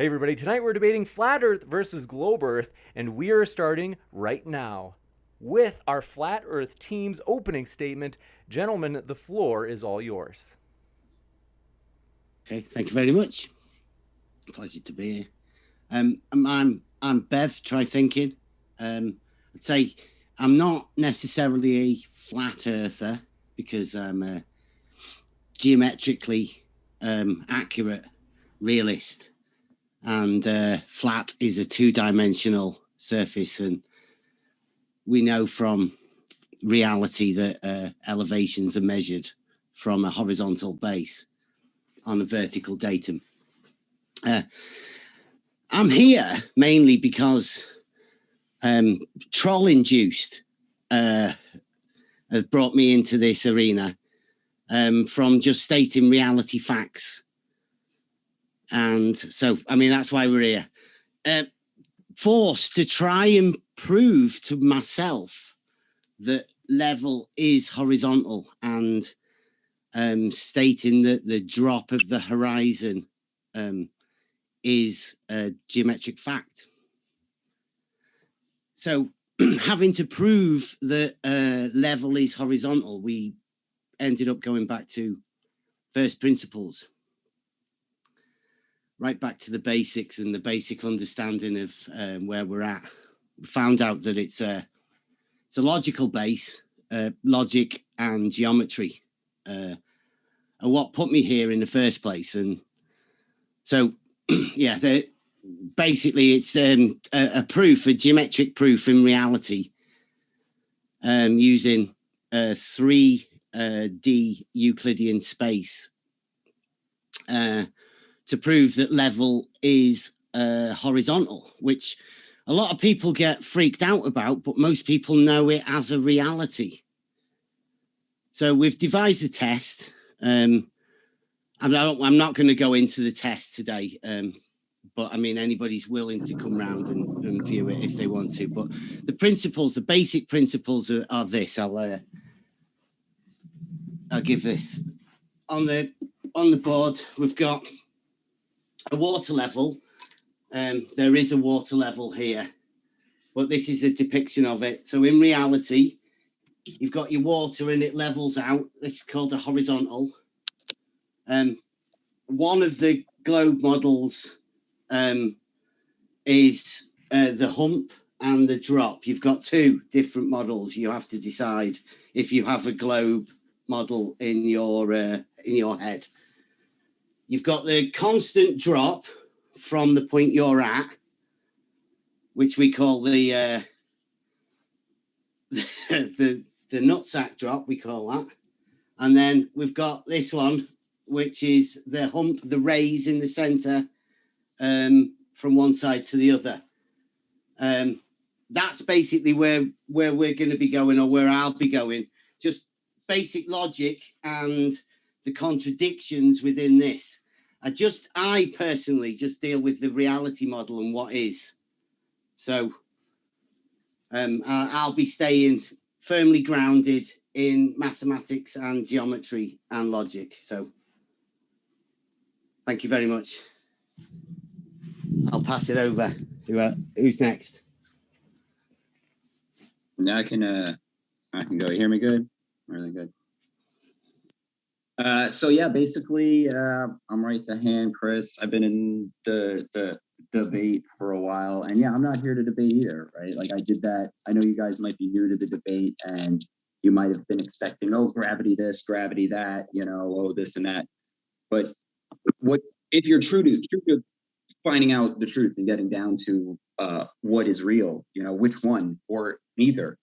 Hey everybody, tonight we're debating flat Earth versus globe Earth, and we are starting right now with our flat Earth team's opening statement. Gentlemen, the floor is all yours. Okay, thank you very much. Pleasure to be here. I'm Bev. Try thinking. I'd say I'm not necessarily a flat earther because I'm a geometrically accurate realist, and flat is a two-dimensional surface, and we know from reality that elevations are measured from a horizontal base on a vertical datum. I'm here mainly because troll-induced have brought me into this arena from just stating reality facts. And so, I mean, that's why we're here. Forced to try and prove to myself that level is horizontal, and stating that the drop of the horizon is a geometric fact. So having to prove that level is horizontal, we ended up going back to first principles, right back to the basics and the basic understanding of where we're at. We found out that it's a logical base, logic and geometry are what put me here in the first place. And so, yeah, basically it's a proof, a geometric proof in reality, using 3D Euclidean space to prove that level is horizontal, which a lot of people get freaked out about, but most people know it as a reality. So we've devised a test. I'm not going to go into the test today, but I mean, anybody's willing to come round and view it if they want to. But the principles, the basic principles are this. I'll give this on the board. We've got a water level. There is a water level here, but this is a depiction of it. So in reality, you've got your water and it levels out. This is called a horizontal. One of the globe models is the hump and the drop. You've got two different models. You have to decide if you have a globe model in your head. You've got the constant drop from the point you're at, which we call the nutsack drop, we call that. And then we've got this one, which is the hump, the raise in the center, from one side to the other. That's basically where we're going to be going, or where I'll be going. Just basic logic and the contradictions within this. I personally just deal with the reality model and what is. So I'll be staying firmly grounded in mathematics and geometry and logic. So thank you very much. I'll pass it over. Who's next? Yeah, I can go. You hear me good? Really good. So yeah, basically, I'm right the hand, Kris. I've been in the debate for a while, and yeah, I'm not here to debate either, right? Like, I did that. I know you guys might be new to the debate, and you might have been expecting, oh, gravity this, gravity that, oh, this and that. But what if you're true to finding out the truth and getting down to what is real, which one or neither?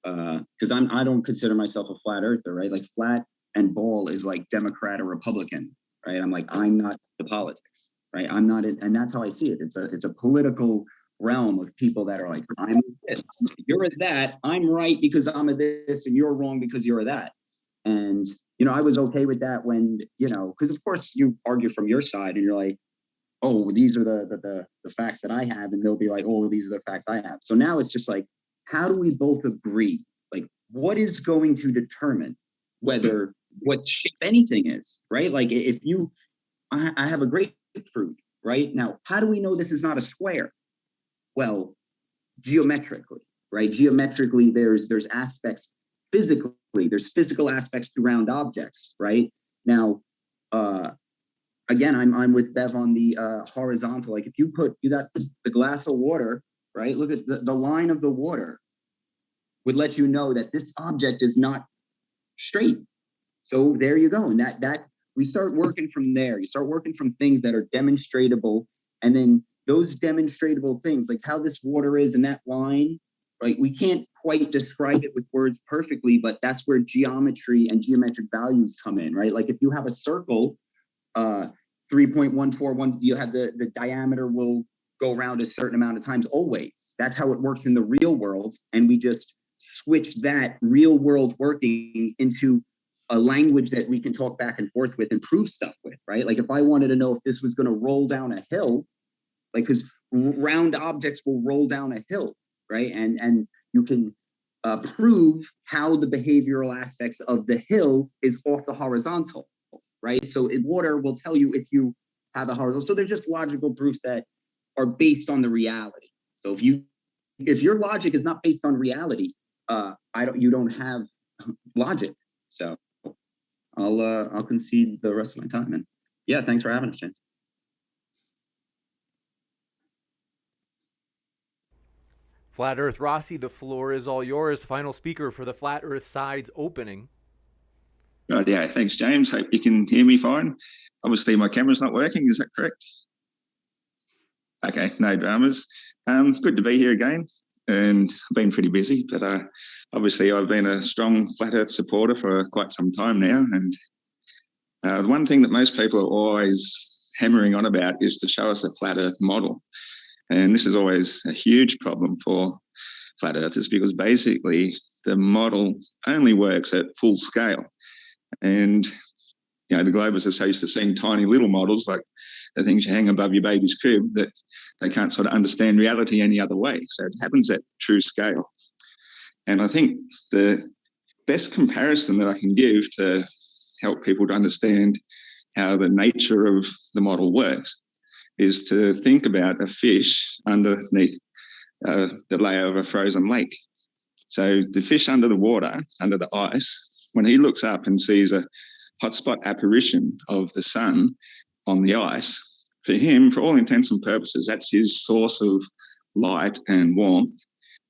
Because I don't consider myself a flat earther, right? Like, flat and ball is like Democrat or Republican, right? I'm not the politics, right? I'm not it, and that's how I see it. It's a political realm of people that are like, I'm this, you're that, I'm right because I'm a this, and you're wrong because you're a that. And I was okay with that when, because of course you argue from your side and you're like, oh, these are the facts that I have, and they'll be like, oh, these are the facts I have. So now it's just like, how do we both agree? Like, what is going to determine whether what shape anything is, right? Like, if I have a grapefruit, right? Now, how do we know this is not a square? Well, geometrically, right? Geometrically, there's aspects physically, there's physical aspects to round objects, right? Now, again, I'm with Bev on the horizontal. Like if you got the glass of water, right? Look at the line of the water would let you know that this object is not straight. So there you go. And that we start working from there. You start working from things that are demonstratable, and then those demonstratable things, like how this water is in that line, right? We can't quite describe it with words perfectly, but that's where geometry and geometric values come in, right? Like if you have a circle, 3.141, you have the diameter will go around a certain amount of times always. That's how it works in the real world. And we just switch that real world working into a language that we can talk back and forth with and prove stuff with, right? Like if I wanted to know if this was going to roll down a hill, like because round objects will roll down a hill, right? And you can prove how the behavioral aspects of the hill is off the horizontal, right? So water will tell you if you have a horizontal. So they're just logical proofs that are based on the reality. So if your logic is not based on reality, you don't have logic. So I'll concede the rest of my time. And yeah, thanks for having us, James. Flat Earth Rossi, the floor is all yours. Final speaker for the Flat Earth Side's opening. Right, yeah, thanks, James. Hope you can hear me fine. Obviously, my camera's not working. Is that correct? Okay, no dramas. It's good to be here again, and I've been pretty busy, but obviously I've been a strong Flat Earth supporter for quite some time now, and the one thing that most people are always hammering on about is to show us a Flat Earth model. And this is always a huge problem for Flat Earthers because basically the model only works at full scale. And, you know, the globalists are so used to seeing tiny little models like the things you hang above your baby's crib that they can't sort of understand reality any other way. So it happens at true scale. And I think the best comparison that I can give to help people to understand how the nature of the model works is to think about a fish underneath the layer of a frozen lake. So the fish under the water, under the ice, when he looks up and sees a hotspot apparition of the sun on the ice, for him, for all intents and purposes, that's his source of light and warmth.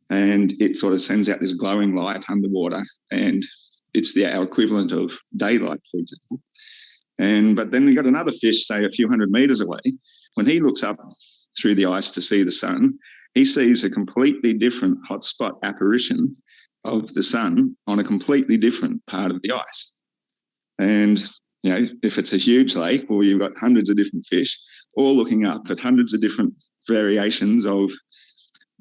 And it sort of sends out this glowing light underwater, and it's our equivalent of daylight, for example. But then you got another fish, say a few hundred meters away. When he looks up through the ice to see the sun, he sees a completely different hotspot apparition of the sun on a completely different part of the ice. And, you know, if it's a huge lake, well, you've got hundreds of different fish all looking up at hundreds of different variations of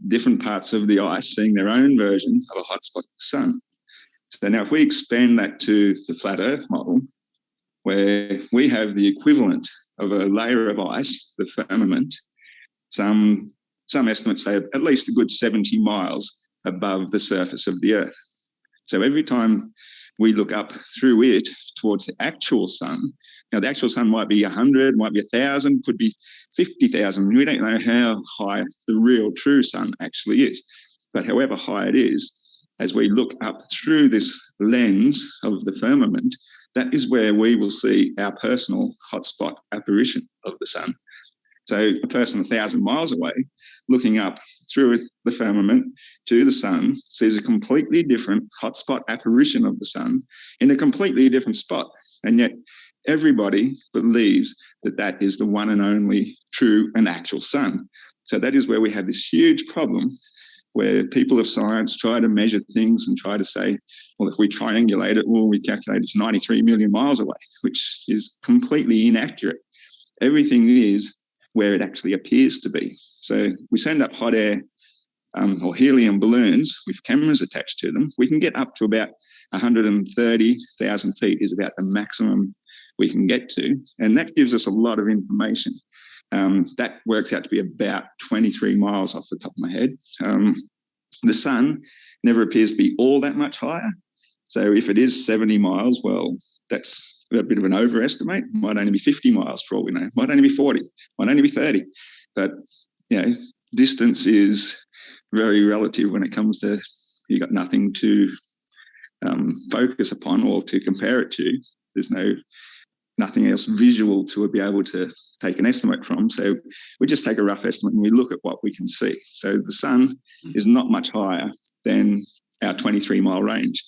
different parts of the ice, seeing their own version of a hotspot of the sun. So now if we expand that to the flat Earth model, where we have the equivalent of a layer of ice, the firmament, some estimates say at least a good 70 miles above the surface of the Earth. So every time we look up through it towards the actual sun, now the actual sun might be 100, might be 1,000, could be 50,000. We don't know how high the real true sun actually is. But however high it is, as we look up through this lens of the firmament, that is where we will see our personal hotspot apparition of the sun. So a person 1,000 miles away looking up through the firmament to the sun sees a completely different hotspot apparition of the sun in a completely different spot. And yet everybody believes that that is the one and only true and actual sun. So that is where we have this huge problem where people of science try to measure things and try to say, well, if we triangulate it, well, we calculate it's 93 million miles away, which is completely inaccurate. Everything is where it actually appears to be. So we send up hot air or helium balloons with cameras attached to them. We can get up to about 130,000 feet is about the maximum we can get to. And that gives us a lot of information. That works out to be about 23 miles off the top of my head. The sun never appears to be all that much higher. So if it is 70 miles, well, that's a bit of an overestimate. Might only be 50 miles for all we know. Might only be 40. Might only be 30. But, distance is very relative when it comes to, you got nothing to focus upon or to compare it to. There's nothing else visual to be able to take an estimate from. So we just take a rough estimate and we look at what we can see. So the sun is not much higher than our 23-mile range.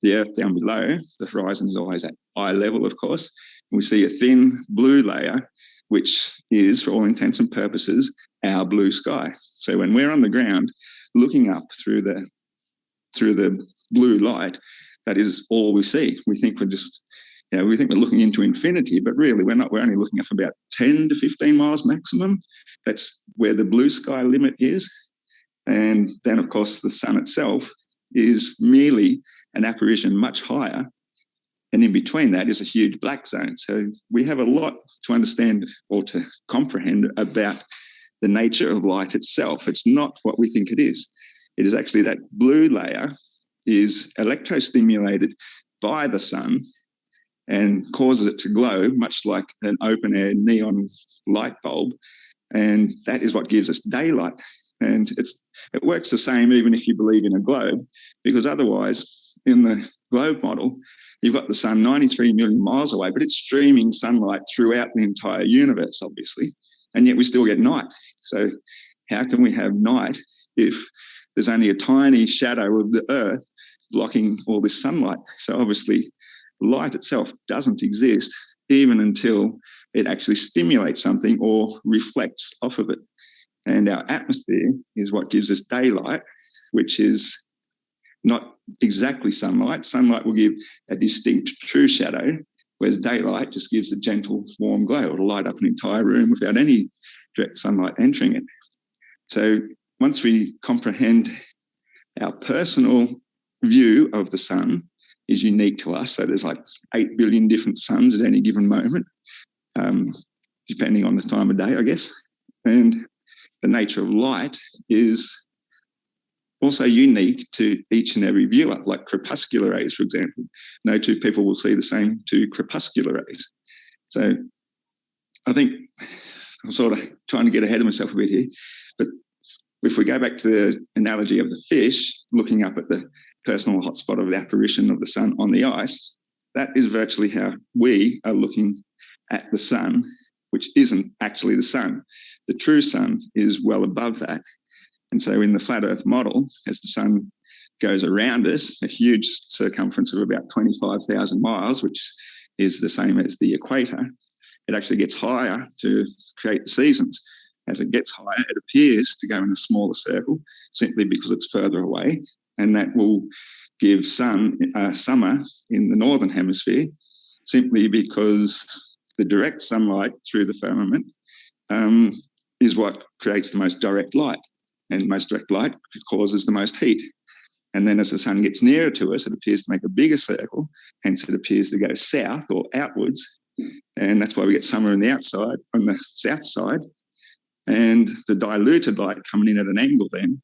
The Earth down below, the horizon is always at eye level, of course. We see a thin blue layer, which is, for all intents and purposes, our blue sky. So when we're on the ground looking up through the blue light, that is all we see. We think we're looking into infinity, but really we're not. We're only looking up about 10 to 15 miles maximum. That's where the blue sky limit is. And then, of course, the sun itself is merely an apparition much higher. And in between that is a huge black zone. So we have a lot to understand or to comprehend about the nature of light itself. It's not what we think it is. It is actually that blue layer is electrostimulated by the sun and causes it to glow, much like an open-air neon light bulb. And that is what gives us daylight. And it works the same even if you believe in a globe, because otherwise, in the globe model, you've got the sun 93 million miles away, but it's streaming sunlight throughout the entire universe, obviously, and yet we still get night. So how can we have night if there's only a tiny shadow of the Earth blocking all this sunlight? So obviously, light itself doesn't exist even until it actually stimulates something or reflects off of it. And our atmosphere is what gives us daylight, which is not exactly sunlight. Sunlight will give a distinct true shadow, whereas daylight just gives a gentle, warm glow. It'll light up an entire room without any direct sunlight entering it. So once we comprehend our personal view of the sun is unique to us, so there's like 8 billion different suns at any given moment, depending on the time of day, I guess. And the nature of light is also unique to each and every viewer, like crepuscular rays, for example. No two people will see the same two crepuscular rays. So I think I'm sort of trying to get ahead of myself a bit here, but if we go back to the analogy of the fish looking up at the personal hotspot of the apparition of the sun on the ice, that is virtually how we are looking at the sun, which isn't actually the sun. The true sun is well above that. And so in the flat Earth model, as the sun goes around us, a huge circumference of about 25,000 miles, which is the same as the equator, it actually gets higher to create the seasons. As it gets higher, it appears to go in a smaller circle simply because it's further away. And that will give summer in the northern hemisphere simply because the direct sunlight through the firmament is what creates the most direct light. And most direct light causes the most heat. And then as the sun gets nearer to us, it appears to make a bigger circle. Hence, it appears to go south or outwards. And that's why we get summer on the outside, on the south side. And the diluted light coming in at an angle then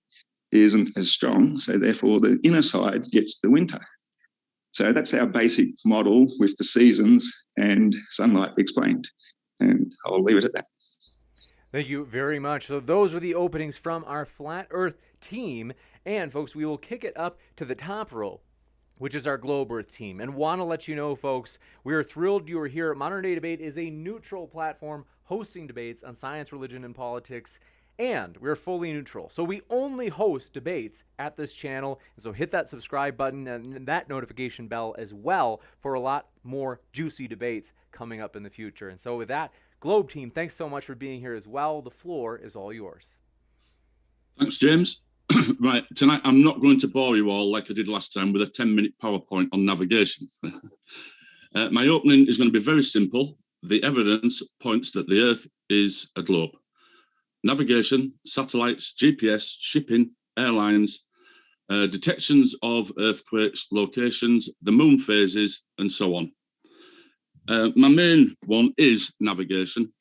isn't as strong. So therefore, the inner side gets the winter. So that's our basic model with the seasons and sunlight explained. And I'll leave it at that. Thank you very much. So those were the openings from our Flat Earth team. And folks, we will kick it up to the top row, which is our Globe Earth team. And want to let you know, folks, we are thrilled you are here. Modern Day Debate is a neutral platform hosting debates on science, religion, and politics. And we're fully neutral. So we only host debates at this channel. And so hit that subscribe button and that notification bell as well for a lot more juicy debates coming up in the future. And so with that, Globe team, thanks so much for being here as well. The floor is all yours. Thanks, James. Right, tonight I'm not going to bore you all like I did last time with a 10-minute PowerPoint on navigation. My opening is going to be very simple. The evidence points that the Earth is a globe. Navigation, satellites, GPS, shipping, airlines, detections of earthquakes, locations, the moon phases, and so on. My main one is navigation,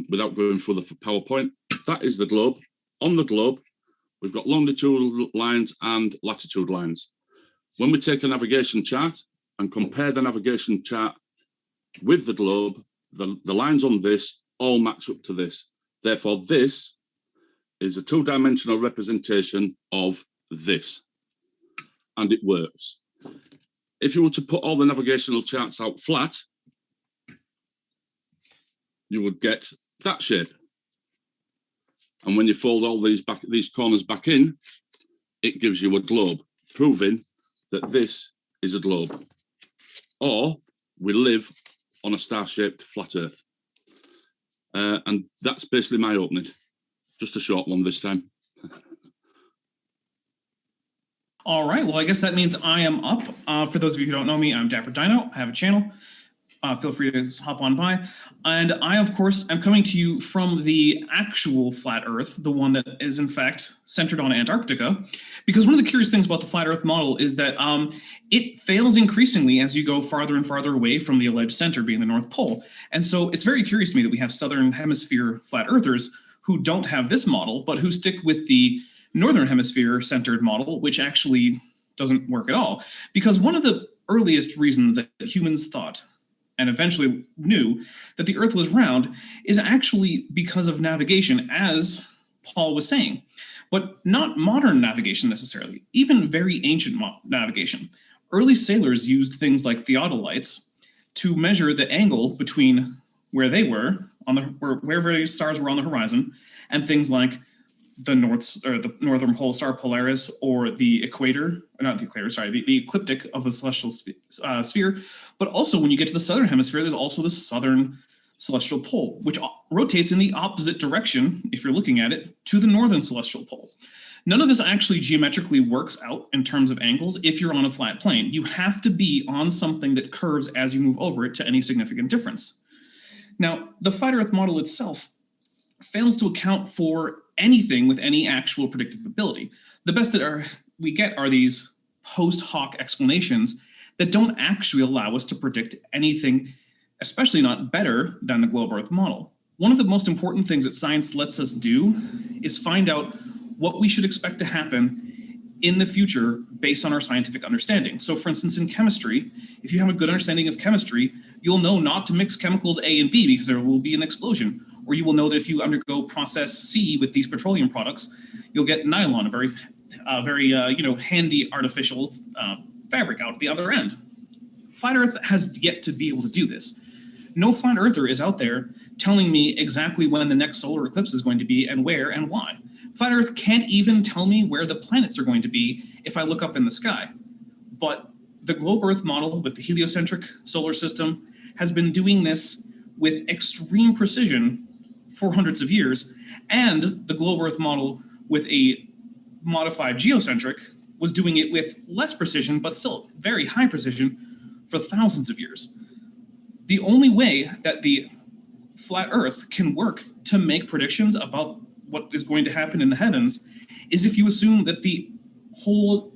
without going through the PowerPoint. That is the globe. On the globe, we've got longitude lines and latitude lines. When we take a navigation chart and compare the navigation chart with the globe, the lines on this all match up to this. Therefore, this is a two-dimensional representation of this, and it works. If you were to put all the navigational charts out flat, you would get that shape. And when you fold all these corners back in, it gives you a globe, proving that this is a globe. Or we live on a star-shaped flat Earth. And that's basically my opening. Just a short one this time. All right, well, I guess that means I am up. For those of you who don't know me, I'm Dapper Dino. I have a channel. Feel free to hop on by. And I, of course, am coming to you from the actual flat Earth, the one that is, in fact, centered on Antarctica. Because one of the curious things about the flat Earth model is that it fails increasingly as you go farther and farther away from the alleged center, being the North Pole. And so it's very curious to me that we have Southern Hemisphere flat Earthers who don't have this model, but who stick with the Northern Hemisphere centered model, which actually doesn't work at all. Because one of the earliest reasons that humans thought and eventually knew that the Earth was round is actually because of navigation, as Paul was saying, but not modern navigation necessarily, even very ancient navigation. Early sailors used things like theodolites to measure the angle between where they were, wherever the stars were on the horizon, and things like the northern pole star Polaris, or the equator, not the equator, sorry, the ecliptic of the celestial sphere. But also when you get to the southern hemisphere, there's also the southern celestial pole, which rotates in the opposite direction, if you're looking at it, to the northern celestial pole. None of this actually geometrically works out in terms of angles if you're on a flat plane. You have to be on something that curves as you move over it to any significant difference. Now, the flat Earth model itself fails to account for anything with any actual predictability. The best that we get are these post hoc explanations that don't actually allow us to predict anything, especially not better than the globe Earth model. One of the most important things that science lets us do is find out what we should expect to happen in the future based on our scientific understanding. So for instance, in chemistry, if you have a good understanding of chemistry, you'll know not to mix chemicals A and B because there will be an explosion. Or you will know that if you undergo process C with these petroleum products, you'll get nylon, a very handy artificial fabric out the other end. Flat Earth has yet to be able to do this. No flat earther is out there telling me exactly when the next solar eclipse is going to be and where and why. Flat Earth can't even tell me where the planets are going to be if I look up in the sky. But the globe Earth model with the heliocentric solar system has been doing this with extreme precision for hundreds of years, and the globe Earth model with a modified geocentric was doing it with less precision, but still very high precision for thousands of years. The only way that the flat Earth can work to make predictions about what is going to happen in the heavens is if you assume that the whole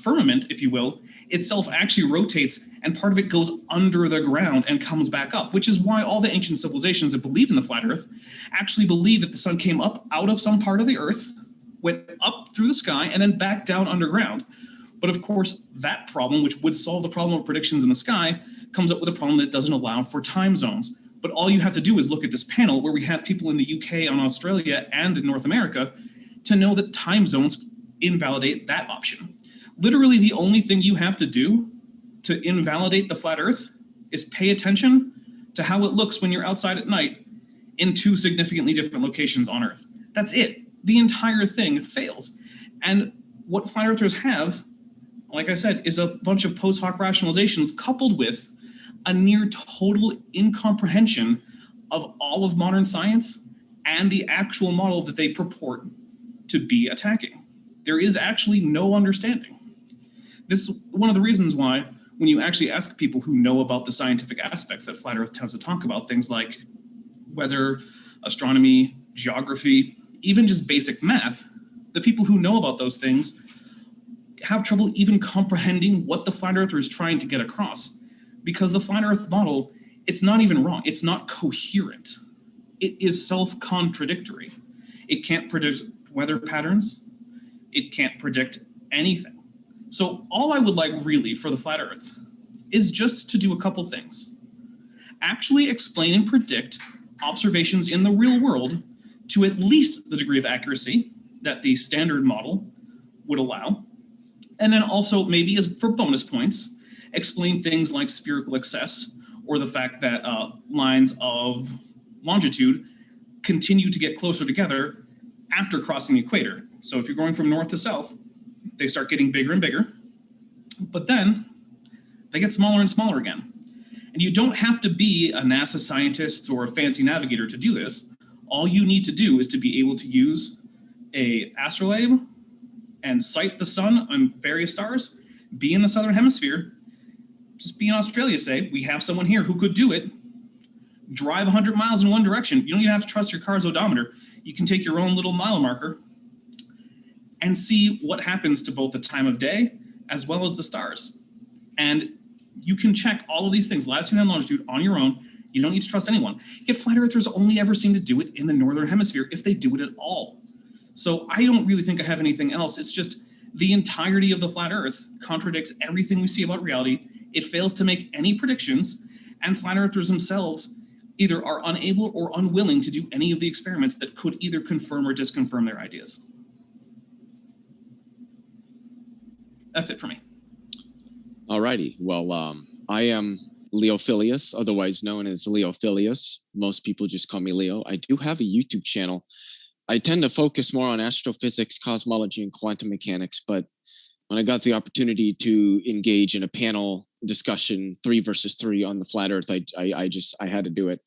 firmament, if you will, itself actually rotates and part of it goes under the ground and comes back up, which is why all the ancient civilizations that believed in the flat Earth actually believed that the sun came up out of some part of the Earth, went up through the sky, and then back down underground. But of course, that problem, which would solve the problem of predictions in the sky, comes up with a problem that doesn't allow for time zones. But all you have to do is look at this panel where we have people in the UK, and Australia, and in North America to know that time zones invalidate that option. Literally, the only thing you have to do to invalidate the flat Earth is pay attention to how it looks when you're outside at night in two significantly different locations on Earth. That's it. The entire thing fails. And what flat earthers have, like I said, is a bunch of post hoc rationalizations coupled with a near total incomprehension of all of modern science and the actual model that they purport to be attacking. There is actually no understanding. This is one of the reasons why when you actually ask people who know about the scientific aspects that flat Earth tends to talk about, things like weather, astronomy, geography, even just basic math, the people who know about those things have trouble even comprehending what the flat earther is trying to get across. Because the flat Earth model, it's not even wrong. It's not coherent. It is self-contradictory. It can't predict weather patterns. It can't predict anything. So all I would like really for the flat Earth is just to do a couple things. actually explain and predict observations in the real world to at least the degree of accuracy that the standard model would allow. And then also maybe as for bonus points, explain things like spherical excess or the fact that lines of longitude continue to get closer together after crossing the equator. So if you're going from north to south, they start getting bigger and bigger, but then they get smaller and smaller again. And you don't have to be a NASA scientist or a fancy navigator to do this. All you need to do is to be able to use a astrolabe and sight the sun on various stars, be in the southern hemisphere, just be in Australia, say, we have someone here who could do it, drive 100 miles in one direction. You don't even have to trust your car's odometer. You can take your own little mile marker and see what happens to both the time of day as well as the stars. And you can check all of these things, latitude and longitude, on your own. You don't need to trust anyone. Yet flat earthers only ever seem to do it in the northern hemisphere, if they do it at all. So I don't really think I have anything else. It's just the entirety of the flat earth contradicts everything we see about reality. It fails to make any predictions, and flat earthers themselves either are unable or unwilling to do any of the experiments that could either confirm or disconfirm their ideas. That's it for me. All righty. Well, I am Leophilius, otherwise known as Leophilius. Most people just call me Leo. I do have a YouTube channel. I tend to focus more on astrophysics, cosmology, and quantum mechanics, but when I got the opportunity to engage in a panel discussion, 3 versus 3 on the flat earth, I had to do it.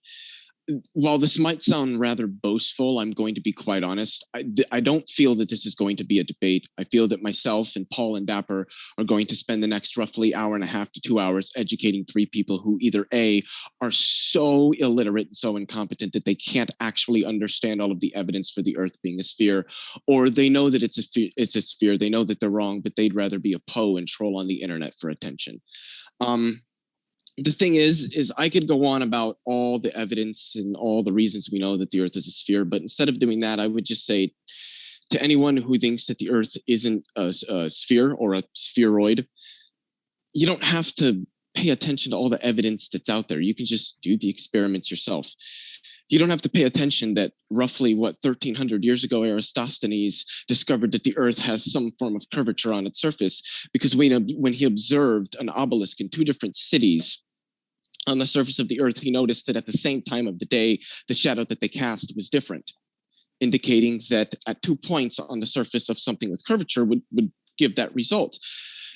While this might sound rather boastful, I'm going to be quite honest. I don't feel that this is going to be a debate. I feel that myself and Paul and Dapper are going to spend the next roughly hour and a half to 2 hours educating 3 people who either A, are so illiterate and so incompetent that they can't actually understand all of the evidence for the earth being a sphere, or they know that it's a sphere, they know that they're wrong, but they'd rather be a Poe and troll on the internet for attention. The thing is I could go on about all the evidence and all the reasons we know that the earth is a sphere, but instead of doing that, I would just say to anyone who thinks that the earth isn't a sphere or a spheroid, you don't have to pay attention to all the evidence that's out there. You can just do the experiments yourself. You don't have to pay attention that roughly, 1,300 years ago, Eratosthenes discovered that the earth has some form of curvature on its surface, because when he observed an obelisk in 2 different cities on the surface of the earth, he noticed that at the same time of the day, the shadow that they cast was different, indicating that at 2 points on the surface of something with curvature would give that result.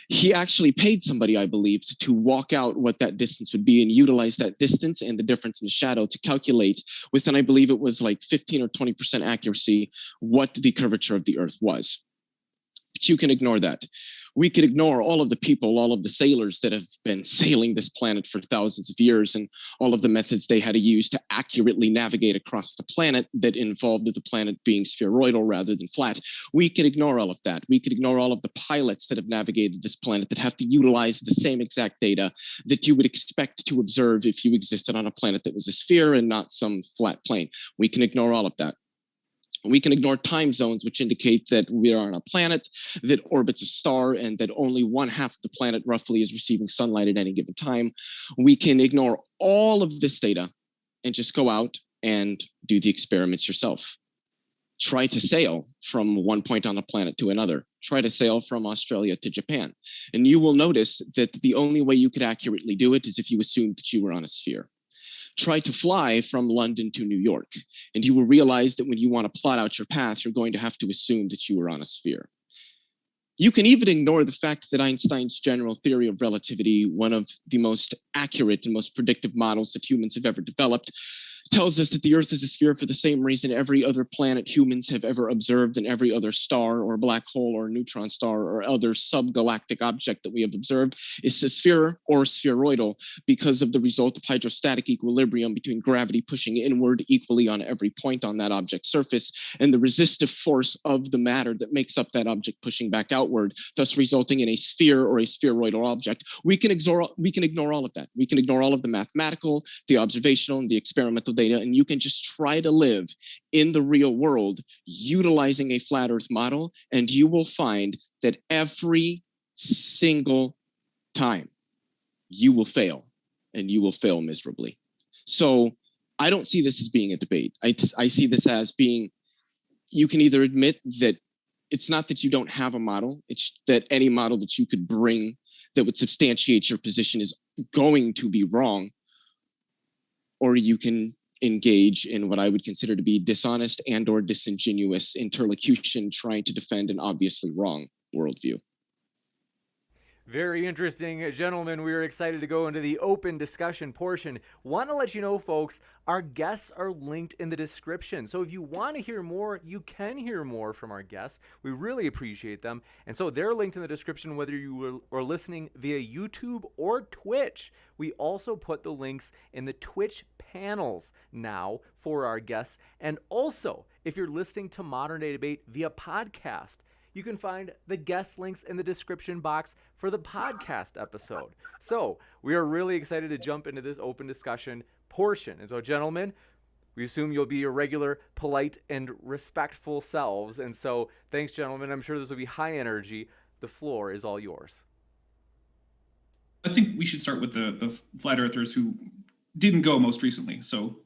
He actually paid somebody, I believe, to walk out what that distance would be and utilize that distance and the difference in the shadow to calculate within, I believe it was like 15 or 20% accuracy, what the curvature of the earth was. But you can ignore that. We could ignore all of the people, all of the sailors that have been sailing this planet for thousands of years, and all of the methods they had to use to accurately navigate across the planet that involved the planet being spheroidal rather than flat. We could ignore all of that. We could ignore all of the pilots that have navigated this planet that have to utilize the same exact data that you would expect to observe if you existed on a planet that was a sphere and not some flat plane. We can ignore all of that. We can ignore time zones, which indicate that we are on a planet that orbits a star and that only 1/2 of the planet roughly is receiving sunlight at any given time. We can ignore all of this data and just go out and do the experiments yourself. Try to sail from one point on the planet to another. Try to sail from Australia to Japan. And you will notice that the only way you could accurately do it is if you assumed that you were on a sphere. Try to fly from London to New York, and you will realize that when you want to plot out your path, you're going to have to assume that you were on a sphere. You can even ignore the fact that Einstein's general theory of relativity, one of the most accurate and most predictive models that humans have ever developed, tells us that the earth is a sphere for the same reason every other planet humans have ever observed and every other star or black hole or neutron star or other subgalactic object that we have observed is a sphere or spheroidal, because of the result of hydrostatic equilibrium between gravity pushing inward equally on every point on that object's surface and the resistive force of the matter that makes up that object pushing back outward, thus resulting in a sphere or a spheroidal object. We can ignore all of that. We can ignore all of the mathematical, the observational, and the experimental data, and you can just try to live in the real world utilizing a flat earth model, and you will find that every single time you will fail, and you will fail miserably. So I don't see this as being a debate. I see this as being, you can either admit that it's not that you don't have a model, it's that any model that you could bring that would substantiate your position is going to be wrong, or you can engage in what I would consider to be dishonest and or disingenuous interlocution trying to defend an obviously wrong worldview. Very interesting, gentlemen. We are excited to go into the open discussion portion. Want to let you know, folks, our guests are linked in the description. So if you want to hear more, you can hear more from our guests. We really appreciate them. And so they're linked in the description, whether you are listening via YouTube or Twitch. We also put the links in the Twitch panels now for our guests. And also, if you're listening to Modern Day Debate via podcast, you can find the guest links in the description box for the podcast episode. So we are really excited to jump into this open discussion portion. And so, gentlemen, we assume you'll be your regular, polite, and respectful selves. And so thanks, gentlemen. I'm sure this will be high energy. The floor is all yours. I think we should start with the flat earthers who didn't go most recently. So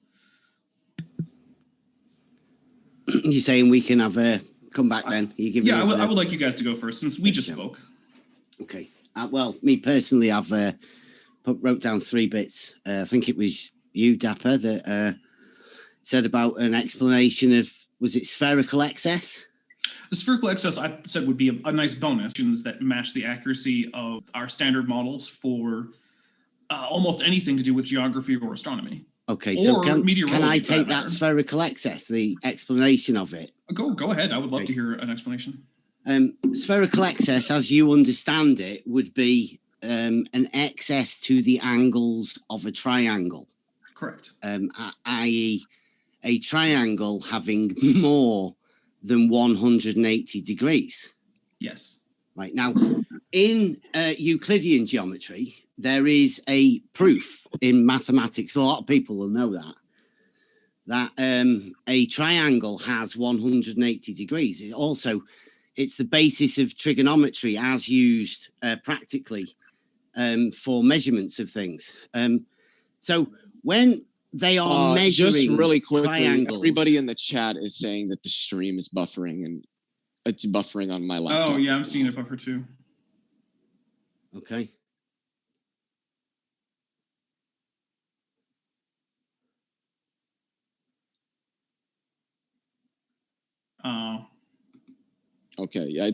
you're saying we can have a come back then? You giving yeah, us I would like you guys to go first since we just spoke. Okay. Well, me personally, I've wrote down 3 bits. I think it was you, Dapper, that said about an explanation of, was it spherical excess? The spherical excess, I said, would be a nice bonus that match the accuracy of our standard models for almost anything to do with geography or astronomy. Okay, so can I take that matter. spherical excess, the explanation of it? Go ahead. I would love to hear an explanation. Spherical excess, as you understand it, would be an excess to the angles of a triangle. Correct. I.e., a triangle having more than 180 degrees. Yes. Right. Now, in Euclidean geometry, there is a proof in mathematics. A lot of people will know that a triangle has 180 degrees. It's the basis of trigonometry as used practically for measurements of things. So when they are measuring just really quickly, triangles, everybody in the chat is saying that the stream is buffering, and it's buffering on my laptop. Oh yeah, I'm seeing it buffer too. Okay. Okay, yeah,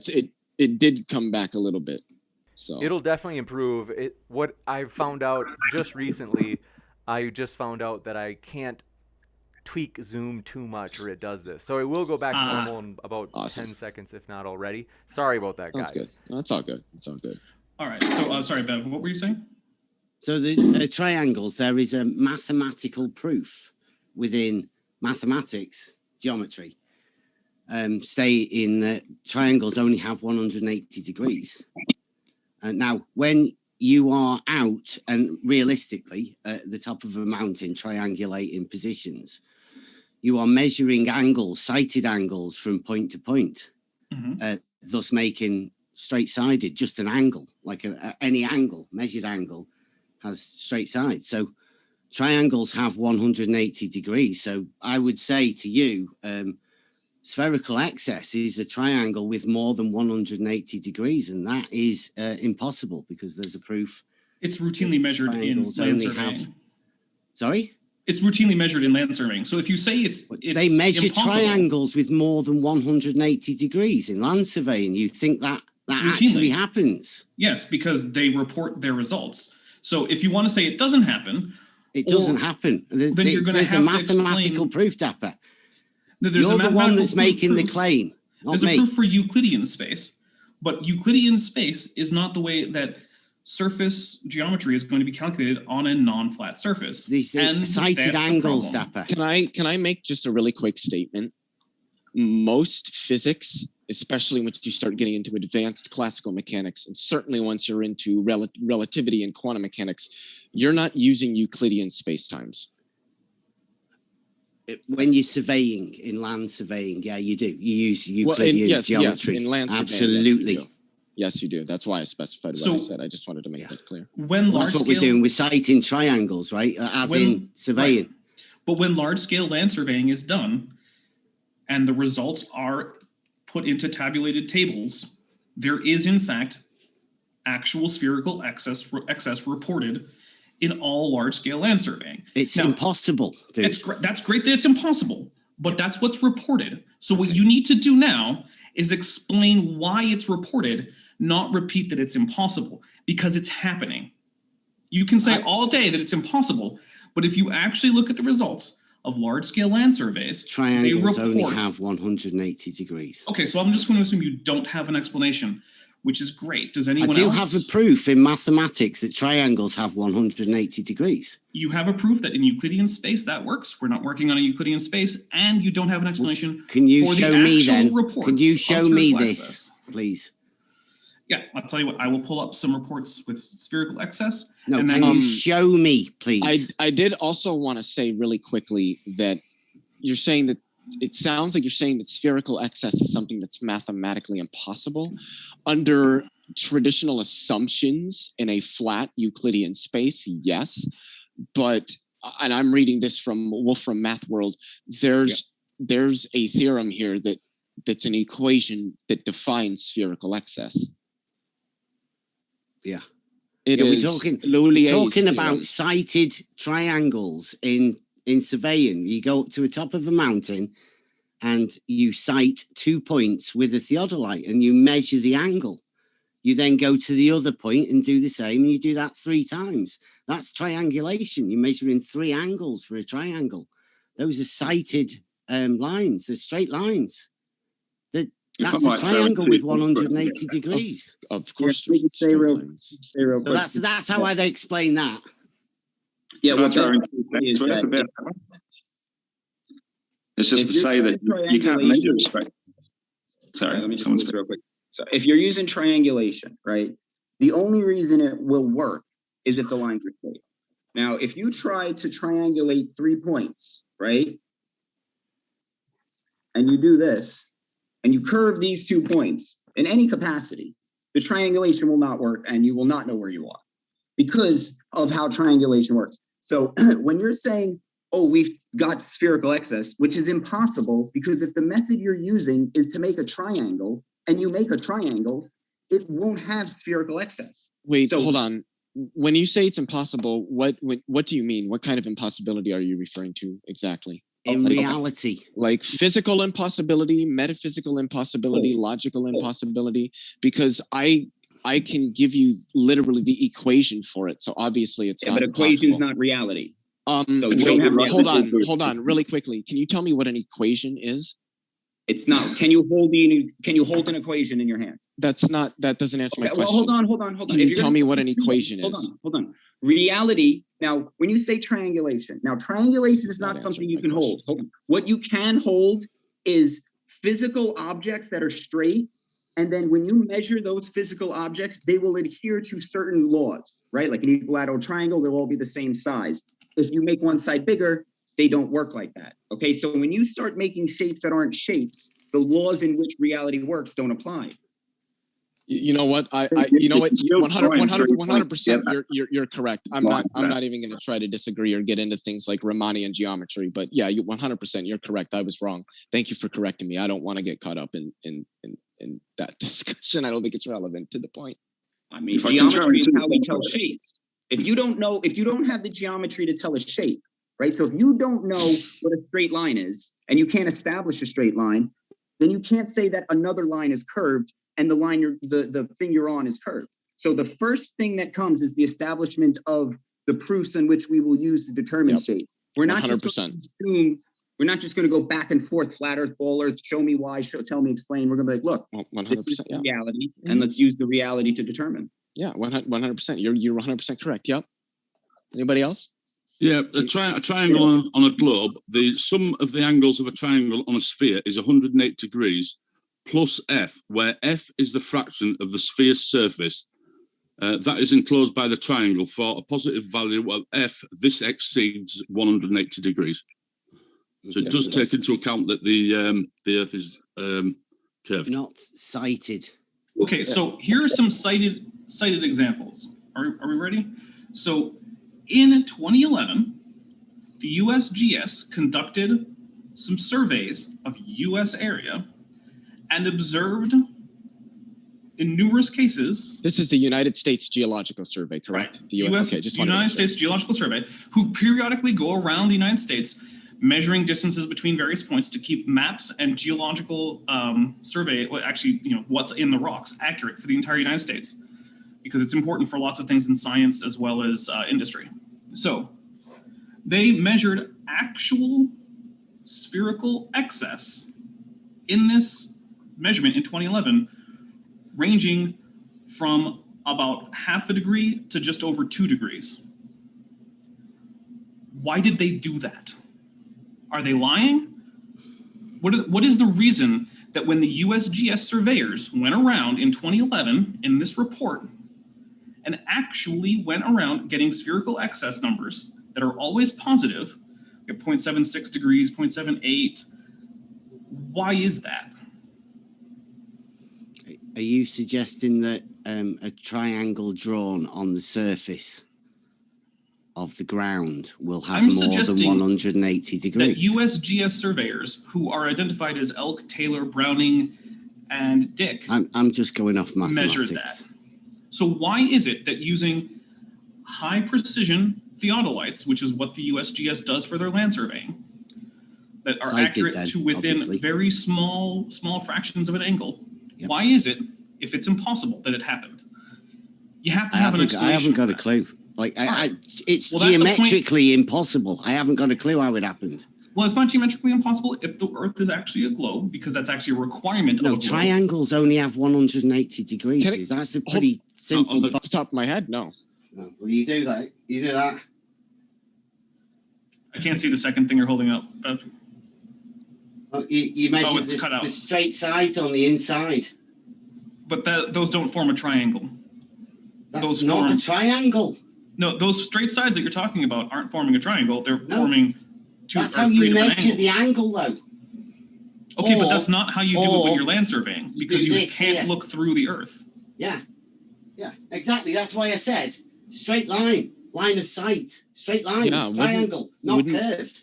it did come back a little bit, so It'll definitely improve. What I found out just recently, I just found out that I can't tweak Zoom too much, or it does this. So it will go back to normal in about 10 seconds, if not already. Sorry about that, guys. That's good. No, it's all good. It's all good. All right. So sorry, Bev. What were you saying? So the triangles, there is a mathematical proof within mathematics, geometry. Stay in the triangles only have 180 degrees. Now, when you are out and realistically at the top of a mountain triangulating positions, you are measuring angles, sighted angles from point to point, thus making straight-sided just an angle, like any angle, measured angle has straight sides. So triangles have 180 degrees. So I would say to you, spherical excess is a triangle with more than 180 degrees, and that is impossible because there's a proof. It's routinely measured in land surveying. Sorry? It's routinely measured in land surveying. So if you say it's they measure impossible, triangles with more than 180 degrees in land surveying. You think that actually happens? Yes, because they report their results. So if you want to say it doesn't happen, it doesn't happen. Then you're going to have a mathematical proof, Dapper. There's You're the one that's making the claim. There's a proof for Euclidean space, but Euclidean space is not the way that surface geometry is going to be calculated on a non-flat surface. These sighted angles, Dapper. Can I make just a really quick statement? Most physics, especially once you start getting into advanced classical mechanics, and certainly once you're into relativity and quantum mechanics, you're not using Euclidean spacetimes. When you're surveying, in land surveying, yeah, you do. You use Euclidean geometry. Yes, in land surveying, absolutely. yes, Yes, you do. That's why I specified what I said. I just wanted to make that clear. When That's what we're doing. We're citing triangles, right? As in surveying. Right. But when large-scale land surveying is done and the results are put into tabulated tables, there is, in fact, actual spherical excess reported in all large-scale land surveying. It's impossible, dude. That's great that it's impossible, but that's what's reported. So what you need to do now is explain why it's reported, not repeat that it's impossible, because it's happening. You can say all day that it's impossible, but if you actually look at the results of large-scale land surveys, triangles only have 180 degrees. Okay, so I'm just going to assume you don't have an explanation, which is great. Does anyone else? I do have a proof in mathematics that triangles have 180 degrees. You have a proof that in Euclidean space that works. We're not working on a Euclidean space, and you don't have an explanation. Can you show me then? Can you show me this, excess. Please? Yeah, I'll tell you what. I will pull up some reports with spherical excess. No, and can you show me, please? I did also want to say really quickly that you're saying that it sounds like you're saying that spherical excess is something that's mathematically impossible under traditional assumptions in a flat Euclidean space. Yes, but and I'm reading this from Wolfram Math World. There's a theorem here that's an equation that defines spherical excess. Yeah. We're talking about sighted triangles in surveying. You go up to the top of a mountain and you sight 2 points with a theodolite and you measure the angle. You then go to the other point and do the same, and you do that 3 times. That's triangulation. You're measuring 3 angles for a triangle. Those are sighted lines. They're straight lines. That's a triangle with 180 degrees. Of course. Say real quick. So that's how I'd explain that. Yeah, well, it's just to say that you can't measure respect. Sorry, let me just real quick. So if you're using triangulation, right, the only reason it will work is if the lines are straight. Now, if you try to triangulate 3 points, right, and you do this, and you curve these 2 points in any capacity, the triangulation will not work and you will not know where you are because of how triangulation works. So when you're saying, oh, we've got spherical excess, which is impossible because if the method you're using is to make a triangle and you make a triangle, it won't have spherical excess. Wait, hold on. When you say it's impossible, what do you mean? What kind of impossibility are you referring to exactly? In reality, like physical impossibility, metaphysical impossibility, logical impossibility, because I can give you literally the equation for it. So obviously it's not but equation is not reality. So hold on, really quickly. Can you tell me what an equation is? It's not. Can you hold an equation in your hand? That doesn't answer my question. Well, hold on. Can you tell me what an equation is? Hold on. Reality. Now, when you say triangulation, triangulation is not something you can hold. What you can hold is physical objects that are straight. And then when you measure those physical objects, they will adhere to certain laws, right? Like an equilateral triangle, they'll all be the same size. If you make one side bigger, they don't work like that. Okay, so when you start making shapes that aren't shapes, the laws in which reality works don't apply. You know what? 100%. You're correct. I'm not even going to try to disagree or get into things like Riemannian geometry. But yeah, 100%. You're correct. I was wrong. Thank you for correcting me. I don't want to get caught up in that discussion. I don't think it's relevant to the point. I mean, geometry is how we tell shapes. If you don't have the geometry to tell a shape, right? So if you don't know what a straight line is, and you can't establish a straight line, then you can't say that another line is curved and the thing you're on is curved. So the first thing that comes is the establishment of the proofs in which we will use to determine shape. We're not 100%. We're not just going to go back and forth, flat earth, ball earth, show me why, tell me, explain. We're going to be like, look, 100%, this is reality, and let's use the reality to determine. Yeah, 100%. You're 100% correct. Yep. Anybody else? Yeah, a triangle on a globe, the sum of the angles of a triangle on a sphere is 108 degrees plus f, where f is the fraction of the sphere's surface that is enclosed by the triangle. For a positive value of f, this exceeds 180 degrees. So it does take into account that the Earth is curved. Not sighted. Okay, so here are some cited examples. Are we ready? So in 2011, the USGS conducted some surveys of US area and observed in numerous cases. This is the United States Geological Survey, correct? Right. The US, okay, just United States Geological Survey, who periodically go around the United States measuring distances between various points to keep maps and geological survey, well, actually, what's in the rocks accurate for the entire United States, because it's important for lots of things in science as well as industry. So they measured actual spherical excess in this measurement in 2011, ranging from about 0.5 degree to just over 2 degrees. Why did they do that? Are they lying? What is the reason that when the USGS surveyors went around in 2011 in this report and actually went around getting spherical excess numbers that are always positive, at 0.76 degrees, 0.78, why is that? Are you suggesting that a triangle drawn on the surface of the ground will have more than 180 degrees? That USGS surveyors who are identified as Elk, Taylor, Browning, and Dick I'm just going off mathematics. measured that. So why is it that using high precision theodolites, which is what the USGS does for their land surveying, that are accurate to within very small fractions of an angle, yep. Why is it, if it's impossible that it happened? You have to have an explanation. I haven't got a clue. It's geometrically impossible. I haven't got a clue how it happened. Well, it's not geometrically impossible if the Earth is actually a globe, because that's actually a requirement of a globe. Triangles only have 180 degrees. That's a pretty simple. Off the top of my head, no. Well, you do that. You do that. I can't see the second thing you're holding up, Bev. You measure the straight sides on the inside. But those don't form a triangle. That's not a triangle. No, those straight sides that you're talking about aren't forming a triangle. They're forming two. That's how you measure the angle, though. Okay, but that's not how you do it when you're land surveying, because you can't look through the Earth. Yeah, exactly. That's why I said straight line of sight, straight line, triangle, not curved.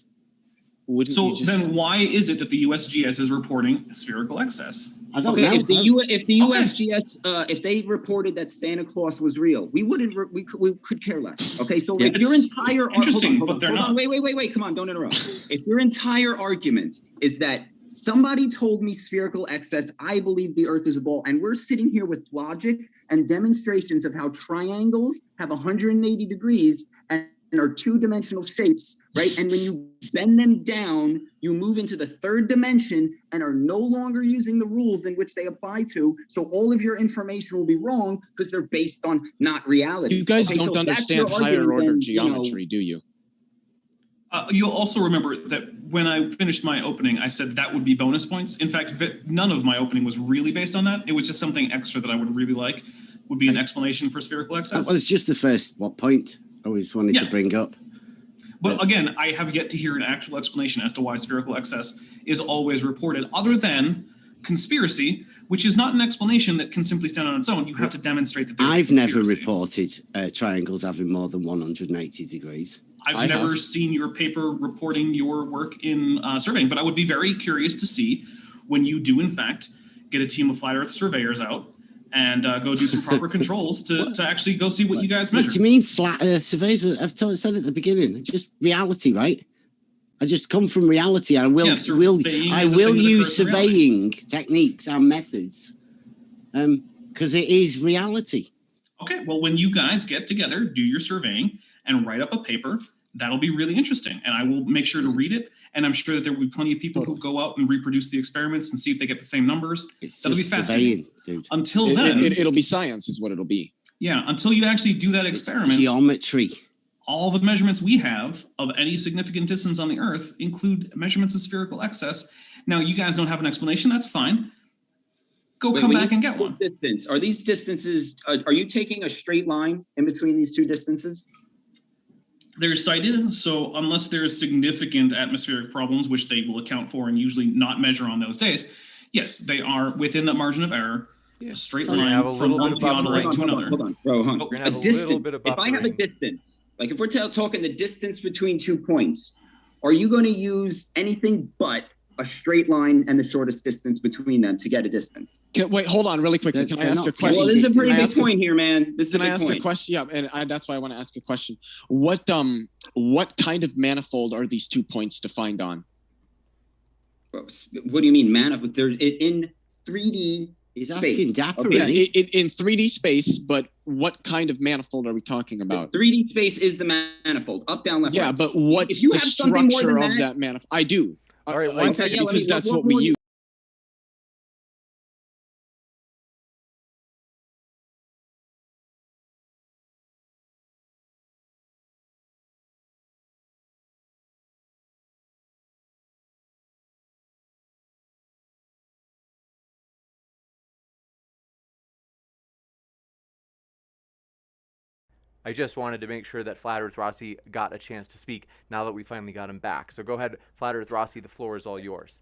Then why is it that the USGS is reporting spherical excess? I don't know. If the USGS if they reported that Santa Claus was real, we could care less. Okay, so if your entire wait, come on, don't interrupt. If your entire argument is that somebody told me spherical excess, I believe the Earth is a ball, and we're sitting here with logic and demonstrations of how triangles have 180 degrees and are two-dimensional shapes, right? And when you bend them down, you move into the third dimension and are no longer using the rules in which they apply to. So all of your information will be wrong because they're based on not reality. You guys don't understand higher order geometry, do you? You'll also remember that when I finished my opening, I said that would be bonus points. In fact, none of my opening was really based on that. It was just something extra that I would really like, would be an explanation for spherical excess. Well, it's just the first point I always wanted to bring up. But again, I have yet to hear an actual explanation as to why spherical excess is always reported, other than conspiracy, which is not an explanation that can simply stand on its own. You have to demonstrate that there's I've never reported triangles having more than 180 degrees. I've never seen your paper reporting your work in surveying, but I would be very curious to see when you do, in fact, get a team of flat Earth surveyors out and go do some proper controls to actually go see what you guys measure. What do you mean flat Earth surveys? I've said at the beginning, just reality, right? I just come from reality. I will use surveying techniques and methods because it is reality. Okay, well, when you guys get together, do your surveying and write up a paper, that'll be really interesting. And I will make sure to read it. And I'm sure that there will be plenty of people who go out and reproduce the experiments and see if they get the same numbers. That'll be fascinating. Dude. Until then, it'll be science is what it'll be. Yeah, until you actually do that experiment. Geometry. All the measurements we have of any significant distance on the Earth include measurements of spherical excess. Now, you guys don't have an explanation. That's fine. Come back and get one. Distance. Are these distances, are you taking a straight line in between these two distances? They're cited, so unless there's significant atmospheric problems, which they will account for and usually not measure on those days, yes, they are within that margin of error. a straight We're gonna line have a from little one bit of theodolite to another. Hold on, bro. We're gonna have a little bit of If I have a buffering. distance, like if we're talking the distance between 2 points, are you going to use anything but a straight line and the shortest distance between them to get a distance? Wait, hold on really quickly. Can I ask a question? Well, this is a pretty big point here, man. This is a big point. Can I ask a question? Yeah, and that's why I want to ask a question. What kind of manifold are these 2 points defined on? What do you mean manifold? They're in 3D. He's asking Dapper. Yeah, in 3D space, but what kind of manifold are we talking about? The 3D space is the manifold, up, down, left, Yeah, right. but what's the structure of that manifold? I do. All right, one second. Because that's what we use. I just wanted to make sure that Flat Earth Rossi got a chance to speak now that we finally got him back. So go ahead, Flat Earth Rossi, the floor is all yours.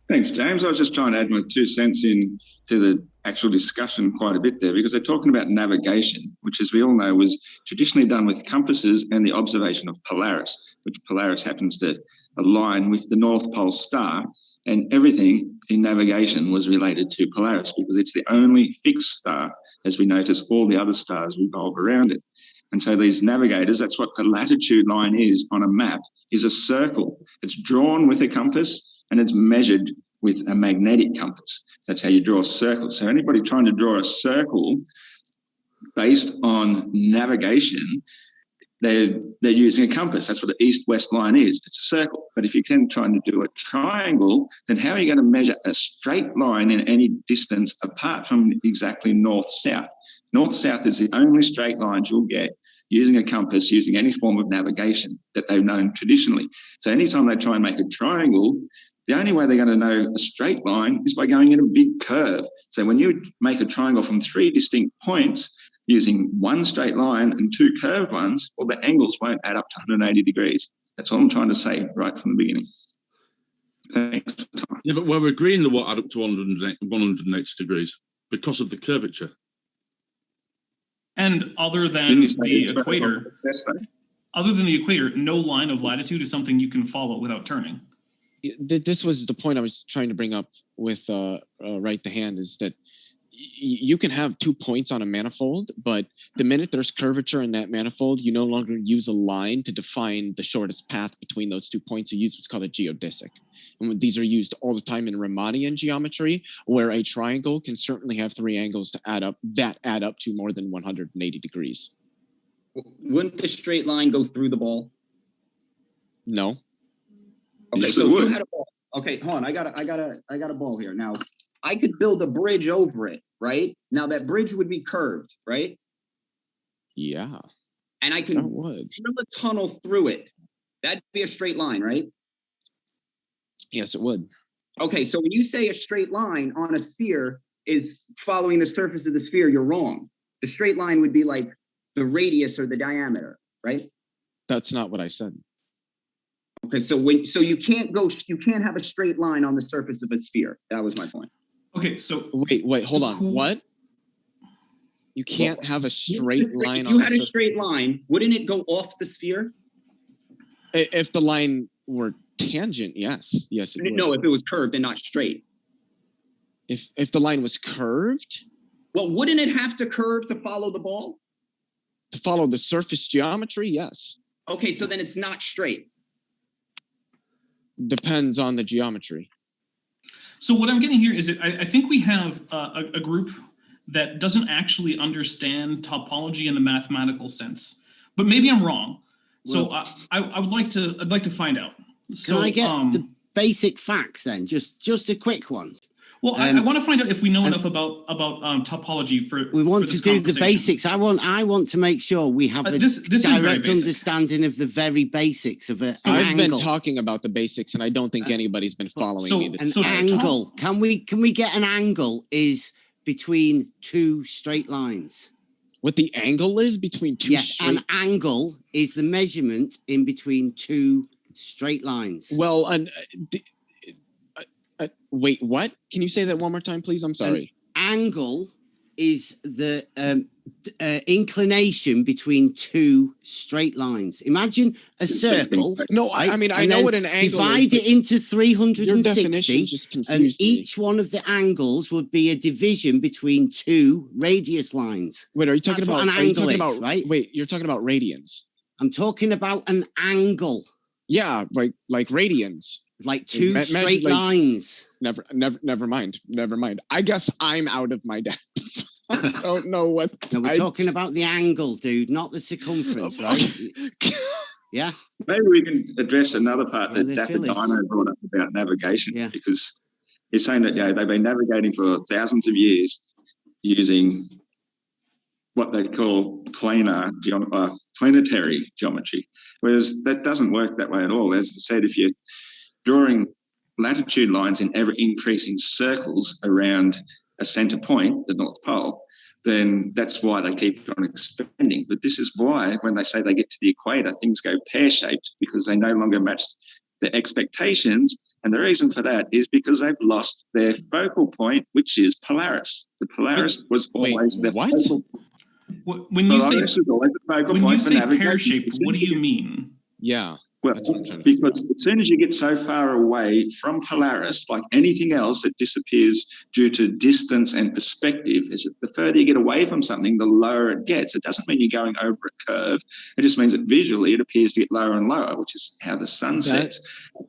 Thanks, James. I was just trying to add my 2 cents in to the actual discussion quite a bit there, because they're talking about navigation, which, as we all know, was traditionally done with compasses and the observation of Polaris, which Polaris happens to align with the North Pole star, and everything in navigation was related to Polaris because it's the only fixed star. As we notice, all the other stars revolve around it. And so these navigators, that's what the latitude line is on a map, is a circle. It's drawn with a compass and it's measured with a magnetic compass. That's how you draw a circle. So anybody trying to draw a circle based on navigation, they're using a compass. That's what the east-west line is. It's a circle. But if you're then trying to do a triangle, then how are you going to measure a straight line in any distance apart from exactly north-south? North-south is the only straight lines you'll get using a compass, using any form of navigation that they've known traditionally. So anytime they try and make a triangle, the only way they're going to know a straight line is by going in a big curve. So when you make a triangle from 3 distinct points using one straight line and 2 curved ones, well, the angles won't add up to 180 degrees. That's all I'm trying to say right from the beginning. Thanks for the time. Yeah, but we're agreeing they won't add up to 180 degrees because of the curvature. And other than the equator, no line of latitude is something you can follow without turning. This was the point I was trying to bring up with right the hand, is that you can have 2 points on a manifold, but the minute there's curvature in that manifold, you no longer use a line to define the shortest path between those 2 points. You use what's called a geodesic. And these are used all the time in Riemannian geometry, where a triangle can certainly have 3 angles to add up to more than 180 degrees. Wouldn't the straight line go through the ball? No. Okay, Yes, so it if you would. had a ball. Okay, hold on. I got a ball here. Now, I could build a bridge over it, right? Now that bridge would be curved, right? Yeah. And I can drill a tunnel through it. That'd be a straight line, right? Yes, it would. Okay, so when you say a straight line on a sphere is following the surface of the sphere, you're wrong. The straight line would be like the radius or the diameter, right? That's not what I said. Okay, so you can't have a straight line on the surface of a sphere. That was my point. Okay, so wait, hold on. What? You can't have a straight line on the surface. If you had a straight line, wouldn't it go off the sphere? If the line were tangent, yes. Yes, it would. No, if it was curved and not straight. If the line was curved? Well, wouldn't it have to curve to follow the ball? To follow the surface geometry, yes. Okay, so then it's not straight. Depends on the geometry. So what I'm getting here is that I think we have a group that doesn't actually understand topology in the mathematical sense, but maybe I'm wrong. So I'd like to find out. So can I get the basic facts then? Just a quick one. Well, I want to find out if we know enough about topology for. We want for to do the basics. I want to make sure we have a direct understanding of the very basics of an I've angle. been talking about the basics, and I don't think anybody's been following me. An angle. Can we get an angle is between 2 straight lines? What the angle is between 2 straight? An angle is the measurement in between 2 straight lines. Well, wait, what? Can you say that one more time, please? I'm sorry. angle is the inclination between two straight lines. Imagine a circle. No, right? I mean, I know what an angle divide is. it into Your definition 360, just and confused me. each one of the angles would be a division between two radius lines. Wait, are you talking That's about what an angle is, about, right? Wait, you're talking about radians. I'm talking about an angle. Yeah, like radians. Like two straight lines. Never mind. I guess I'm out of my depth. I don't know what. No, we're talking about the angle, dude, not the circumference, right? Yeah. Maybe we can address another part that Dapper Dino brought up about navigation, because he's saying that they've been navigating for thousands of years using what they call planetary geometry, whereas that doesn't work that way at all. As I said, if you're drawing latitude lines in ever increasing circles around a center point, the North Pole, then that's why they keep on expanding. But this is why when they say they get to the equator, things go pear-shaped, because they no longer match their expectations. And the reason for that is because they've lost their focal point, which is Polaris. The Polaris was always their focal point. When you say pear-shaped, what do you mean? Yeah. Well, because as soon as you get so far away from Polaris, like anything else, it disappears due to distance and perspective. The further you get away from something, the lower it gets. It doesn't mean you're going over a curve. It just means that visually it appears to get lower and lower, which is how the sun sets.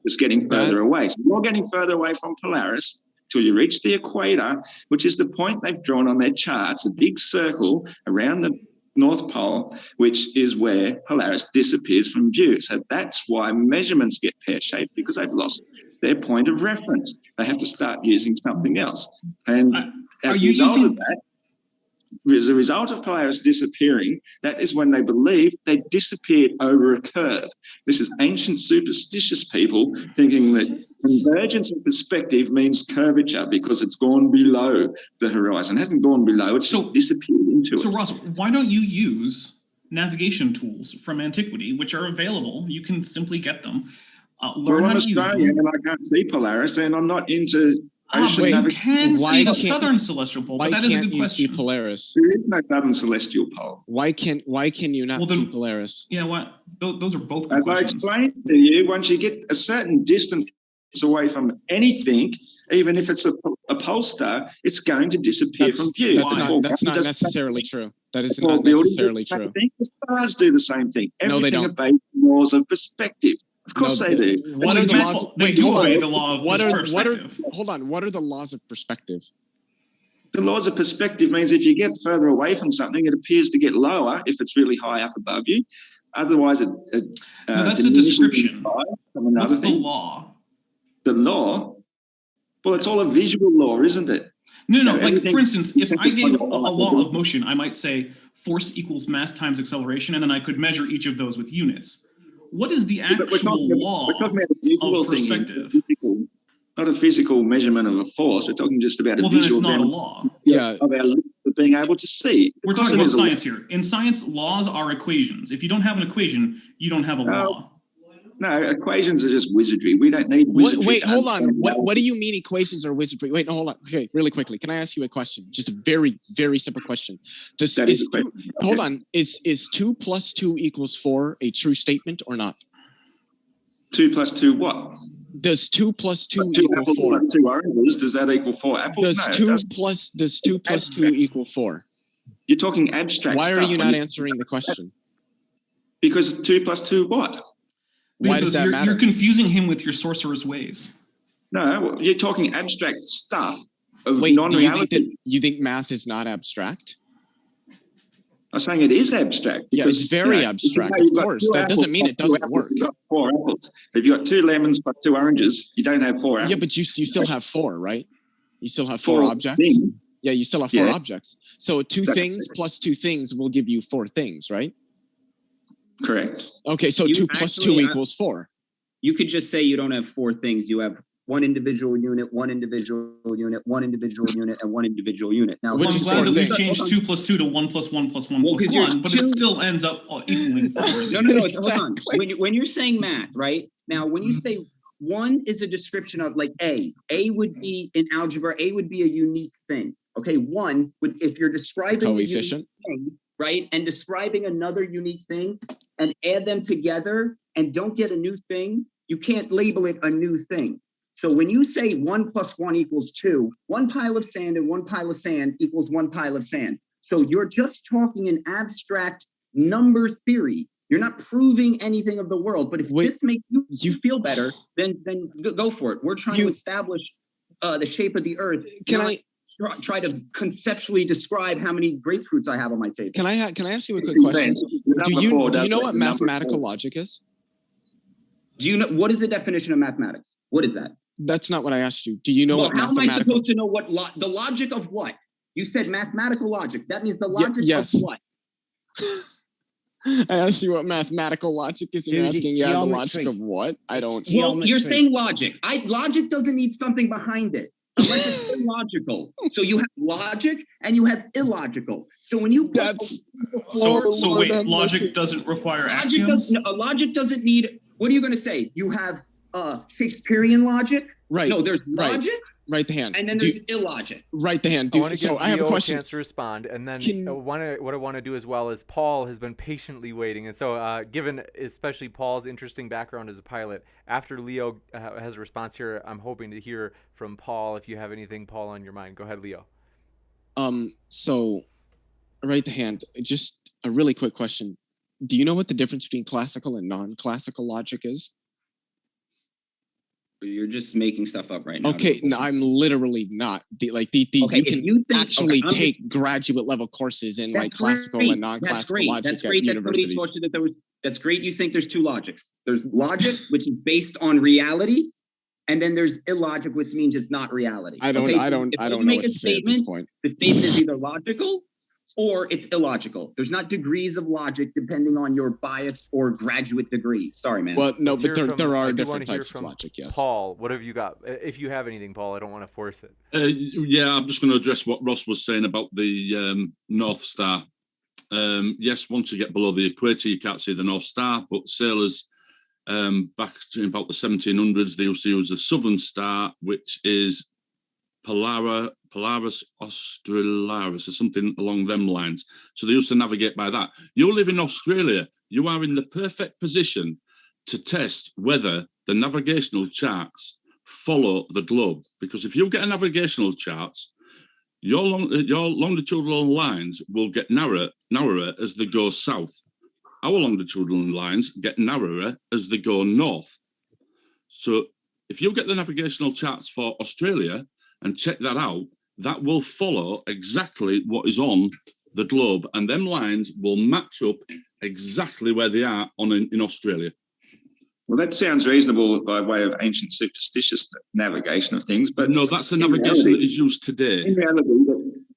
It's getting further away. So you're getting further away from Polaris till you reach the equator, which is the point they've drawn on their charts, a big circle around the North Pole, which is where Polaris disappears from view. So that's why measurements get pear-shaped, because they've lost their point of reference. They have to start using something else. And as a result of Polaris disappearing, that is when they believe they disappeared over a curve. This is ancient superstitious people thinking that convergence of perspective means curvature because it's gone below the horizon. It hasn't gone below, it's just disappeared into it. So Ross, why don't you use navigation tools from antiquity, which are available? You can simply get them. Learn how to use them. And I can't see Polaris, and I'm not into but you can see the southern celestial pole, but that is a good question. See Polaris? There is no southern celestial pole. Why can you not see Polaris? Yeah, what? Those are both good questions. As I explained to you, once you get a certain distance away from anything, even if it's a pole star, it's going to disappear from view. That's not necessarily true. That is not necessarily true. The stars do the same thing. No, they don't. Everything obeys laws of perspective. Of course they do. What are the laws? They do obey the law of perspective. Hold on. What are the laws of perspective? The laws of perspective means if you get further away from something, it appears to get lower if it's really high up above you. Otherwise, no, that's a description. What's the law? The law? Well, it's all a visual law, isn't it? No. Like, for instance, if I gave a law of motion, I might say force equals mass times acceleration, and then I could measure each of those with units. What is the actual law of perspective? Not a physical measurement of a force. We're talking just about a visual. Well, then it's not a law. Of our being able to see. We're talking about science here. In science, laws are equations. If you don't have an equation, you don't have a law. No, equations are just wizardry. We don't need wizardry. Wait, hold on. What do you mean equations are wizardry? Wait, no, hold on. Okay, really quickly. Can I ask you a question? Just a very, very simple question. Hold on. Is 2 plus 2 equals 4 a true statement or not? 2 plus 2 what? Does 2 plus 2 equal 4? 2 oranges, does that equal 4 apples? Does 2 plus 2 equal 4? You're talking abstract Why are you not answering the question? Because 2 plus 2 what? Why does that matter? You're confusing him with your sorcerer's ways. No, you're talking abstract stuff of non-reality. You think math is not abstract? I'm saying it is abstract. Yeah, it's very abstract, of course. That doesn't mean it doesn't work. You've got 4 apples. If you've got 2 lemons plus 2 oranges, you don't have 4 apples. Yeah, but you still have 4, right? You still have 4 objects. Things. Yeah, you still have 4 objects. So 2 things plus 2 things will give you 4 things, right? Correct. Okay, so 2 plus 2 equals 4. You could just say you don't have 4 things. You have 1 individual unit, 1 individual unit, 1 individual unit, and 1 individual unit. Now, I'm glad that we've changed 2 plus 2 to 1 plus 1 plus 1 plus 1, but it still ends up equaling 4. No, hold on. When you're saying math, right? Now, when you say 1 is a description of like A would be in algebra, A would be a unique thing. Okay, one, if you're describing coefficient, a unique thing, right, and describing another unique thing, and add them together and don't get a new thing, you can't label it a new thing. So when you say 1 + 1 = 2, 1 pile of sand and 1 pile of sand equals 1 pile of sand. So you're just talking in abstract number theory. You're not proving anything of the world. But if this makes you feel better, then go for it. We're trying to establish the shape of the earth. Can I try to conceptually describe how many grapefruits I have on my table? Can I ask you a quick question? Do you know what mathematical logic is? Do you know what is the definition of mathematics? What is that? That's not what I asked you. Do you know what how mathematical? am I supposed to know what the logic of what? You said mathematical logic. That means the logic of what? I asked you what mathematical logic is, and you're asking the logic of what? I don't. Well, you're saying logic. Logic doesn't need something behind it, unless it's illogical. So you have logic and you have illogical. So when you so wait, logic doesn't require axioms. Logic doesn't need. What are you going to say? You have Shakespearean logic. Right. No, there's logic. Right the hand. And then there's illogic. Right the hand. I want to give I have a question. A chance to respond, and then what I want to do as well is Paul has been patiently waiting, and so given especially Paul's interesting background as a pilot, after Leo has a response here, I'm hoping to hear from Paul. If you have anything, Paul, on your mind, go ahead, Leo. So, right the hand. Just a really quick question. Do you know what the difference between classical and non-classical logic is? You're just making stuff up right now. Okay, no, I'm literally not. Okay, you can actually take graduate level courses in like classical and non-classical logic at universities. That's great. You think there's two logics. There's logic, which is based on reality, and then there's illogic, which means it's not reality. I don't know what to say at this point. The statement is either logical or it's illogical. There's not degrees of logic depending on your bias or graduate degree. Sorry, man. Well, no, but there are different types of logic, yes. Paul, what have you got? If you have anything, Paul, I don't want to force it. Yeah, I'm just going to address what Ross was saying about the North Star. Yes, once you get below the equator, you can't see the North Star, but sailors back in about the 1700s, they used to use the Southern Star, which is Polaris Australis or something along them lines. So they used to navigate by that. You live in Australia. You are in the perfect position to test whether the navigational charts follow the globe. Because if you get a navigational charts, your longitudinal lines will get narrower as they go south. Our longitudinal lines get narrower as they go north. So if you get the navigational charts for Australia and check that out, that will follow exactly what is on the globe, and them lines will match up exactly where they are in Australia. Well, that sounds reasonable by way of ancient superstitious navigation of things, but no, that's the navigation that is used today. In reality,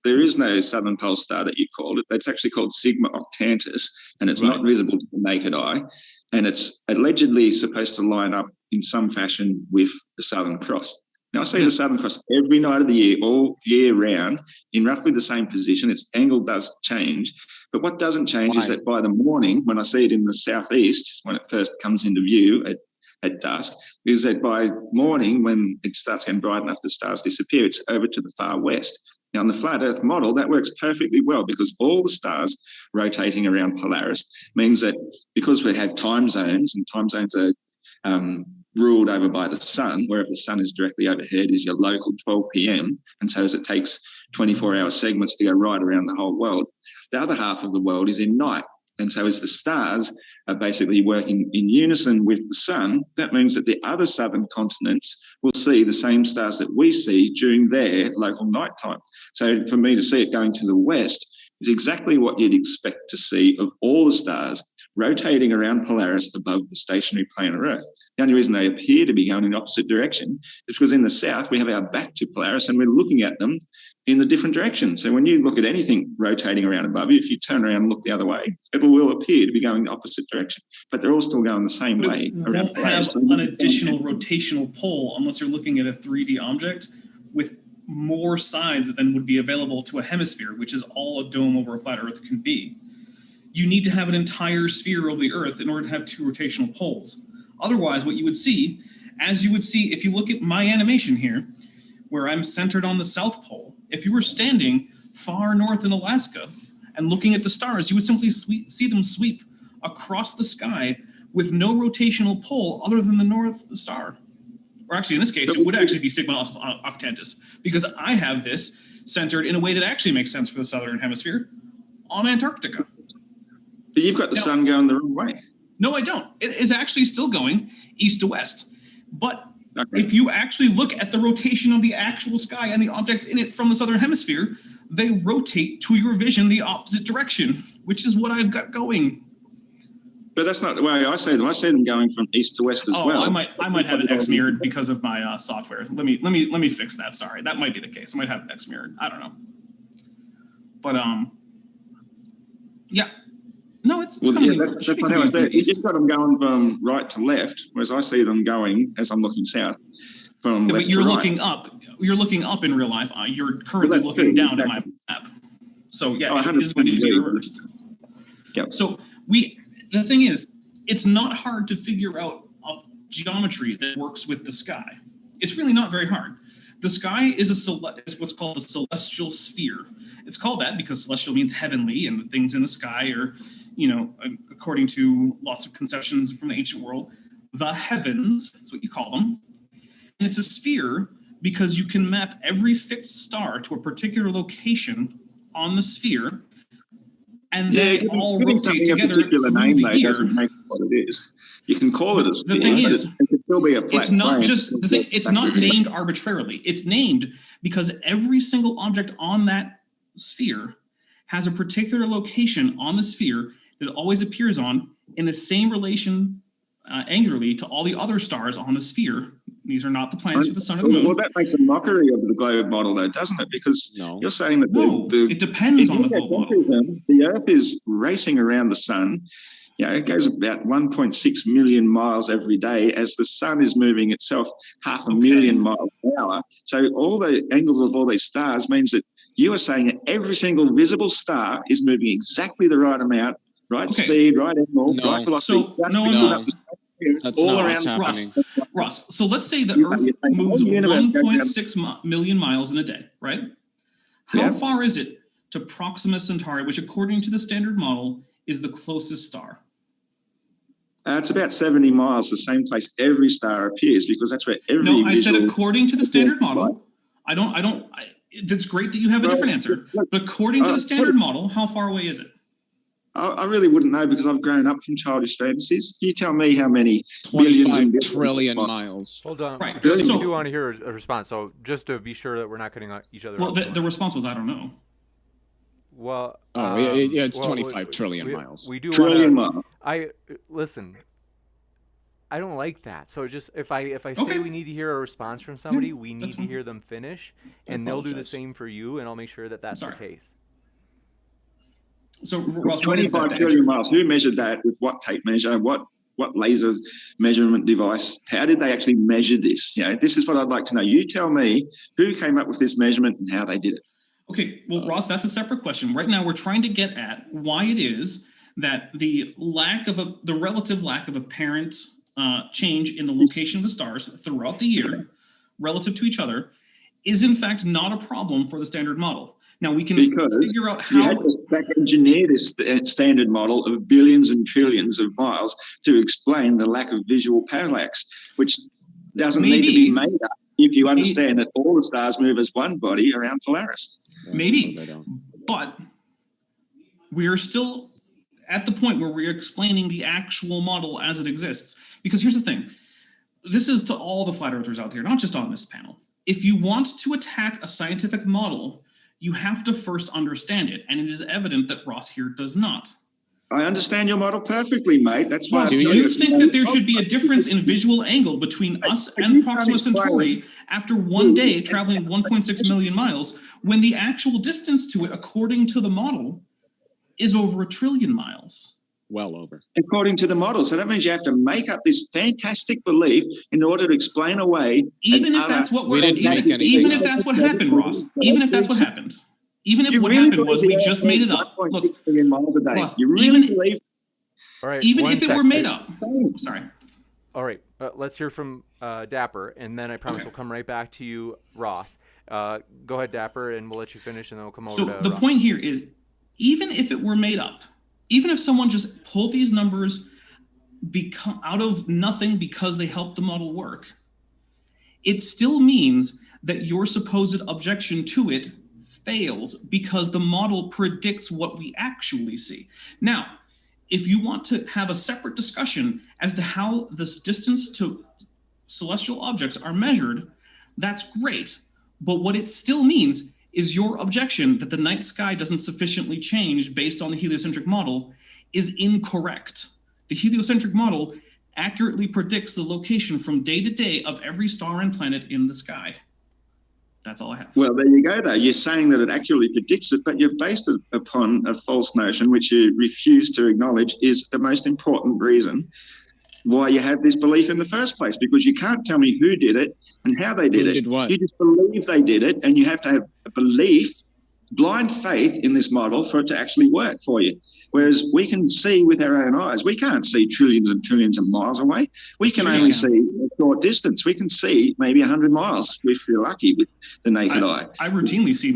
there is no southern pole star that you called it. That's actually called Sigma Octantis, and it's not visible to the naked eye, and it's allegedly supposed to line up in some fashion with the Southern Cross. Now, I see the Southern Cross every night of the year, all year round, in roughly the same position. Its angle does change. But what doesn't change is that by the morning, when I see it in the southeast, when it first comes into view at dusk, is that by morning, when it starts getting bright enough, the stars disappear, it's over to the far west. Now, in the flat Earth model, that works perfectly well because all the stars rotating around Polaris means that because we have time zones, and time zones are ruled over by the sun, wherever the sun is directly overhead is your local 12 p.m. And so as it takes 24-hour segments to go right around the whole world, the other half of the world is in night. And so as the stars are basically working in unison with the sun, that means that the other southern continents will see the same stars that we see during their local nighttime. So for me to see it going to the west is exactly what you'd expect to see of all the stars rotating around Polaris above the stationary planar Earth. The only reason they appear to be going in the opposite direction is because in the south we have our back to Polaris and we're looking at them in the different direction. So when you look at anything rotating around above you, if you turn around and look the other way, it will appear to be going the opposite direction. But they're all still going the same way around Polaris. Have an additional rotational pull unless you're looking at a 3D object with more sides than would be available to a hemisphere, which is all a dome over a flat Earth can be. You need to have an entire sphere of the Earth in order to have two rotational poles. Otherwise, what you would see, as you would see if you look at my animation here, where I'm centered on the South Pole, If you were standing far north in Alaska and looking at the stars, you would simply see them sweep across the sky with no rotational pull other than the North Star. Or actually, in this case, it would actually be Sigma Octantis, because I have this centered in a way that actually makes sense for the Southern Hemisphere on Antarctica. But you've got the sun going the wrong way. No, I don't. It is actually still going east to west. But if you actually look at the rotation of the actual sky and the objects in it from the Southern Hemisphere, they rotate to your vision the opposite direction, which is what I've got going. But that's not the way I see them. I see them going from east to west as well. I might have it X mirrored because of my software. Let me fix that. Sorry, that might be the case. I might have it X mirrored. I don't know. But yeah. No, it's well, coming. Yeah, that's not how I see it. You've got them going from right to left, whereas I see them going as I'm looking south from left but you're to right. looking up. You're looking up in real life. You're currently looking down at my map. So yeah, it is going to be reversed. Yep. So the thing is, it's not hard to figure out a geometry that works with the sky. It's really not very hard. The sky is what's called a celestial sphere. It's called that because celestial means heavenly, and the things in the sky are, according to lots of conceptions from the ancient world, the heavens, that's what you call them. And it's a sphere because you can map every fixed star to a particular location on the sphere, and they all rotate together through the year. Make what it is. You can call it a sphere. The thing is, it could still be a flat it's not plane. just the thing. It's not named arbitrarily. It's named because every single object on that sphere has a particular location on the sphere that it always appears on in the same relation angularly to all the other stars on the sphere. These are not the planets or the sun or the moon. Well, that makes a mockery of the globe model, though, doesn't it? Because you're saying that it depends on the globe model. The Earth is racing around the sun. It goes about 1.6 million miles every day as the sun is moving itself 500,000 miles an hour. So all the angles of all these stars means that you are saying that every single visible star is moving exactly the right amount, right speed, right angle, right velocity. That's all not around what's happening. Ross, so let's say the Earth moves 1.6 million miles in a day, right? How far is it to Proxima Centauri, which according to the standard model is the closest star? It's about 70 miles, the same place every star appears, because that's where every. No, I said according to the standard model. That's great that you have a different answer, but according to the standard model, how far away is it? I really wouldn't know because I've grown up from childish fantasies. You tell me how many 25 trillion miles. Hold on. Right. We do want to hear a response. So just to be sure that we're not cutting each other off. Well, the response was, I don't know. Well, it's 25 trillion miles. We do trillion want miles. Listen. I don't like that. So just if I say we need to hear a response from somebody, we need to hear them finish, and they'll do the same for you, and I'll make sure that that's the case. So Ross, what is 25 that trillion miles. Who measured that? With what tape measure? What laser measurement device? How did they actually measure this? This is what I'd like to know. You tell me who came up with this measurement and how they did it. Okay, well, Ross, that's a separate question. Right now, we're trying to get at why it is that the relative lack of apparent change in the location of the stars throughout the year relative to each other is in fact not a problem for the standard model. Now we can figure out how. You had to back engineer this standard model of billions and trillions of miles to explain the lack of visual parallax, which doesn't need to be made up if you understand that all the stars move as one body around Polaris. Maybe, but we're still at the point where we're explaining the actual model as it exists. Because here's the thing. This is to all the flat earthers out here, not just on this panel. If you want to attack a scientific model, you have to first understand it. And it is evident that Ross here does not. I understand your model perfectly, mate. That's why. Do you think that there should be a difference in visual angle between us and Proxima Centauri after one day traveling 1.6 million miles when the actual distance to it, according to the model, is over 1 trillion miles? Well over. According to the model. So that means you have to make up this fantastic belief in order to explain away. Even if that's what even if that's what happened, Ross. Even if that's what happened. Even if what happened was we just made it up. Look, Ross, you really believe. All right. Even if it were made up. Sorry. All right. Let's hear from Dapper, and then I promise we'll come right back to you, Ross. Go ahead, Dapper, and we'll let you finish, and then we'll come over so to the Rob. point here is, even if it were made up, even if someone just pulled these numbers out of nothing because they helped the model work, it still means that your supposed objection to it fails because the model predicts what we actually see. Now, if you want to have a separate discussion as to how this distance to celestial objects are measured, that's great. But what it still means is your objection that the night sky doesn't sufficiently change based on the heliocentric model is incorrect. The heliocentric model accurately predicts the location from day to day of every star and planet in the sky. That's all I have. Well, there you go, though. You're saying that it accurately predicts it, but you've based it upon a false notion, which you refuse to acknowledge is the most important reason why you have this belief in the first place, because you can't tell me who did it and how they did it. Did what? You just believe they did it, and you have to have a belief, blind faith in this model for it to actually work for you. Whereas we can see with our own eyes, we can't see trillions and trillions of miles away. We can only see a short distance. We can see maybe 100 miles if you're lucky with the naked eye. I routinely see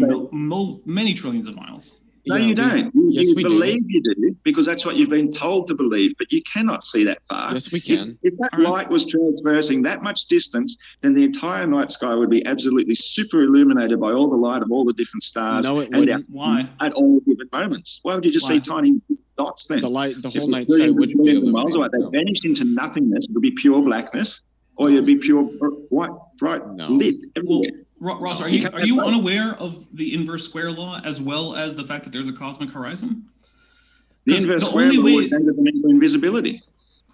many trillions of miles. No, you don't. You believe you do because that's what you've been told to believe, but you cannot see that far. Yes, we can. If that light was traversing that much distance, then the entire night sky would be absolutely super illuminated by all the light of all the different stars. No, it wouldn't. Why? At all different moments. Why would you just see tiny dots then? The whole night sky wouldn't be illuminated. Away, they vanish into nothingness. It would be pure blackness, or you'd be pure white, bright, lit everywhere. Ross, are you unaware of the inverse square law as well as the fact that there's a cosmic horizon? The inverse square law would render them into invisibility.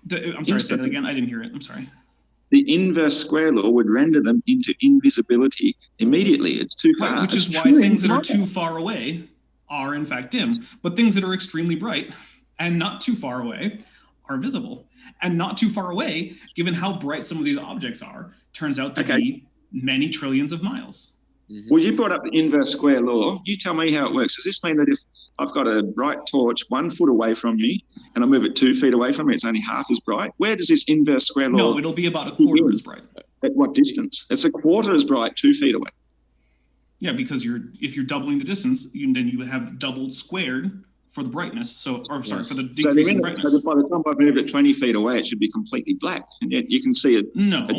I'm sorry, say that again. I didn't hear it. I'm sorry. The inverse square law would render them into invisibility immediately. It's too far. Right, which is why things that are too far away are in fact dim, but things that are extremely bright and not too far away are visible. And not too far away, given how bright some of these objects are, turns out to be many trillions of miles. Mm-hmm. Well, you brought up the inverse square law. You tell me how it works. Does this mean that if I've got a bright torch 1 foot away from me and I move it 2 feet away from me, it's only half as bright? Where does this inverse square law? No, it'll be about a quarter as bright. At what distance? It's a quarter as bright 2 feet away. Yeah, because if you're doubling the distance, then you have doubled squared for the brightness. For the decrease in brightness. So by the time I've moved it 20 feet away, it should be completely black, and yet you can see a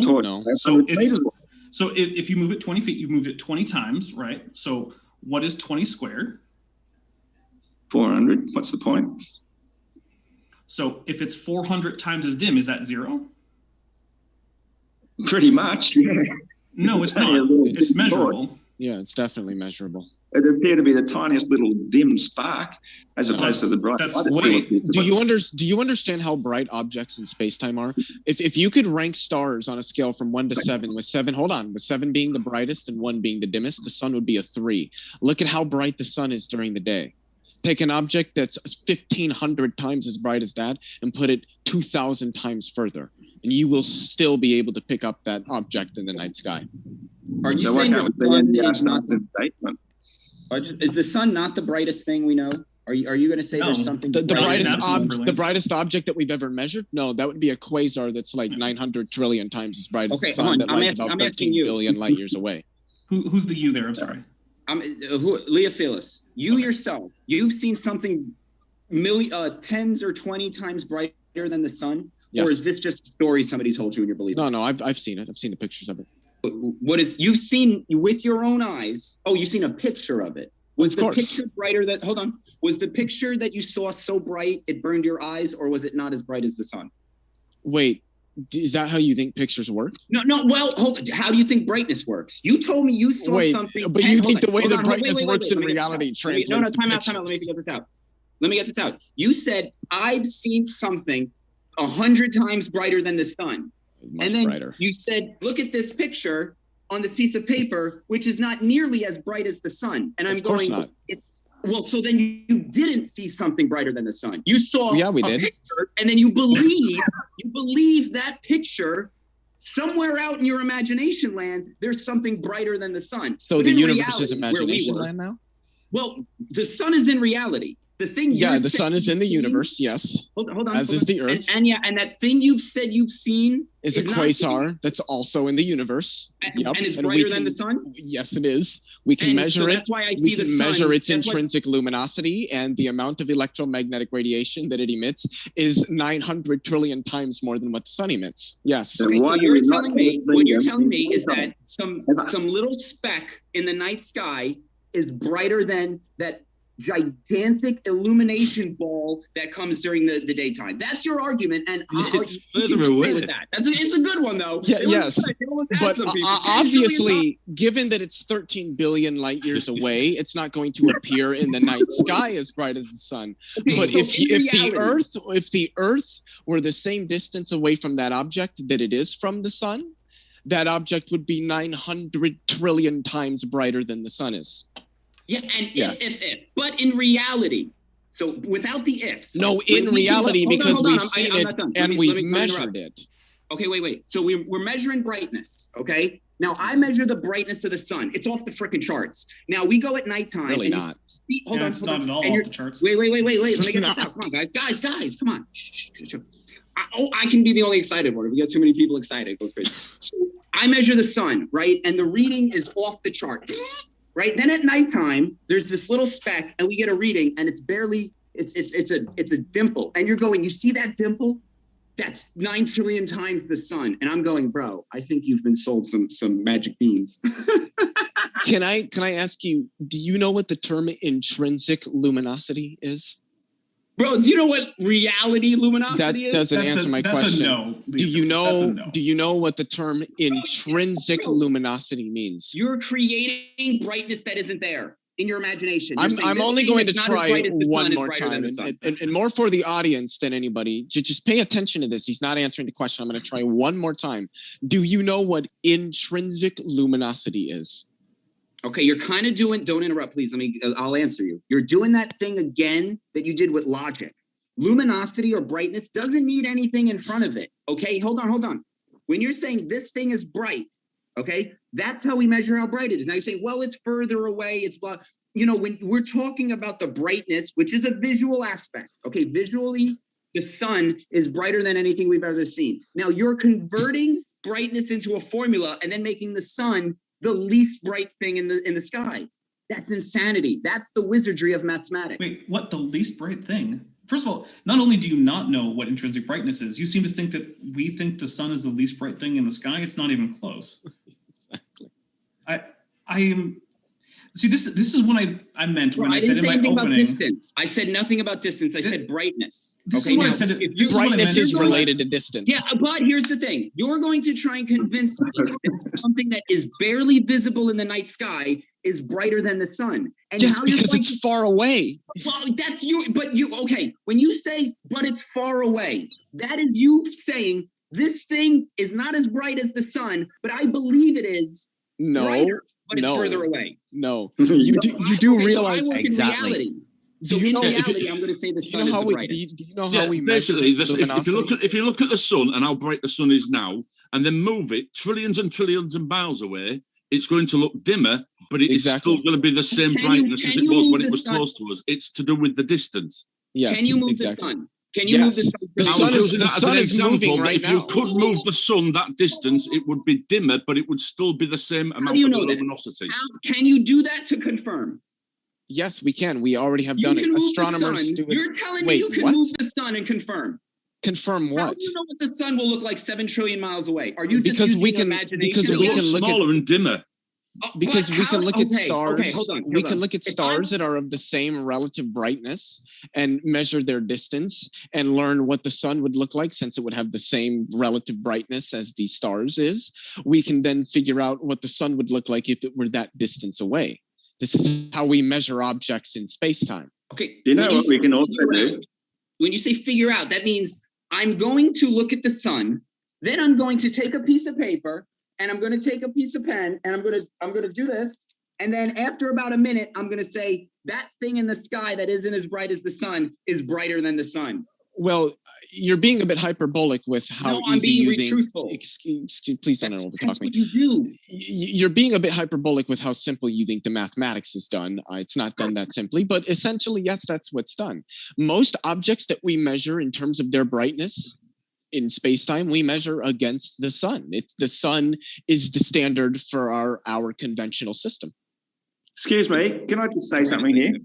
torch. No. So if you move it 20 feet, you've moved it 20 times, right? So what is 20 squared? 400. What's the point? So if it's 400 times as dim, is that 0? Pretty much, yeah. No, it's not. It's measurable. Yeah, it's definitely measurable. It appeared to be the tiniest little dim spark as opposed to the bright. Do you understand how bright objects in space-time are? If you could rank stars on a scale from 1 to 7, with 7 being the brightest and 1 being the dimmest, the sun would be a 3. Look at how bright the sun is during the day. Take an object that's 1,500 times as bright as that and put it 2,000 times further, and you will still be able to pick up that object in the night sky. Are you saying is the sun not the brightest thing we know? Are you going to say there's something the brightest object that we've ever measured? No, that would be a quasar that's like 900 trillion times as bright as the sun that lies about 13 billion light years away. Who's the you there? I'm sorry. Leophilus, yourself, you've seen something tens or 20 times brighter than the sun? Yes. Or is this just a story somebody told you and you're believing? No, I've seen it. I've seen the pictures of it. You've seen with your own eyes? Oh, you've seen a picture of it. Was the picture brighter was the picture that you saw so bright it burned your eyes, or was it not as bright as the sun? Wait, is that how you think pictures work? No, well, hold on. How do you think brightness works? You told me you saw something. But you think the way that brightness works in reality translates to time out. Let me get this out. You said, I've seen something 100 times brighter than the sun. Much brighter. You said, look at this picture on this piece of paper, which is not nearly as bright as the sun. And I'm going, so then you didn't see something brighter than the sun. You saw a picture, and then you believe that picture somewhere out in your imagination land, there's something brighter than the sun. So the universe is imagination land now? Well, the sun is in reality. The thing. The sun is in the universe. Yes. Hold on. As is the Earth. And that thing you've said you've seen is a quasar that's also in the universe. And it's brighter than the sun? Yes, it is. We can measure it. That's why I see the sun. Measure its intrinsic luminosity, and the amount of electromagnetic radiation that it emits is 900 trillion times more than what the sun emits. Yes. Okay, so what you're telling me is that some little speck in the night sky is brighter than that gigantic illumination ball that comes during the daytime. That's your argument, and it's further away with that. It's a good one though. Yeah, yes, but obviously, given that it's 13 billion light years away, it's not going to appear in the night sky as bright as the sun. Okay, but so if the Earth were the same distance away from that object that it is from the sun, that object would be 900 trillion times brighter than the sun is. Yeah, and if, but in reality, so without the ifs. No, in reality, because we've seen it and we've measured it. Okay, wait. So we're measuring brightness, okay? Now, I measure the brightness of the sun. It's off the frickin' charts. Now, we go at nighttime. Really not. Hold on. It's not at all off the charts. Wait. Let me get this out. Come on, guys, come on. I can be the only excited one. If we get too many people excited, it goes crazy. So I measure the sun, right? And the reading is off the chart. Right. Then at nighttime, there's this little speck and we get a reading and it's barely it's a dimple. And you're going, you see that dimple? That's 9 trillion times the sun. And I'm going, bro, I think you've been sold some magic beans. Can I ask you, do you know what the term intrinsic luminosity is? Bro, do you know what reality luminosity is? That doesn't answer my question. No. Do you know what the term intrinsic luminosity means? You're creating brightness that isn't there in your imagination. I'm only going to try one more time, and more for the audience than anybody. Just pay attention to this. He's not answering the question. I'm going to try one more time. Do you know what intrinsic luminosity is? Okay, you're kind of doing, don't interrupt, please. I'll answer you. You're doing that thing again that you did with logic. Luminosity or brightness doesn't need anything in front of it. Okay, hold on. When you're saying this thing is bright, okay, that's how we measure how bright it is. Now you're saying, well, it's further away, it's blah. You know, when we're talking about the brightness, which is a visual aspect, okay, visually, the sun is brighter than anything we've ever seen. Now you're converting brightness into a formula and then making the sun the least bright thing in the sky. That's insanity. That's the wizardry of mathematics. Wait, what? The least bright thing? First of all, not only do you not know what intrinsic brightness is, you seem to think that we think the sun is the least bright thing in the sky. It's not even close. Exactly. I am. See, this is what I meant when I said in my opening. About distance. I said nothing about distance. I said brightness. This is what I said. Brightness is related to distance. Yeah, but here's the thing. You're going to try and convince me that something that is barely visible in the night sky is brighter than the sun. And just because it's far away. Well, that's okay. When you say, but it's far away, that is you saying this thing is not as bright as the sun, but I believe it is. No. Brighter. But it's further away. No, you do realize exactly. So in reality, I'm going to say the sun is the brightest. Do you know how we basically if you look at the sun and how bright the sun is now, and then move it trillions and trillions of miles away, it's going to look dimmer, but it is still going to be the same brightness as it was when it was close to us. It's to do with the distance. Yes. Can you move the sun? Can you move the sun? The sun is moving right now. If you could move the sun that distance, it would be dimmer, but it would still be the same amount of luminosity. Can you do that to confirm? Yes, we can. We already have done it. Astronomers do it. You're telling me you can move the sun and confirm? Confirm what? How do you know what the sun will look like 7 trillion miles away? Are you just using imagination? Because we can look smaller and dimmer. Because we can look at stars. Okay, hold on. We can look at stars that are of the same relative brightness and measure their distance and learn what the sun would look like, since it would have the same relative brightness as the stars is. We can then figure out what the sun would look like if it were that distance away. This is how we measure objects in space-time. Okay. Do you know what we can also do? When you say figure out, that means I'm going to look at the sun, then I'm going to take a piece of paper, and I'm going to take a piece of pen, and I'm going to do this, and then after about a minute, I'm going to say that thing in the sky that isn't as bright as the sun is brighter than the sun. Well, you're being a bit hyperbolic with how No, I'm easy being you truthful. think. Please don't overtalk That's me. what you do. You're being a bit hyperbolic with how simple you think the mathematics is done. It's not done that simply, but essentially, yes, that's what's done. Most objects that we measure in terms of their brightness in space-time, we measure against the sun. The sun is the standard for our conventional system. Excuse me, can I just say something here?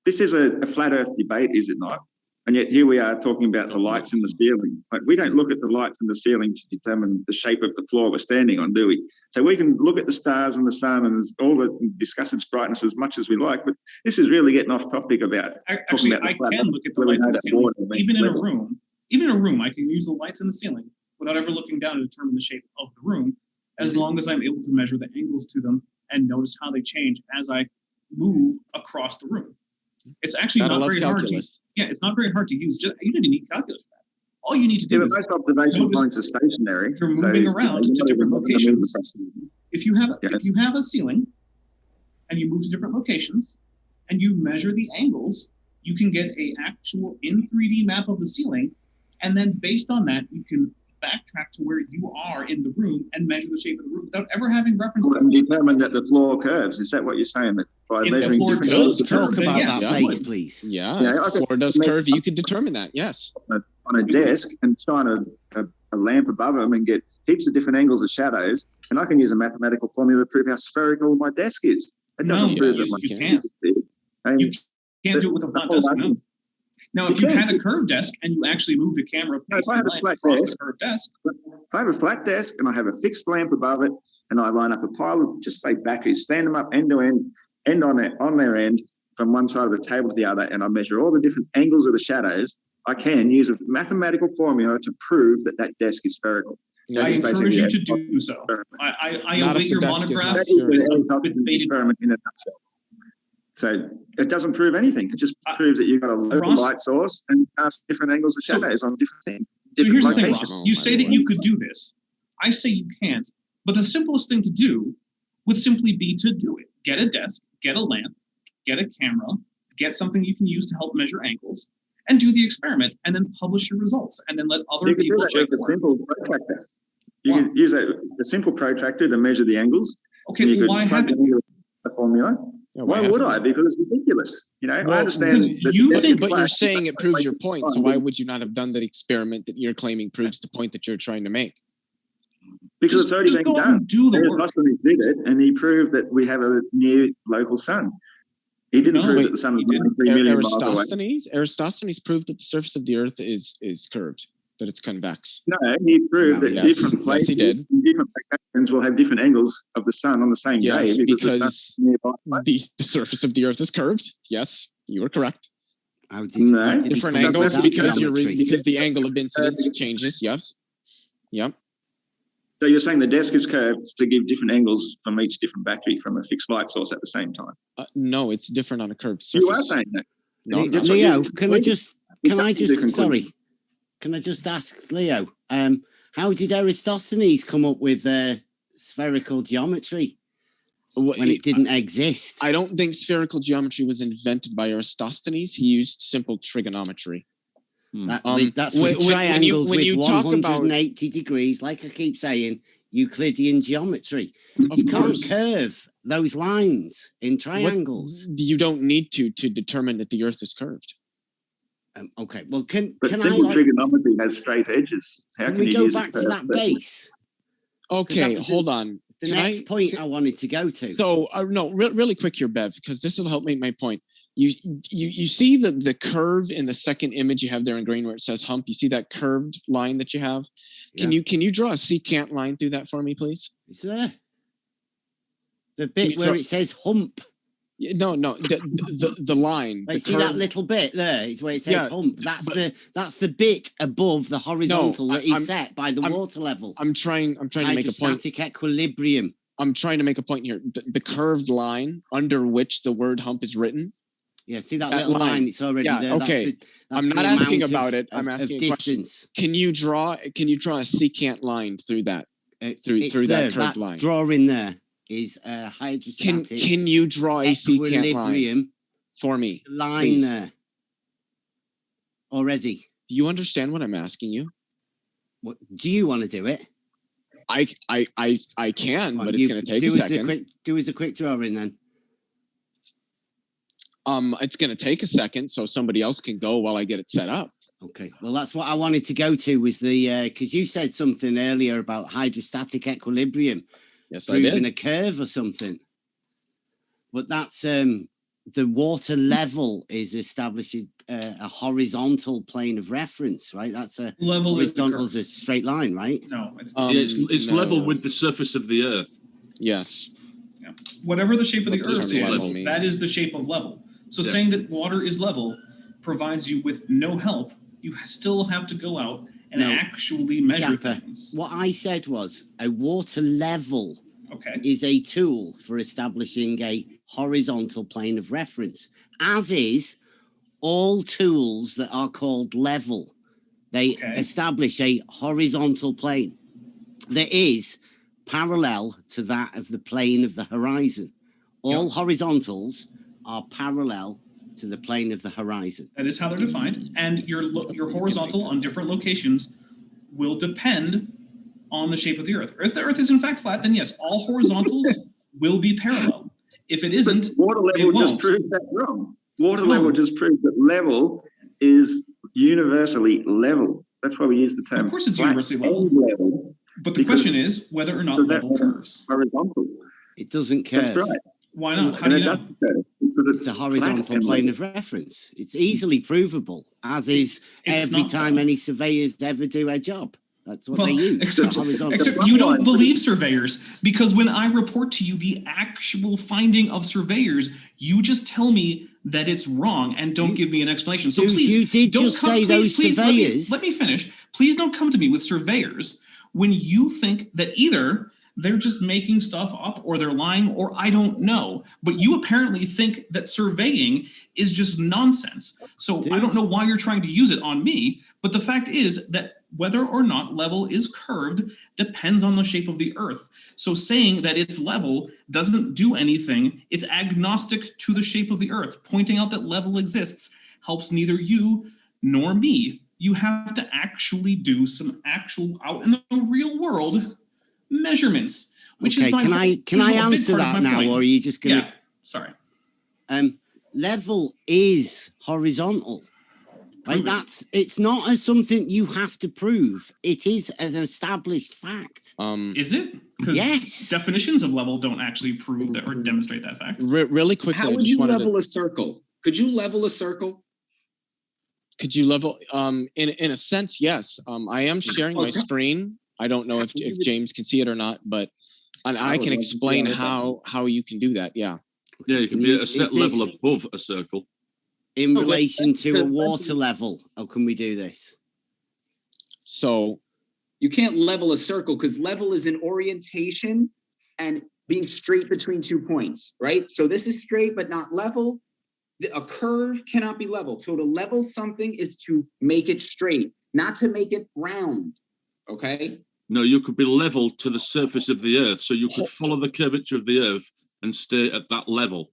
This is a flat Earth debate, is it not? And yet here we are talking about the lights in the ceiling. Like, we don't look at the lights in the ceiling to determine the shape of the floor we're standing on, do we? So we can look at the stars and the sun and all the discuss its brightness as much as we like, but this is really getting off topic about. Actually, I can look at the lights in the ceiling, even in a room. Even in a room, I can use the lights in the ceiling without ever looking down to determine the shape of the room, as long as I'm able to measure the angles to them and notice how they change as I move across the room. It's actually not very hard to use. Yeah, it's not very hard to use. You don't even need calculus for that. All you need to do is most observation points are stationary. You're moving around to different locations. If you have a ceiling and you move to different locations and you measure the angles, you can get a actual in 3D map of the ceiling, and then based on that, you can backtrack to where you are in the room and measure the shape of the room without ever having reference. And determine that the floor curves. Is that what you're saying? That by measuring different angles, talk about that space, please. Yeah, if the floor does curve, you can determine that. Yes. On a desk and shine a lamp above them and get heaps of different angles of shadows, and I can use a mathematical formula to prove how spherical my desk is. It doesn't prove that you can't. You can't do it with a flat desk. No. Now, if you had a curved desk and you actually moved a camera facing lights across the curved desk. If I have a flat desk and I have a fixed lamp above it and I line up a pile of, just say, batteries, stand them up end to end on their end from one side of the table to the other, and I measure all the different angles of the shadows, I can use a mathematical formula to prove that that desk is spherical. I encourage you to do so. I await your monograph with bated breath. So it doesn't prove anything. It just proves that you've got a local light source and different angles of shadows on different things. So here's the thing, Ross. You say that you could do this. I say you can't. But the simplest thing to do would simply be to do it. Get a desk, get a lamp, get a camera, get something you can use to help measure angles, and do the experiment, and then publish your results, and then let other people check the simple protractor. You can use a simple protractor to measure the angles. Okay, well, why haven't you? A formula. Why would I? Because it's ridiculous. You know, I understand. But you're saying it proves your point. So why would you not have done that experiment that you're claiming proves the point that you're trying to make? Because it's already been done. Aristotle's did it, and he proved that we have a near local sun. He didn't prove that the sun was 93 million miles away. Aristophanes proved that the surface of the Earth is curved, that it's convex. No, he proved that different places, different locations will have different angles of the sun on the same day because the surface of the Earth is curved. Yes, you are correct. Different angles because the angle of incidence changes. Yes. Yep. So you're saying the desk is curved to give different angles from each different battery from a fixed light source at the same time? No, it's different on a curved surface. You are saying that. No, Leo, can I just ask Leo, how did Aristophanes come up with spherical geometry when it didn't exist? I don't think spherical geometry was invented by Aristophanes. He used simple trigonometry. That's with triangles with 180 degrees, like I keep saying, Euclidean geometry. You can't curve those lines in triangles. You don't need to determine that the Earth is curved. Okay, well, can simple trigonometry has straight edges. Can we go back to that base? Okay, hold on. The next point I wanted to go to. So, no, really quick here, Bev, because this will help make my point. You see the curve in the second image you have there in green where it says hump. You see that curved line that you have? Can you draw a secant line through that for me, please? It's there. The bit where it says hump. No, the line. Like, see that little bit there? It's where it says hump. That's the bit above the horizontal that is set by the water level. I'm trying to make a point. Hydrostatic equilibrium. I'm trying to make a point here. The curved line under which the word hump is written. Yeah, see that little line? It's already there. Okay. I'm not asking about it. I'm asking a question. Can you draw a secant line through that? Through that curved line. Drawing there is hydrostatic. Can you draw a secant line for me? Line there already. Do you understand what I'm asking you? What do you want to do it? I can, but it's going to take a second. Do us a quick drawing then. It's going to take a second, so somebody else can go while I get it set up. Okay. Well, that's what I wanted to go to, was the because you said something earlier about hydrostatic equilibrium. Yes, I did. Proving a curve or something. But that's the water level is establishing a horizontal plane of reference, right? That's a level. Horizontal is a straight line, right? No, it's it's level with the surface of the earth. Yes. Yeah. Whatever the shape of the earth is, mean? that is the shape of level. So Yes. saying that water is level provides you with no help. You still have to go out and actually measure things. What I said was a water level Okay. is a tool for establishing a horizontal plane of reference, as is all tools that are called level. They establish a horizontal plane that is parallel to that of the plane of the horizon. All horizontals are parallel to the plane of the horizon. That is how they're defined. And your horizontal on different locations will depend on the shape of the earth. If the earth is in fact flat, then yes, all horizontals will be parallel. If it isn't, water level just proves that wrong. Water level just proves that level is universally level. That's why we use the term. Of course it's universally level. But the question is whether or not level curves. Horizontal. It doesn't curve. That's right. Why not? How do you know? It's a horizontal plane of reference. It's easily provable, as is every time any surveyors ever do a job. That's what they use. Except you don't believe surveyors, because when I report to you the actual finding of surveyors, you just tell me that it's wrong and don't give me an explanation. So please, you did just say those surveyors. Let me finish. Please don't come to me with surveyors when you think that either they're just making stuff up or they're lying or I don't know. But you apparently think that surveying is just nonsense. So I don't know why you're trying to use it on me. But the fact is that whether or not level is curved depends on the shape of the earth. So saying that it's level doesn't do anything. It's agnostic to the shape of the earth. Pointing out that level exists helps neither you nor me. You have to actually do some actual out in the real world measurements, which is my can I answer that now, or are you just gonna? Yeah, sorry. Level is horizontal. Like it's not something you have to prove. It is an established fact. Is it? Yes. Definitions of level don't actually prove that or demonstrate that fact. Really quickly, how would you level a circle? Could you level a circle? Could you level? In a sense, yes. I am sharing my screen. I don't know if James can see it or not, but I can explain how you can do that. Yeah. Yeah, you can be at a set level above a circle. In relation to a water level, how can we do this? So you can't level a circle because level is an orientation and being straight between 2 points, right? So this is straight but not level. A curve cannot be level. So to level something is to make it straight, not to make it round. Okay? No, you could be level to the surface of the earth. So you could follow the curvature of the earth and stay at that level.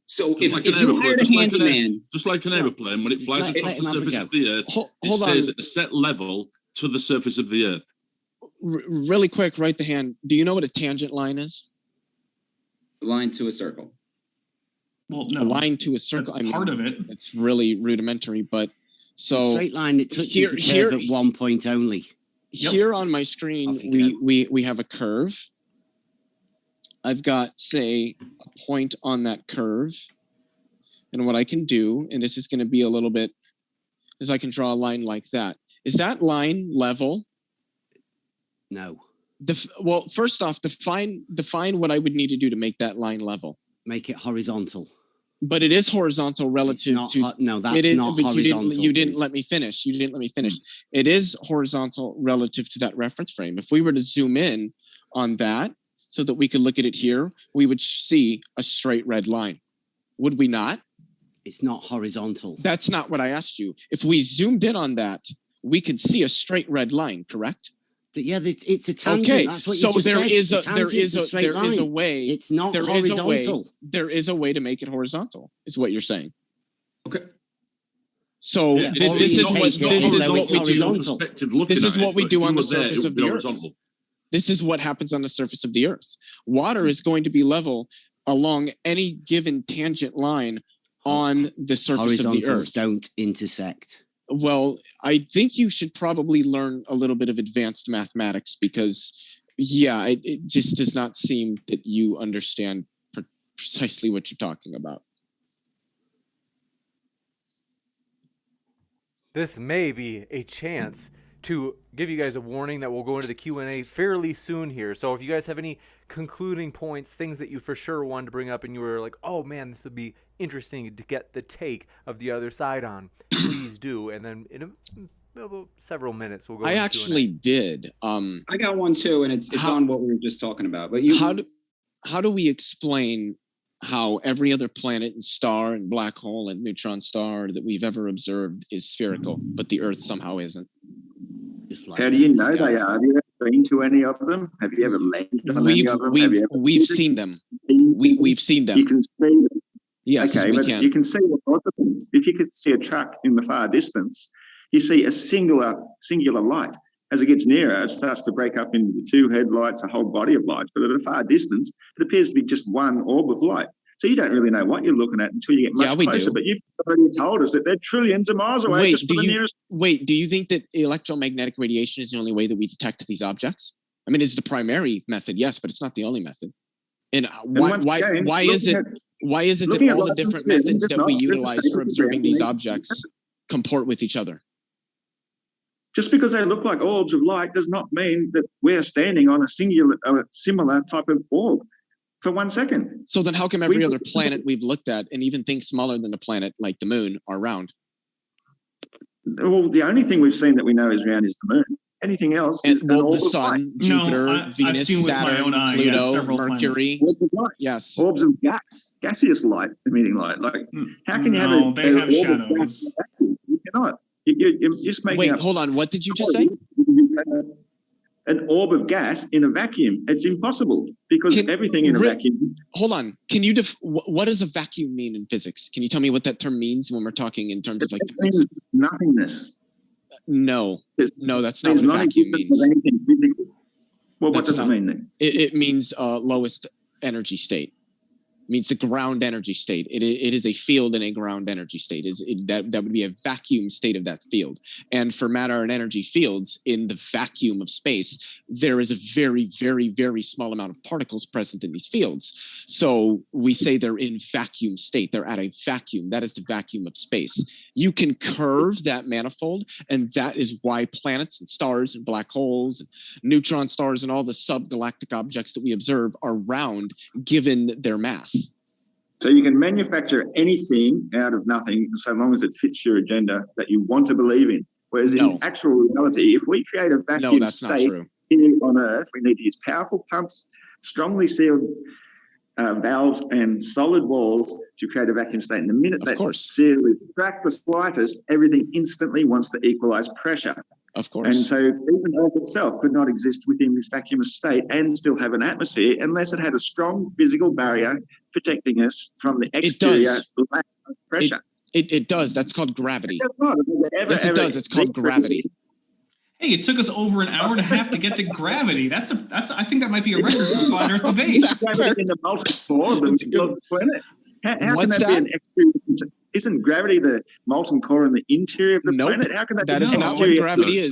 So if you hired a handyman, just like an aeroplane, when it flies across the surface of the earth, it stays at a set level to the surface of the earth. Really quick, right the hand. Do you know what a tangent line is? A line to a circle. Well, no. A line to a circle. That's part of it. It's really rudimentary, but so it's a straight line that touches the curve at 1 point only. Here on my screen, we have a curve. I've got, say, a point on that curve. And what I can do, and this is going to be a little bit, is I can draw a line like that. Is that line level? No. Well, first off, define what I would need to do to make that line level. Make it horizontal. But it is horizontal relative to... No, that's not horizontal. You didn't let me finish. It is horizontal relative to that reference frame. If we were to zoom in on that so that we could look at it here, we would see a straight red line. Would we not? It's not horizontal. That's not what I asked you. If we zoomed in on that, we could see a straight red line, correct? Yeah, it's a tangent. Okay, that's what so you just said. there is a way. It's not horizontal. There is a way to make it horizontal, is what you're saying. Okay. So Yeah, this is what we do on the surface of the Earth. This is what happens on the surface of the Earth. Water is going to be level along any given tangent line on the surface of the Earth. Don't intersect. Well, I think you should probably learn a little bit of advanced mathematics because, yeah, it just does not seem that you understand precisely what you're talking about. This may be a chance to give you guys a warning that we'll go into the Q&A fairly soon here. So if you guys have any concluding points, things that you for sure wanted to bring up and you were like, oh man, this would be interesting to get the take of the other side on, please do. And then in several minutes, we'll go I actually did. I got one too, and it's on what we were just talking about. But you, how do we explain how every other planet and star and black hole and neutron star that we've ever observed is spherical, but the Earth somehow isn't? How do you know they are? Have you ever been to any of them? Have you ever landed on any of them? We've seen them. We've seen them. You can see them. Yes, okay, but you can see what happens. If you could see a truck in the far distance, you see a singular light. As it gets nearer, it starts to break up into the two headlights, a whole body of lights. But at a far distance, it appears to be just one orb of light. So you don't really know what you're looking at until you get much closer. But you've already told us that they're trillions of miles away. Do you think that electromagnetic radiation is the only way that we detect these objects? I mean, it's the primary method, yes, but it's not the only method. And why is it that all the different methods that we utilize for observing these objects comport with each other? Just because they look like orbs of light does not mean that we're standing on a similar type of orb for 1 second. So then how come every other planet we've looked at, and even things smaller than a planet like the moon, are round? Well, the only thing we've seen that we know is round is the moon. Anything else is an orb the sun, Jupiter, Venus, I've seen Saturn, with my own eye, Pluto, Mercury. Orbs of light. Yes. Orbs of gaseous light, emitting light. Like, how can you have they have shadows. You cannot. You're just making Wait, hold on. What did you just say? An orb of gas in a vacuum. It's impossible because everything in a vacuum. Hold on. Can you what does a vacuum mean in physics? Can you tell me what that term means when we're talking in terms of like physics? Nothingness. No, that's not what a vacuum means. Well, what does it mean then? It means lowest energy state. It means the ground energy state. It is a field in a ground energy state. That would be a vacuum state of that field. And for matter and energy fields in the vacuum of space, there is a very, very, very small amount of particles present in these fields. So we say they're in vacuum state. They're at a vacuum. That is the vacuum of space. You can curve that manifold, and that is why planets and stars and black holes and neutron stars and all the subgalactic objects that we observe are round given their mass. So you can manufacture anything out of nothing so long as it fits your agenda that you want to believe in. Whereas in actual reality, if we create a vacuum state here on Earth, we need to use powerful pumps, strongly sealed valves and solid walls to create a vacuum state. And the minute that seal is cracked the slightest, everything instantly wants to equalize pressure. Of course. And so even Earth itself could not exist within this vacuum state and still have an atmosphere unless it had a strong physical barrier protecting us from the exterior lack of pressure. It does. That's called gravity. Yes, it does. It's called gravity. Hey, it took us over an hour and a half to get to gravity. That's I think that might be a record for the Flat Earth debate. Gravity in the molten core of the planet. How can that be an exterior? Isn't gravity the molten core in the interior of the planet? How can that is not what gravity is.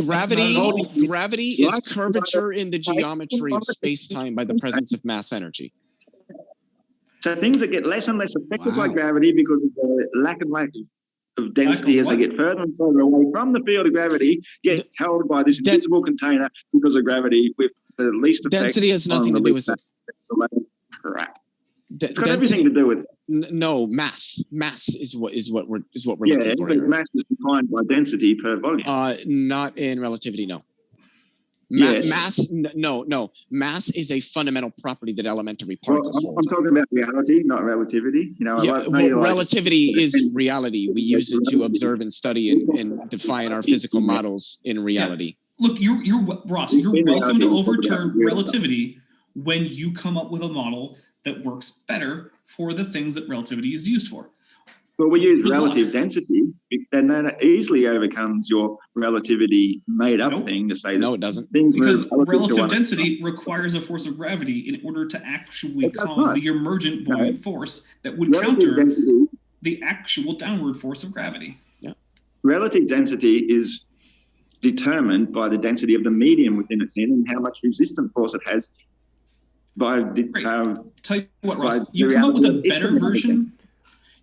Gravity is curvature in the geometry of space-time by the presence of mass energy. So things that get less and less affected by gravity because of the lack of density as they get further and further away from the field of gravity get held by this invisible container because of gravity with the least effect. Density has nothing to do with it. Correct. It's got everything to do with it. No, mass. Mass is what we're looking for. Yeah, mass is defined by density per volume. Not in relativity, no. Mass, no. Mass is a fundamental property that elementary particles hold. I'm talking about reality, not relativity. Relativity is reality. We use it to observe and study and define our physical models in reality. Yeah. Look, you're Ross. You're welcome to overturn relativity when you come up with a model that works better for the things that relativity is used for. Well, we use relative density, and that easily overcomes your relativity made-up thing to say no, it doesn't. Because relative density requires a force of gravity in order to actually cause the emergent buoyant force that would counter the actual downward force of gravity. Yeah. Relative density is determined by the density of the medium within its in and how much resistant force it has by tell you what, Ross, you come up with a better version.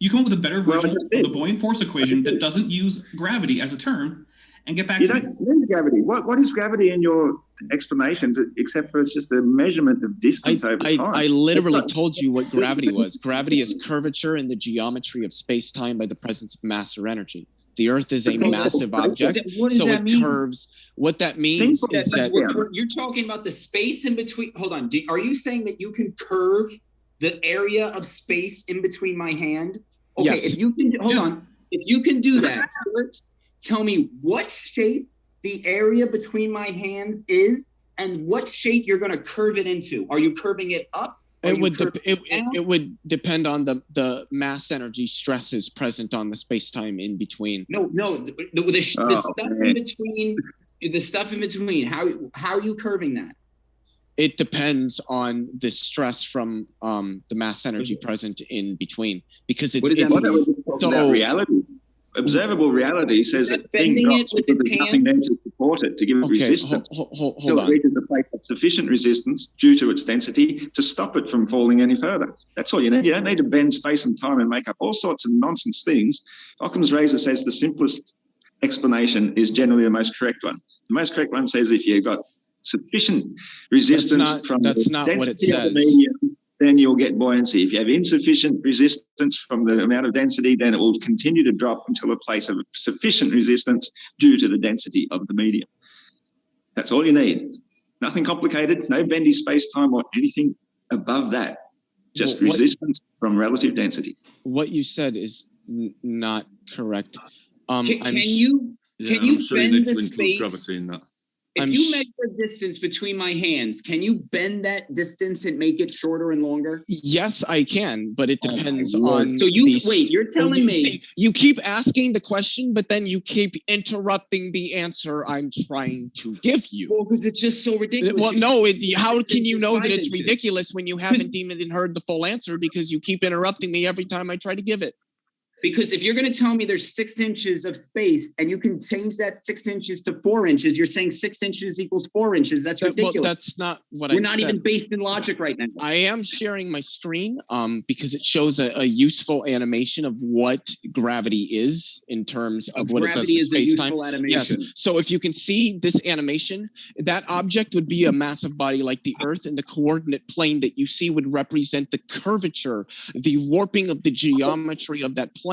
You come up with a better version of the buoyant force equation that doesn't use gravity as a term, and get back to me. You don't use gravity. What is gravity in your explanations, except for it's just a measurement of distance over time? I literally told you what gravity was. Gravity is curvature in the geometry of space-time by the presence of mass or energy. The Earth is a massive object, so it curves. What that means is that you're talking about the space in between. Hold on. Are you saying that you can curve the area of space in between my hand? Okay, yes. If you can if you can do that, first, tell me what shape the area between my hands is and what shape you're going to curve it into. Are you curving it up? It would depend on the mass energy stresses present on the space-time in between. The stuff in between. How are you curving that? It depends on the stress from the mass energy present in between, because it's reality. Observable reality says that thing drops because there's nothing there to support it, to give it resistance. Hold on. It reaches a place of sufficient resistance due to its density to stop it from falling any further. That's all you need. You don't need to bend space and time and make up all sorts of nonsense things. Occam's razor says the simplest explanation is generally the most correct one. The most correct one says if you've got sufficient resistance from the density of the medium, then you'll get buoyancy. If you have insufficient resistance from the amount of density, then it will continue to drop until a place of sufficient resistance due to the density of the medium. That's all you need. Nothing complicated, no bendy space-time or anything above that. Just resistance from relative density. What you said is not correct. Can you bend the space? Gravity in that. If you measure a distance between my hands, can you bend that distance and make it shorter and longer? Yes, I can, but it depends on. So you're telling me you keep asking the question, but then you keep interrupting the answer I'm trying to give you. Well, because it's just so ridiculous. Well, no, how can you know that it's ridiculous when you haven't even heard the full answer, because you keep interrupting me every time I try to give it? Because if you're going to tell me there's 6 inches of space and you can change that 6 inches to 4 inches, you're saying 6 inches equals 4 inches. That's ridiculous. Well, that's not what We're not even based in logic right now. I am sharing my screen because it shows a useful animation of what gravity is in terms of what it does to space-time. Gravity is a useful animation. Yes. So if you can see this animation, that object would be a massive body like the Earth, and the coordinate plane that you see would represent the curvature, the warping of the geometry of that plane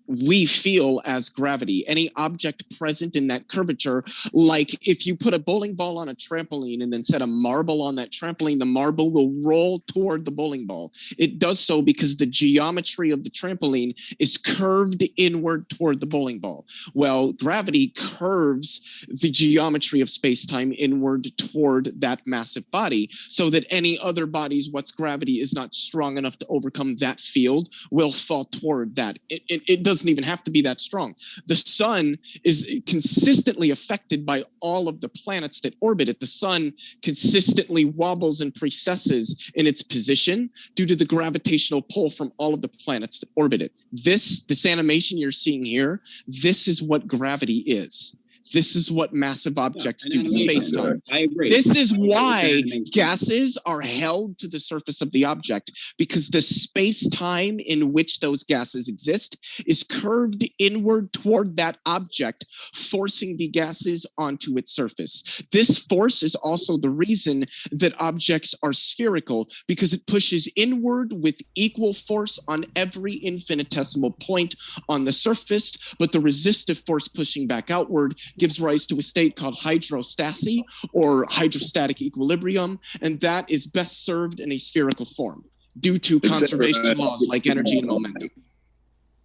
we feel as gravity. Any object present in that curvature, like if you put a bowling ball on a trampoline and then set a marble on that trampoline, the marble will roll toward the bowling ball. It does so because the geometry of the trampoline is curved inward toward the bowling ball. Well, gravity curves the geometry of space-time inward toward that massive body, so that any other body's what's gravity is not strong enough to overcome that field will fall toward that. It doesn't even have to be that strong. The sun is consistently affected by all of the planets that orbit it. The sun consistently wobbles and precesses in its position due to the gravitational pull from all of the planets that orbit it. This animation you're seeing here, this is what gravity is. This is what massive objects do to space-time. I agree. This is why gases are held to the surface of the object, because the space-time in which those gases exist is curved inward toward that object, forcing the gases onto its surface. This force is also the reason that objects are spherical, because it pushes inward with equal force on every infinitesimal point on the surface, but the resistive force pushing back outward gives rise to a state called hydrostasy or hydrostatic equilibrium, and that is best served in a spherical form due to conservation laws like energy and momentum.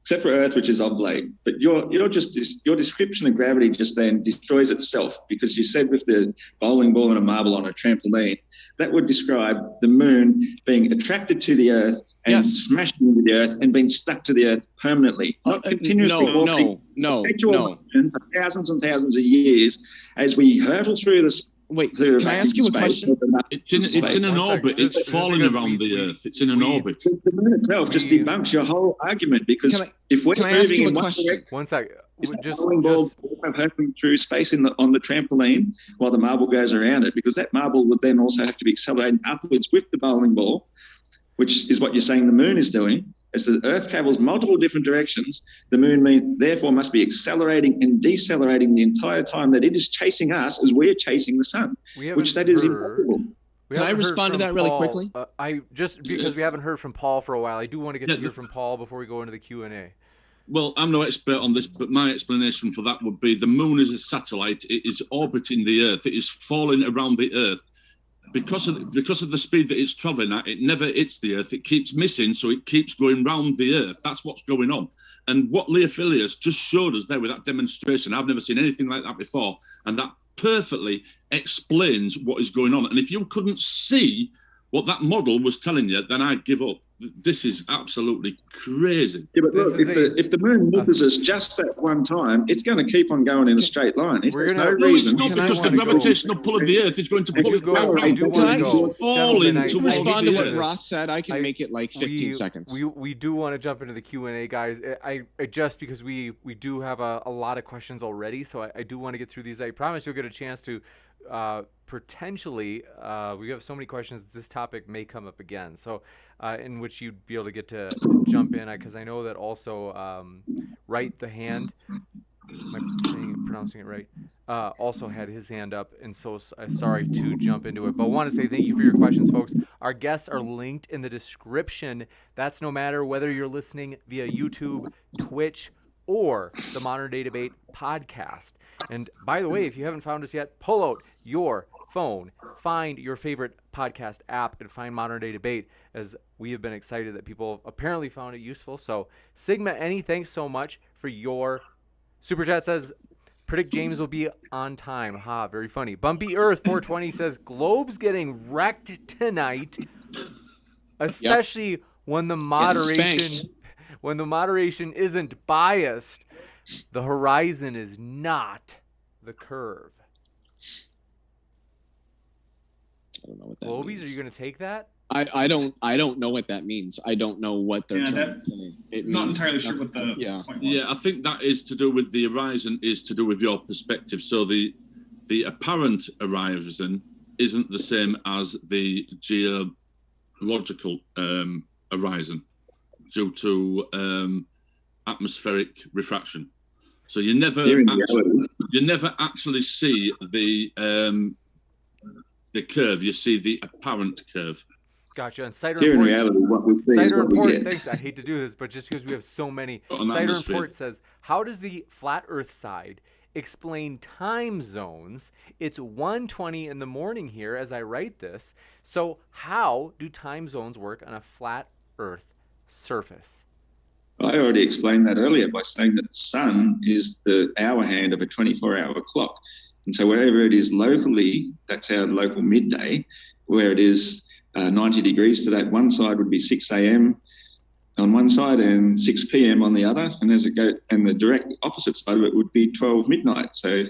except for Earth, which is oblate. But your description of gravity just then destroys itself, because you said with the bowling ball and a marble on a trampoline, that would describe the moon being attracted to the Earth and smashing into the Earth and being stuck to the Earth permanently, not continuously walking for thousands and thousands of years as we hurtle through this. Wait, can I ask you a question? It's in an orbit. It's falling around the Earth. It's in an orbit. The moon itself just debunks your whole argument, because if we're moving in one direction, one second, just hurtling through space on the trampoline while the marble goes around it, because that marble would then also have to be accelerating upwards with the bowling ball, which is what you're saying the moon is doing. As the Earth travels multiple different directions, the moon therefore must be accelerating and decelerating the entire time that it is chasing us as we're chasing the sun, which that is impossible. Can I respond to that really quickly? Because we haven't heard from Paul for a while, I do want to get to hear from Paul before we go into the Q&A. Well, I'm no expert on this, but my explanation for that would be the moon is a satellite. It is orbiting the Earth. It is falling around the Earth. Because of the speed that it's traveling at, it never hits the Earth. It keeps missing, so it keeps going round the Earth. That's what's going on. And what Leophilius just showed us there with that demonstration, I've never seen anything like that before, and that perfectly explains what is going on. And if you couldn't see what that model was telling you, then I'd give up. This is absolutely crazy. Yeah, but look, if the moon misses us just that one time, it's going to keep on going in a straight line. There's no reason. It's not, because the gravitational pull of the Earth is going to pull it down. To respond to what Ross said, I can make it like 15 seconds. We do want to jump into the Q&A, guys. I just because we do have a lot of questions already, so I do want to get through these. I promise you'll get a chance to potentially, we have so many questions, this topic may come up again, so in which you'd be able to get to jump in, because I know that also Right the Hand, am I pronouncing it right, also had his hand up, and so sorry to jump into it, but I want to say thank you for your questions, folks. Our guests are linked in the description. That's no matter whether you're listening via YouTube, Twitch, or the Modern Day Debate podcast. And by the way, if you haven't found us yet, pull out your phone, find your favorite podcast app, and find Modern Day Debate, as we have been excited that people apparently found it useful. So Sigma Any, thanks so much for your super chat. Says predict James will be on time. Ha, very funny. Bumpy Earth 420 says Globe's getting wrecked tonight, especially when the moderation isn't biased. The horizon is not the curve. I don't know what that Globies, means. are you going to take that? I don't know what that means. I don't know what they're trying to say. It not entirely sure what the point was. Yeah, I think that is to do with the horizon, is to do with your perspective. So the apparent horizon isn't the same as the geological horizon due to atmospheric refraction. So you never actually see the curve. You see the apparent curve. Gotcha. And Cider Here in reality, what we see Cider is what we Report, get. thanks. I hate to do this, but just because we have so many. On Cider atmosphere. Report says, how does the flat Earth side explain time zones? It's 1:20 in the morning here as I write this. So how do time zones work on a flat Earth surface? I already explained that earlier by saying that the sun is the hour hand of a 24-hour clock. And so wherever it is locally, that's our local midday. Where it is 90 degrees to that one side would be 6 a.m. on one side and 6 p.m. on the other. And as it goes, and the direct opposite side of it would be 12 midnight. So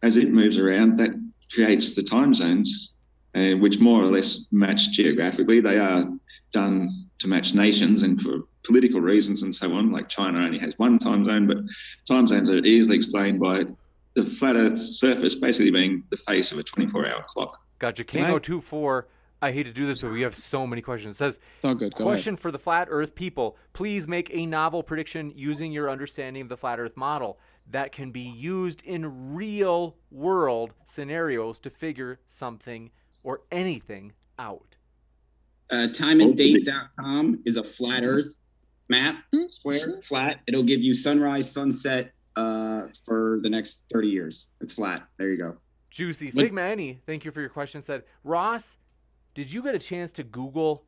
as it moves around, that creates the time zones, which more or less match geographically. They are done to match nations and for political reasons and so on. Like China only has one time zone, but time zones are easily explained by the flat Earth surface basically being the face of a 24-hour clock. Gotcha. King024, I hate to do this, but we have so many questions. It says, it's all good. Go question ahead. for the flat Earth people. Please make a novel prediction using your understanding of the flat Earth model that can be used in real world scenarios to figure something or anything out. Timeanddate.com is a flat Earth map, square, flat. It'll give you sunrise, sunset for the next 30 years. It's flat. There you go. Juicy. Sigma Any, thank you for your question, said, Ross, did you get a chance to Google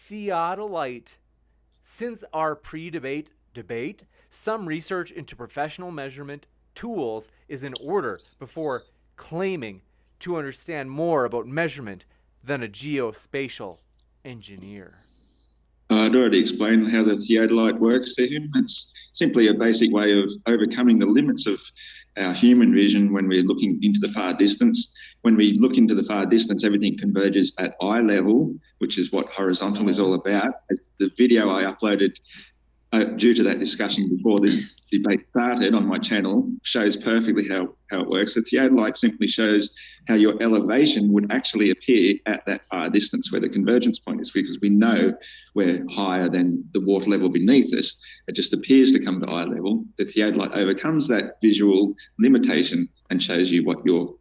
theodolite? Since our pre-debate debate, some research into professional measurement tools is in order before claiming to understand more about measurement than a geospatial engineer. I'd already explained how the theodolite works to him. It's simply a basic way of overcoming the limits of our human vision when we're looking into the far distance. When we look into the far distance, everything converges at eye level, which is what horizontal is all about. It's the video I uploaded due to that discussion before this debate started on my channel shows perfectly how it works. The theodolite simply shows how your elevation would actually appear at that far distance where the convergence point is, because we know we're higher than the water level beneath us. It just appears to come to eye level. The theodolite overcomes that visual limitation and shows you what your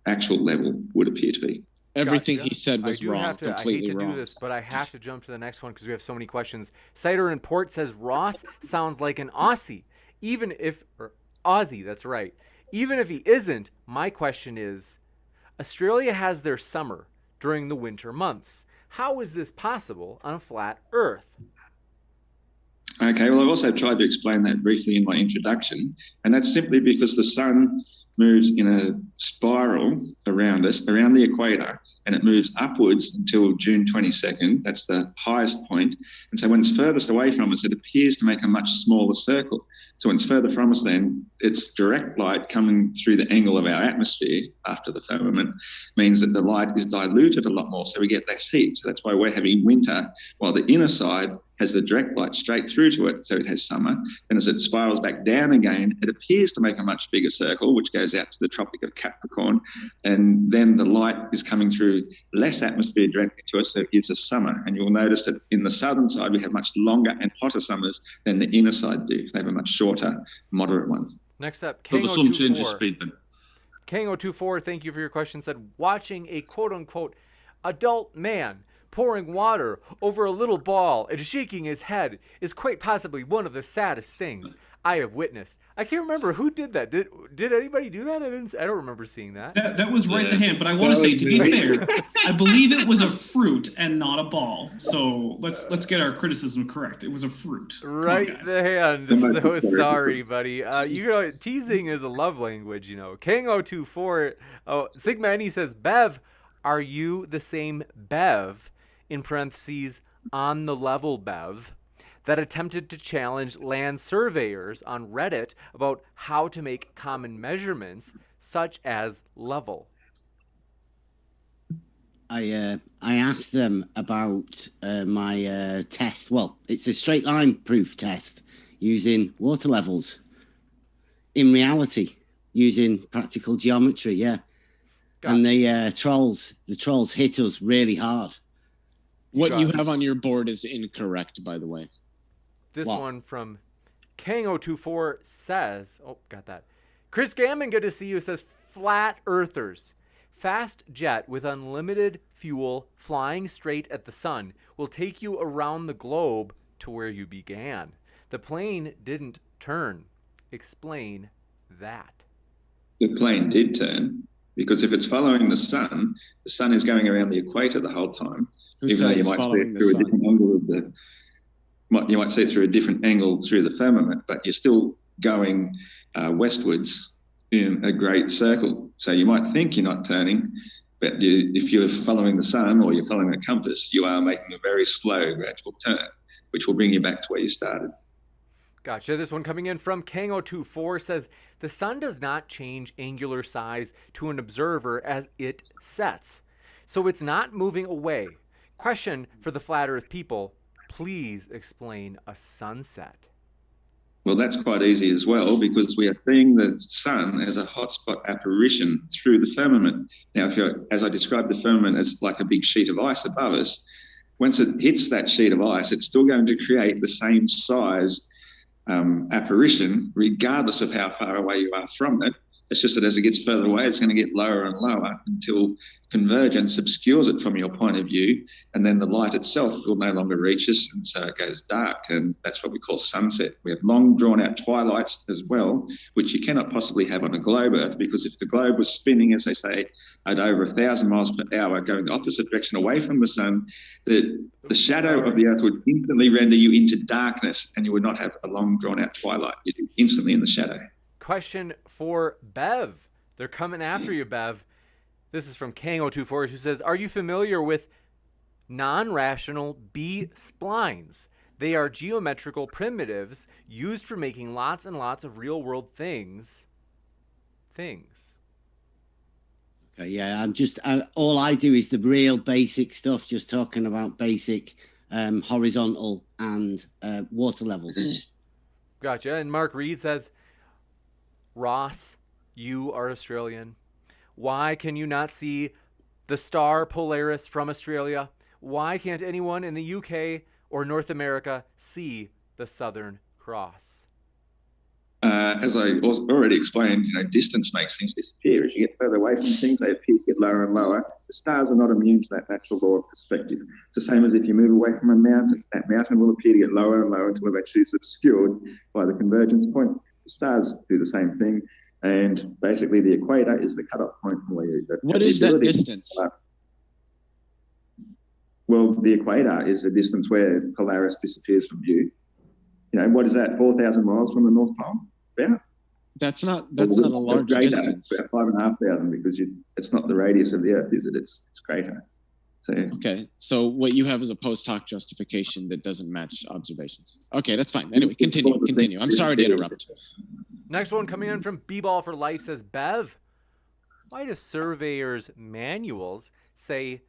actual level would appear to be. Everything Gotcha. he said was wrong, completely I hate to wrong. do this, but I have to jump to the next one because we have so many questions. Cider and Port says Ross sounds like an Aussie, Aussie, that's right. Even if he isn't, my question is, Australia has their summer during the winter months. How is this possible on a flat Earth? Okay, well, I've also tried to explain that briefly in my introduction, and that's simply because the sun moves in a spiral around us, around the equator, and it moves upwards until June 22nd. That's the highest point. And so when it's furthest away from us, it appears to make a much smaller circle. So when it's further from us, then its direct light coming through the angle of our atmosphere after the firmament means that the light is diluted a lot more, so we get less heat. So that's why we're having winter, while the inner side has the direct light straight through to it, so it has summer. And as it spirals back down again, it appears to make a much bigger circle, which goes out to the Tropic of Capricorn. And then the light is coming through less atmosphere directly to us, so it gives us summer. And you'll notice that in the southern side, we have much longer and hotter summers than the inner side do. They have a much shorter, moderate one. Next up, But the sun changes speed then. King024, thank you for your question, said, watching a quote-unquote adult man pouring water over a little ball and shaking his head is quite possibly one of the saddest things I have witnessed. I can't remember who did that. Did anybody do that? I don't remember seeing that. That was right the hand, but I want to say, to be fair, I believe it was a fruit and not a ball. So let's get our criticism correct. It was a fruit. Right the hand. So sorry, buddy. Teasing is a love language, King024, Sigma Any says, Bev, are you the same Bev, in parentheses, on the level Bev, that attempted to challenge land surveyors on Reddit about how to make common measurements such as level? I asked them about my test. Well, it's a straight line proof test using water levels. In reality, using practical geometry, yeah. And the trolls hit us really hard. What you have on your board is incorrect, by the way. This one from Kang024 says, got that. Chris Gammon, good to see you, says, flat earthers. Fast jet with unlimited fuel flying straight at the sun will take you around the globe to where you began. The plane didn't turn. Explain that. The plane did turn, because if it's following the sun is going around the equator the whole time. Even though you might see it through a different angle you might see it through a different angle through the firmament, but you're still going westwards in a great circle. So you might think you're not turning, but if you're following the sun or you're following a compass, you are making a very slow, gradual turn, which will bring you back to where you started. Gotcha. This one coming in from Kang024 says, the sun does not change angular size to an observer as it sets, so it's not moving away. Question for the flat earth people, please explain a sunset. Well, that's quite easy as well, because we are seeing the sun as a hotspot apparition through the firmament. Now, as I described the firmament as like a big sheet of ice above us, once it hits that sheet of ice, it's still going to create the same size apparition, regardless of how far away you are from it, It's just that as it gets further away, it's going to get lower and lower until convergence obscures it from your point of view, and then the light itself will no longer reach us, and so it goes dark, and that's what we call sunset. We have long drawn-out twilights as well, which you cannot possibly have on a globe Earth, because if the globe was spinning, as they say, at over 1,000 miles per hour, going the opposite direction away from the sun, the shadow of the Earth would instantly render you into darkness, and you would not have a long drawn-out twilight. You'd be instantly in the shadow. Question for Bev. They're coming after you, Bev. This is from Kang024, who says, are you familiar with non-rational B-splines? They are geometrical primitives used for making lots and lots of real-world things. Okay, yeah, all I do is the real basic stuff, just talking about basic horizontal and water levels. Gotcha. And Mark Reed says, Ross, you are Australian. Why can you not see the star Polaris from Australia? Why can't anyone in the UK or North America see the Southern Cross? As I already explained, distance makes things disappear. As you get further away from things, they appear to get lower and lower. The stars are not immune to that natural law of perspective. It's the same as if you move away from a mountain. That mountain will appear to get lower and lower until eventually it's obscured by the convergence point. The stars do the same thing. And basically the equator is the cutoff point from where you... What is that distance? Well, the equator is the distance where Polaris disappears from view. What is that, 4,000 miles from the North Pole? Yeah. That's not a large distance. It's about 5,500 because it's not the radius of the Earth, is it? It's greater. So, okay, so what you have is a post hoc justification that doesn't match observations. Okay, that's fine. Anyway, continue. I'm sorry to interrupt. Next one coming in from B-Ball for Life says, Bev, why do surveyors' manuals say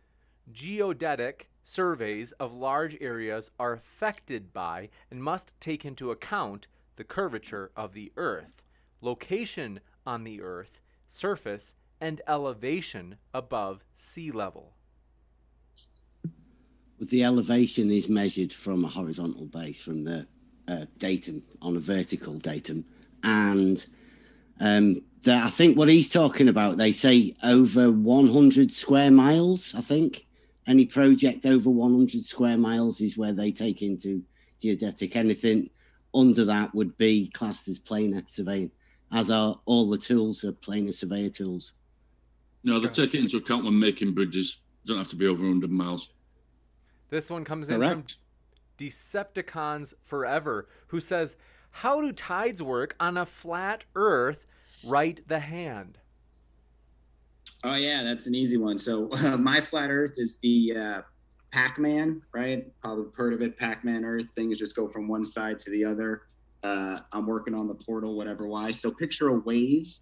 geodetic surveys of large areas are affected by and must take into account the curvature of the Earth, location on the Earth, surface, and elevation above sea level? The elevation is measured from a horizontal base, from the datum on a vertical datum. And I think what he's talking about, they say over 100 square miles, I think. Any project over 100 square miles is where they take into geodetic. Anything under that would be classed as planar surveying, as are all the tools are planar surveyor tools. No, they take it into account when making bridges. Don't have to be over 100 miles. This one comes in from Decepticons Forever, who says, how do tides work on a flat Earth? Right the hand. Oh, yeah, that's an easy one. So my flat Earth is the Pac-Man, right? Probably heard of it, Pac-Man Earth. Things just go from one side to the other. I'm working on the portal, whatever. Why? So picture a wave.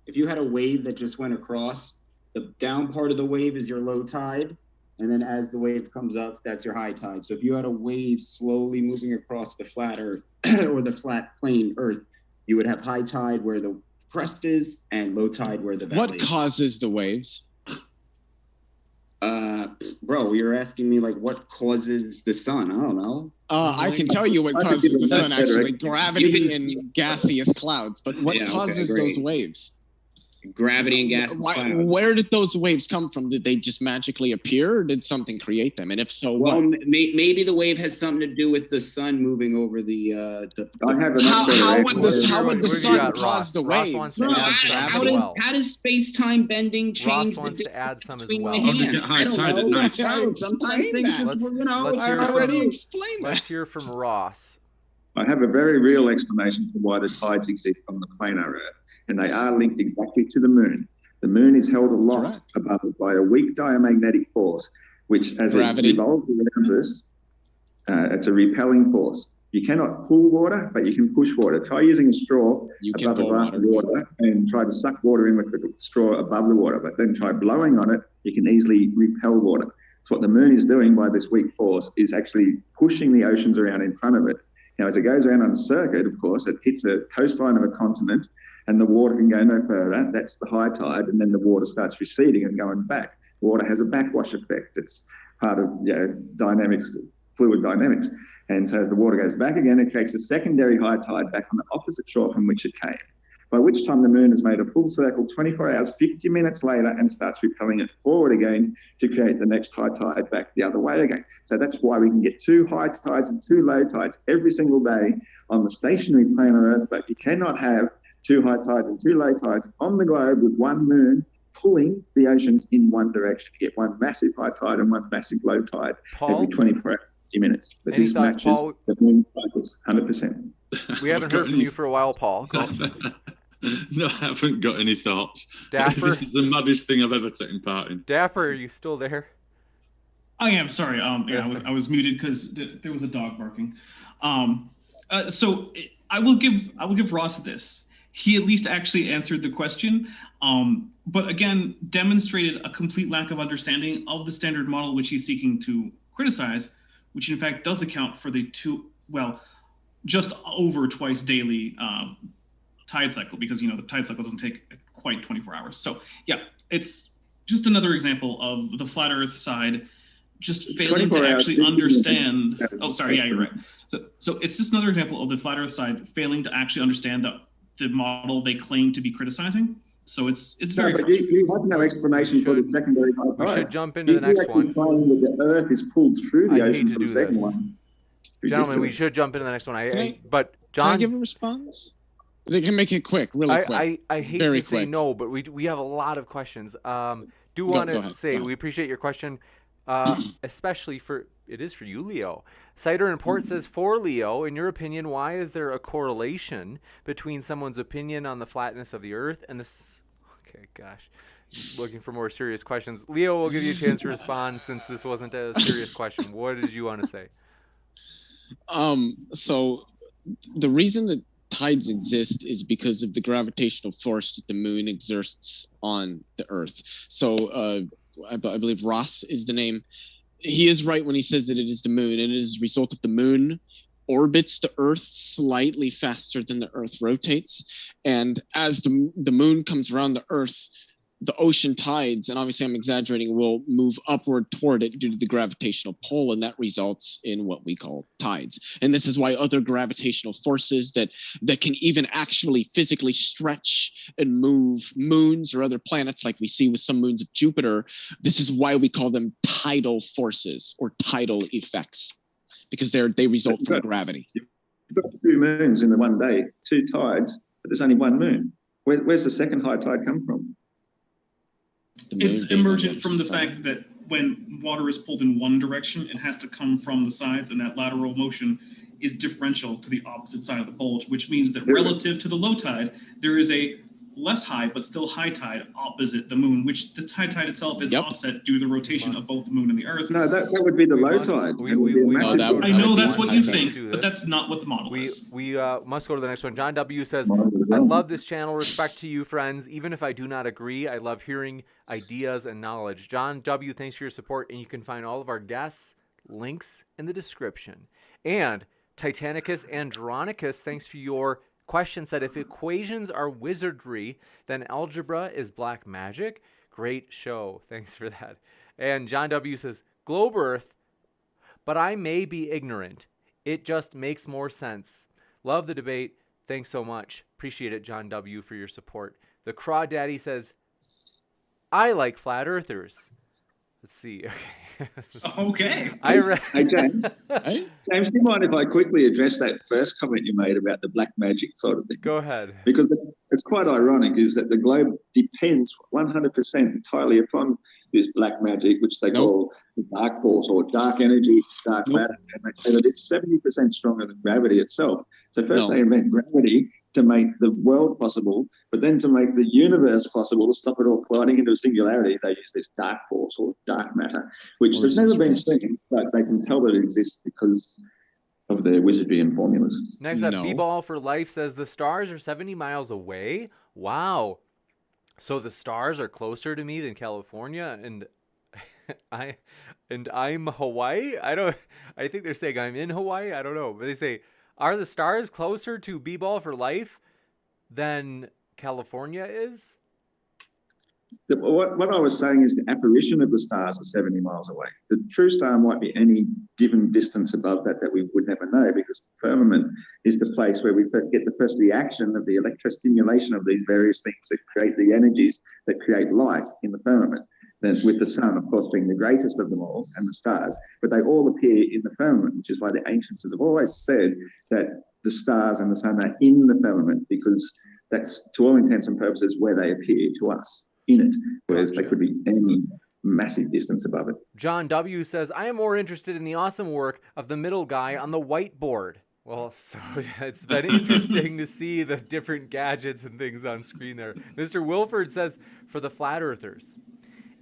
If you had a wave that just went across, the down part of the wave is your low tide. And then as the wave comes up, that's your high tide. So if you had a wave slowly moving across the flat Earth or the flat plane Earth, you would have high tide where the crest is and low tide where the valley What causes the waves? Bro, you're asking me like what causes the sun? I don't know. I can tell you what causes the sun, actually. Gravity and gaseous clouds. But what causes those waves? Gravity and gaseous clouds. Where did those waves come from? Did they just magically appear, or did something create them? And if so, well, what? Maybe the wave has something to do with the sun moving over the how would the sun cause the waves? How does space-time bending change? Ross wants to add some as well. Get high tide at night. Sometimes things, I already explained that. Let's hear from Ross. I have a very real explanation for why the tides exist on the planar Earth. And they are linked exactly to the moon. The moon is held aloft above it by a weak diamagnetic force, which as it revolves around us, it's a repelling force. You cannot pull water, but you can push water. Try using a straw above a glass of water and try to suck water in with the straw above the water, but then try blowing on it, you can easily repel water. So what the moon is doing by this weak force is actually pushing the oceans around in front of it. Now, as it goes around on a circuit, of course, it hits a coastline of a continent, and the water can go no further. That's the high tide, and then the water starts receding and going back. Water has a backwash effect. It's part of dynamics, fluid dynamics. And so as the water goes back again, it creates a secondary high tide back on the opposite shore from which it came. by which time the moon has made a full circle 24 hours, 50 minutes later, and starts repelling it forward again to create the next high tide back the other way again. So that's why we can get 2 high tides and 2 low tides every single day on the stationary planet Earth, but you cannot have 2 high tides and 2 low tides on the globe with one moon pulling the oceans in one direction. You get one massive high tide and one massissive low tide every 24 hours, 50 minutes. But this thoughts, matches Paul? the moon cycles 100%. We haven't heard from you for a while, Paul. No, I haven't got any thoughts. Dapper? This is the maddest thing I've ever taken part in. Dapper, are you still there? I am sorry. I was muted because there was a dog barking. So I will give Ross this. He at least actually answered the question, but again demonstrated a complete lack of understanding of the standard model which he's seeking to criticize, which in fact does account for the just over twice daily tide cycle, because the tide cycle doesn't take quite 24 hours. So yeah, it's just another example of the flat Earth side just failing to actually understand. Oh, sorry. Yeah, you're right. So it's just another example of the flat Earth side failing to actually understand the model they claim to be criticizing. So it's very frustrating. You have no explanation for the secondary high tide. We should jump into the next one. The Earth is pulled through the ocean for the second one. Gentlemen, we should jump into the next one. But John, can I give a response? They can make it quick, really quick. I hate Very to say quick. no, but we have a lot of questions. Want to say we appreciate your question, especially it is for you, Leo. Cider and Port says, for Leo, in your opinion, why is there a correlation between someone's opinion on the flatness of the Earth and this? Okay, gosh, looking for more serious questions. Leo, we'll give you a chance to respond since this wasn't a serious question. What did you want to say? So the reason that tides exist is because of the gravitational force that the moon exerts on the Earth. So I believe Ross is the name. He is right when he says that it is the moon. It is a result of the moon orbits the Earth slightly faster than the Earth rotates. And as the moon comes around the Earth, the ocean tides, and obviously I'm exaggerating, will move upward toward it due to the gravitational pull, and that results in what we call tides. And this is why other gravitational forces that can even actually physically stretch and move moons or other planets, like we see with some moons of Jupiter, this is why we call them tidal forces or tidal effects, because they result from gravity. You've got 2 moons in the one day, 2 tides, but there's only 1 moon. Where's the second high tide come from? It's emergent from the fact that when water is pulled in one direction, it has to come from the sides, and that lateral motion is differential to the opposite side of the bulge, which means that relative to the low tide, there is a less high but still high tide opposite the moon, which the high tide itself is offset due to the rotation of both the moon and the Earth. No, that would be the low tide. I know that's what you think, but that's not what the model is. We must go to the next one. John W. says, I love this channel. Respect to you, friends. Even if I do not agree, I love hearing ideas and knowledge. John W., thanks for your support, and you can find all of our guests' links in the description. And Titanicus Andronicus, thanks for your question, said, if equations are wizardry, then algebra is black magic. Great show. Thanks for that. And John W. says, globe Earth, but I may be ignorant. It just makes more sense. Love the debate. Thanks so much. Appreciate it, John W., for your support. The Crawdaddy says, I like flat earthers. Let's see. Okay. Hey, James. James, do you mind if I quickly address that first comment you made about the black magic sort of thing? Go ahead. Because it's quite ironic is that the globe depends 100% entirely upon this black magic, which they call dark force or dark energy, dark matter. And they say that it's 70% stronger than gravity itself. So first they invent gravity to make the world possible, but then to make the universe possible, to stop it all colliding into a singularity, they use this dark force or dark matter, which has never been seen, but they can tell that it exists because of their wizardry and formulas. Next up, B-Ball for Life says, the stars are 70 miles away? Wow. So the stars are closer to me than California, and I'm Hawaii? I think they're saying I'm in Hawaii. I don't know. But they say, are the stars closer to B-Ball for Life than California is? What I was saying is the apparition of the stars are 70 miles away. The true star might be any given distance above that we would never know, because the firmament is the place where we get the first reaction of the electrostimulation of these various things that create the energies that create light in the firmament. Then with the sun, of course, being the greatest of them all, and the stars, but they all appear in the firmament, which is why the ancients have always said that the stars and the sun are in the firmament, because that's, to all intents and purposes, where they appear to us, in it, whereas they could be any massive distance above it. John W. says, I am more interested in the awesome work of the middle guy on the whiteboard. Well, so it's been interesting to see the different gadgets and things on screen there. Mr. Wilford says, for the flat earthers,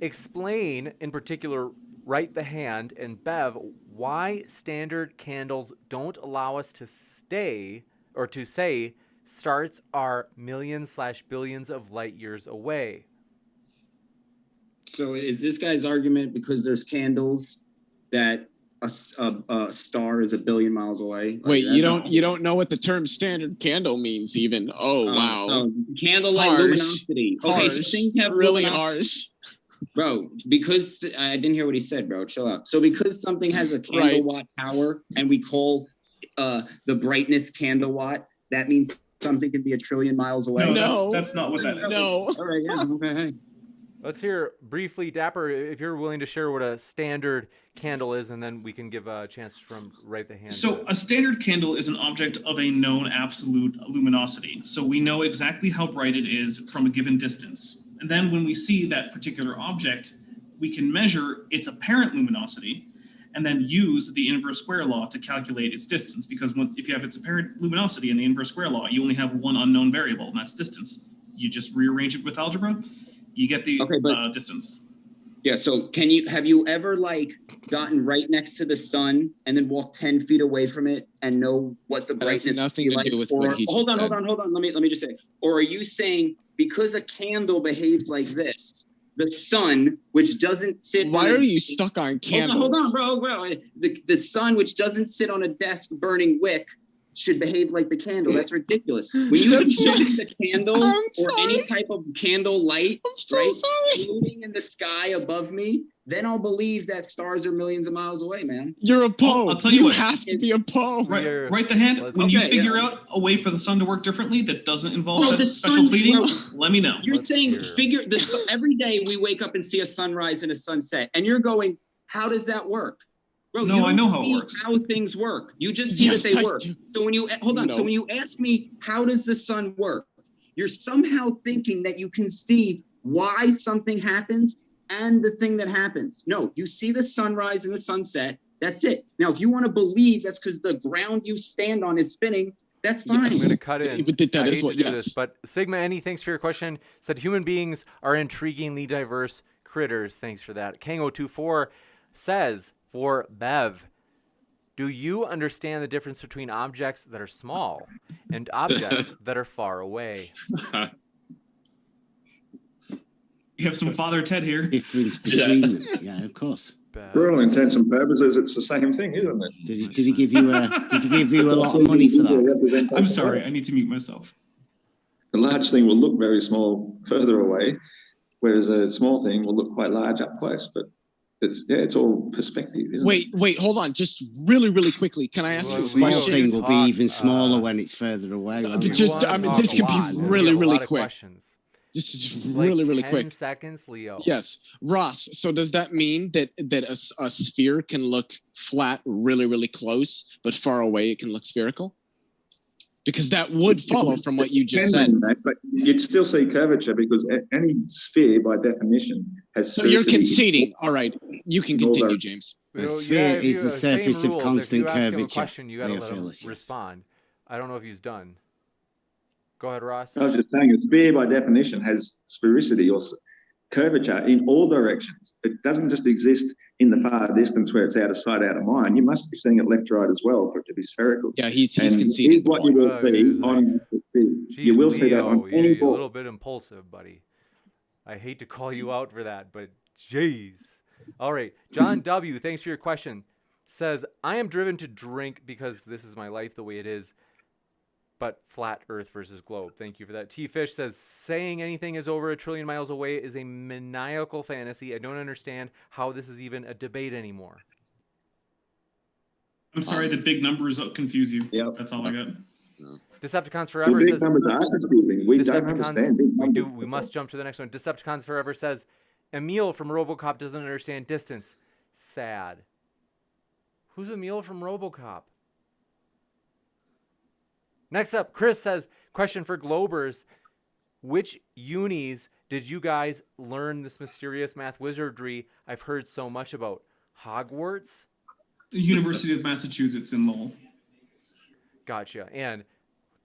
explain in particular, Write the Hand and Bev, why standard candles don't allow us to say starts are millions/billions of light years away. So is this guy's argument because there's candles that a star is 1 billion miles away? Wait, you don't know what the term standard candle means even? Oh, wow. So candlelight harsh, luminosity. Okay, harsh, so things have really luminosity. harsh. Bro, because I didn't hear what he said, bro. Chill out. So because something has a candlewatt power and we call the brightness candlewatt, that means something can be 1 trillion miles away. No, that's not what that is. No. All right, yeah, okay. Let's hear briefly, Dapper, if you're willing to share what a standard candle is, and then we can give a chance from Write the Hand. So a standard candle is an object of a known absolute luminosity. So we know exactly how bright it is from a given distance. And then when we see that particular object, we can measure its apparent luminosity and then use the inverse square law to calculate its distance. Because if you have its apparent luminosity in the inverse square law, you only have one unknown variable, and that's distance. You just rearrange it with algebra, you get the distance. Yeah, so have you ever gotten right next to the sun and then walked 10 feet away from it and know what the brightness has nothing to do with what he just hold on. Let me just say. Or are you saying because a candle behaves like this, the sun, which doesn't sit Why are you stuck on candles? Hold on, bro. The sun, which doesn't sit on a desk burning wick, should behave like the candle. That's ridiculous. When you shoot the candle or any type of candle light, floating in the sky above me, then I'll believe that stars are millions of miles away, man. You're a Poe. I'll tell you what, have to be a Poe. Write the Hand. When you figure out a way for the sun to work differently that doesn't involve special pleading, let me know. You're saying every day we wake up and see a sunrise and a sunset, and you're going, how does that work? Bro, no, I know how it works. How things work. You just see that they work. So when you so when you ask me how does the sun work, you're somehow thinking that you can see why something happens and the thing that happens. No, you see the sunrise and the sunset. That's it. Now, if you want to believe that's because the ground you stand on is spinning, that's fine. I'm going to cut in. But that I is hate what, to do yes. this, but Sigma Any, thanks for your question. Said human beings are intriguingly diverse critters. Thanks for that. Kango24 says, for Bev, do you understand the difference between objects that are small and objects that are far away? You have some Father Ted here. Difference between them. Yeah, of course. For all intents and purposes, it's the same thing, isn't it? Did he give you a lot of money for that? I'm sorry, I need to mute myself. The large thing will look very small further away, whereas a small thing will look quite large up close. But it's all perspective, isn't it? Wait, hold on. Just really quickly. Can I ask you a small question? thing will be even smaller when it's further away. This could be really quick. Questions. This is really quick. 10 seconds, Leo. Yes. Ross, so does that mean that a sphere can look flat really close, but far away it can look spherical? Because that would follow from what you just said. But you'd still see curvature because any sphere, by definition, has. So you're conceding. All right, you can continue, James. A sphere is the surface of constant curvature. If you ask him a question, you got to let him respond. I don't know if he's done. Go ahead, Ross. I was just saying, a sphere, by definition, has sphericity or curvature in all directions. It doesn't just exist in the far distance where it's out of sight, out of mind. You must be seeing it left to right as well for it to be spherical. Yeah, he's conceding. Here's what you will see on the sphere. You will see that on any board. A little bit impulsive, buddy. I hate to call you out for that, but jeez. All right. John W., thanks for your question. Says, I am driven to drink because this is my life the way it is. but flat Earth versus globe. Thank you for that. T Fish says, saying anything is over 1 trillion miles away is a maniacal fantasy. I don't understand how this is even a debate anymore. I'm sorry, the big numbers confuse you. Yeah, that's all I got. Decepticons Forever big says, numbers are confusing. We don't understand big numbers. we must jump to the next one. Decepticons Forever says, Emil from RoboCop doesn't understand distance. Sad. Who's Emil from RoboCop? Next up, Kris says, question for Globers. Which unis did you guys learn this mysterious math wizardry I've heard so much about? Hogwarts? University of Massachusetts in Lowell. Gotcha. And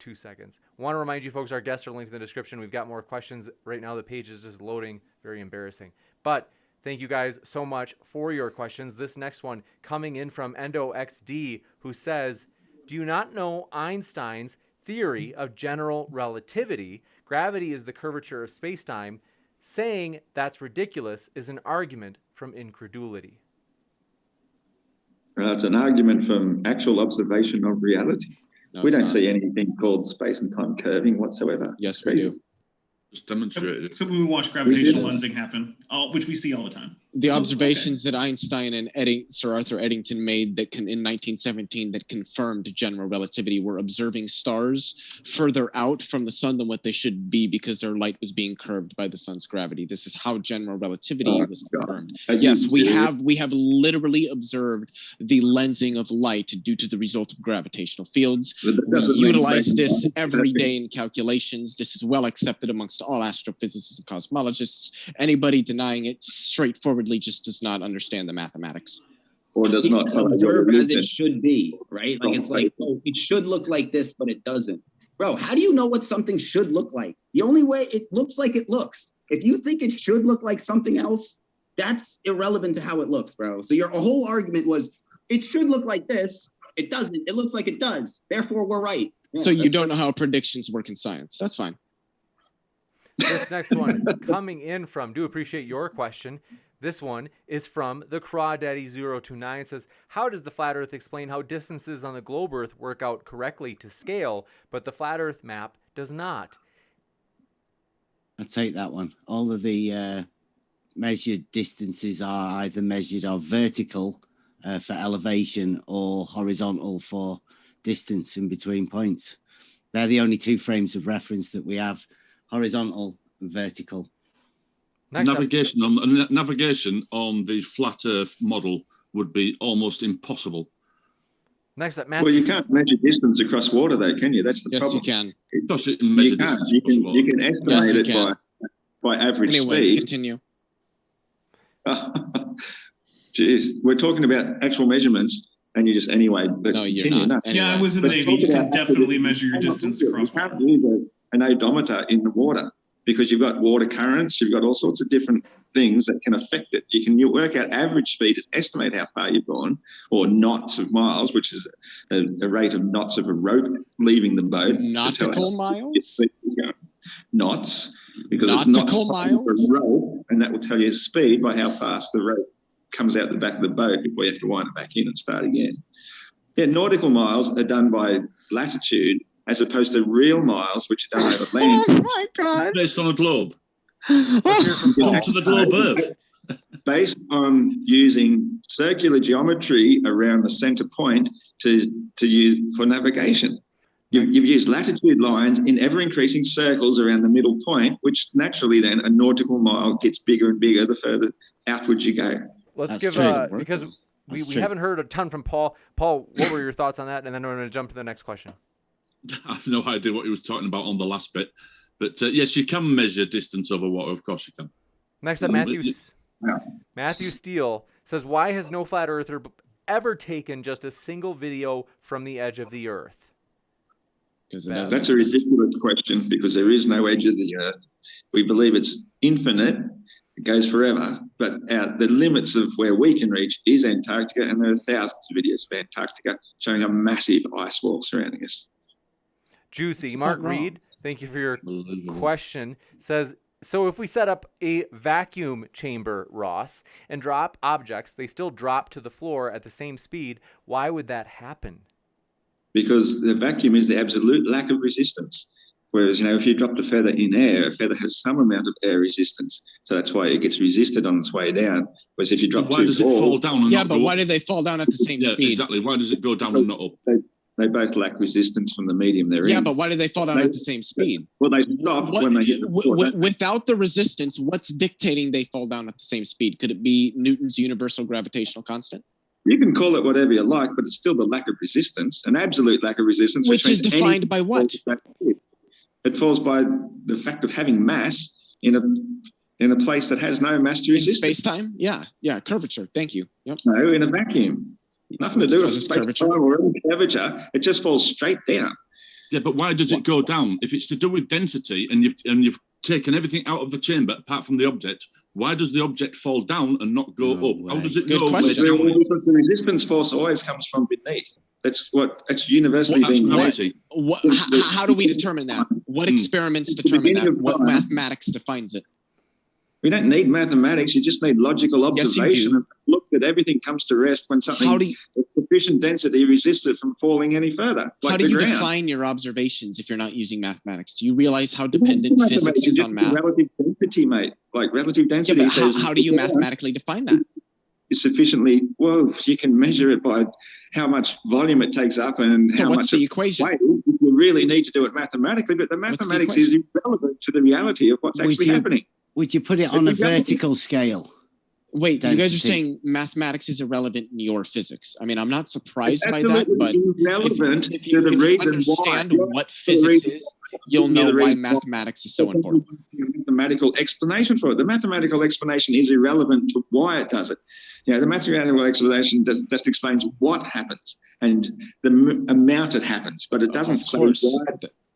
2 seconds. Want to remind you folks, our guests are linked in the description. We've got more questions. Right now, the page is just loading. Very embarrassing. But thank you guys so much for your questions. This next one coming in from EndoXD, who says, do you not know Einstein's theory of general relativity? Gravity is the curvature of space-time. Saying that's ridiculous is an argument from incredulity. It's an argument from actual observation of reality. No, we don't not. see anything called space and time curving whatsoever. Yes, we do. Just demonstrated it. Except when we watch gravitational lensing happen, which we see all the time. The observations that Einstein and Sir Arthur Eddington made that in 1917 that confirmed general relativity were observing stars further out from the sun than what they should be because their light was being curved by the sun's gravity. This is how general relativity was confirmed. Yes, we have literally observed the lensing of light due to the result of gravitational fields. We utilize this every day in calculations. This is well accepted amongst all astrophysicists and cosmologists. Anybody denying it straightforwardly just does not understand the mathematics. Or does not observe as it should be, right? Like it's like, oh, it should look like this, but it doesn't. Bro, how do you know what something should look like? The only way it looks like it looks. If you think it should look like something else, that's irrelevant to how it looks, bro. So your whole argument was it should look like this. It doesn't. It looks like it does. Therefore, we're right. Yeah, so you don't know how predictions work in science. That's fine. This next one coming in from, do appreciate your question. This one is from the Crawdaddy029. It says, how does the flat earth explain how distances on the globe earth work out correctly to scale, but the flat earth map does not? I'll take that one. All of the measured distances are either measured or vertical for elevation or horizontal for distance in between points. They're the only two frames of reference that we have, horizontal and vertical. Navigation on the flat Earth model would be almost impossible. Next up, Matthew. Well, you can't measure distance across water, though, can you? That's the problem. Yes, You you can. can measure distance across water. You can estimate it by average Anyways, speed. continue. Jeez, we're talking about actual measurements, and you just let's No, you're continue. not. No. Anyway. Yeah, I was in the Navy. You can definitely measure your distance across You water. can't use an odometer in the water because you've got water currents, you've got all sorts of different things that can affect it. You work out average speed and estimate how far you've gone, or knots of miles, which is a rate of knots of a rope leaving the boat. Nautical miles? Knots, because Nautical it's knots miles? of a rope, and that will tell you speed by how fast the rope comes out the back of the boat before you have to wind it back in and start again. Yeah, nautical miles are done by latitude as opposed to real miles, which are done over land. Oh my God. Based on a globe. Paul. To the globe Earth. Based on using circular geometry around the center point to use for navigation. You've used latitude lines in ever-increasing circles around the middle point, which naturally then a nautical mile gets bigger and bigger the further outwards you go. Let's That's give true. because we That's true. haven't heard a ton from Paul. Paul, what were your thoughts on that? And then we're going to jump to the next question. I have no idea what he was talking about on the last bit. But yes, you can measure distance over water. Of course you can. Next up, Matthew Steele says, why has no flat earther ever taken just a single video from the edge of the earth? That's a ridiculous question because there is no edge of the earth. We believe it's infinite. It goes forever. But the limits of where we can reach is Antarctica, and there are thousands of videos of Antarctica showing a massive ice wall surrounding us. Juicy. Mark Reed, thank you for your question, says, so if we set up a vacuum chamber, Ross, and drop objects, they still drop to the floor at the same speed. Why would that happen? because the vacuum is the absolute lack of resistance. Whereas, if you dropped a feather in air, a feather has some amount of air resistance. So that's why it gets resisted on its way down. Whereas if you drop why does it fall down and not but go why up? do they fall down at the same speed? Exactly. Why does it go down and not up? They both lack resistance from the medium they're in. Yeah, but why do they fall down at the same speed? Well, they stop when they hit the floor. Without the resistance, what's dictating they fall down at the same speed? Could it be Newton's universal gravitational constant? You can call it whatever you like, but it's still the lack of resistance, an absolute lack of resistance. Which is defined by what? It falls by the fact of having mass in a place that has no mass to resist. In space-time? Yeah, curvature. Thank you. Yep. No, in a vacuum. Nothing to do with space-time or any curvature. It just falls straight down. Yeah, but why does it go down? If it's to do with density and you've taken everything out of the chamber apart from the object, why does the object fall down and not go up? How does it go? Because the resistance force always comes from beneath. That's universally being how do we determine that? What experiments determine that? What mathematics defines it? We don't need mathematics. You just need logical observation. Yes, you do. Look that everything comes to rest when something with sufficient density resists it from falling any further. How do you define your observations if you're not using mathematics? Do you realize how dependent physics is on math? Relative density, mate. Like relative density. Yeah, how do you mathematically define that? Is sufficiently, well, you can measure it by how much volume it takes up and how much the equation? Weight. You really need to do it mathematically, but the mathematics is irrelevant to the reality of what's actually happening. Would you put it on a vertical scale? Wait, you guys are saying mathematics is irrelevant in your physics. I mean, I'm not surprised by that, but if you understand what physics is, you'll know why mathematics is so important. Mathematical explanation for it. The mathematical explanation is irrelevant to why it does it. The mathematical explanation just explains what happens and the amount it happens, but it doesn't say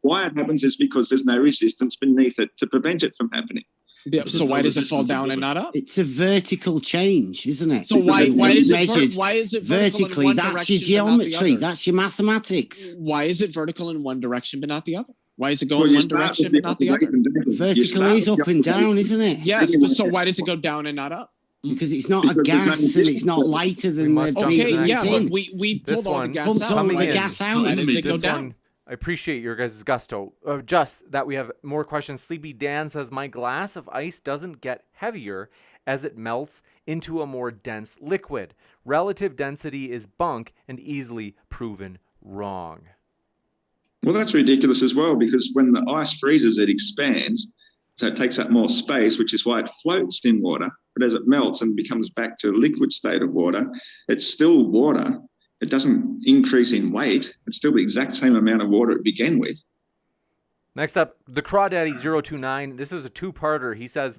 why it happens is because there's no resistance beneath it to prevent it from happening. Yeah, so why does it fall down and not up? It's a vertical change, isn't it? So why is it vertically? That's your geometry. That's your mathematics. Why is it vertical in one direction but not the other? Why is it going one direction but not the other? Vertical is up and down, isn't it? Yes, but so why does it go down and not up? Because it's not a gas and it's not lighter than the medium it's in. But we pulled all the gas out. Pulled the gas out. Why does it go down? I appreciate your guys' gusto. Just that we have more questions. Sleepy Dan says, my glass of ice doesn't get heavier as it melts into a more dense liquid. Relative density is bunk and easily proven wrong. Well, that's ridiculous as well, because when the ice freezes, it expands. So it takes up more space, which is why it floats in water. But as it melts and becomes back to liquid state of water, it's still water. It doesn't increase in weight. It's still the exact same amount of water it began with. Next up, the Crawdaddy 029. This is a two-parter. He says,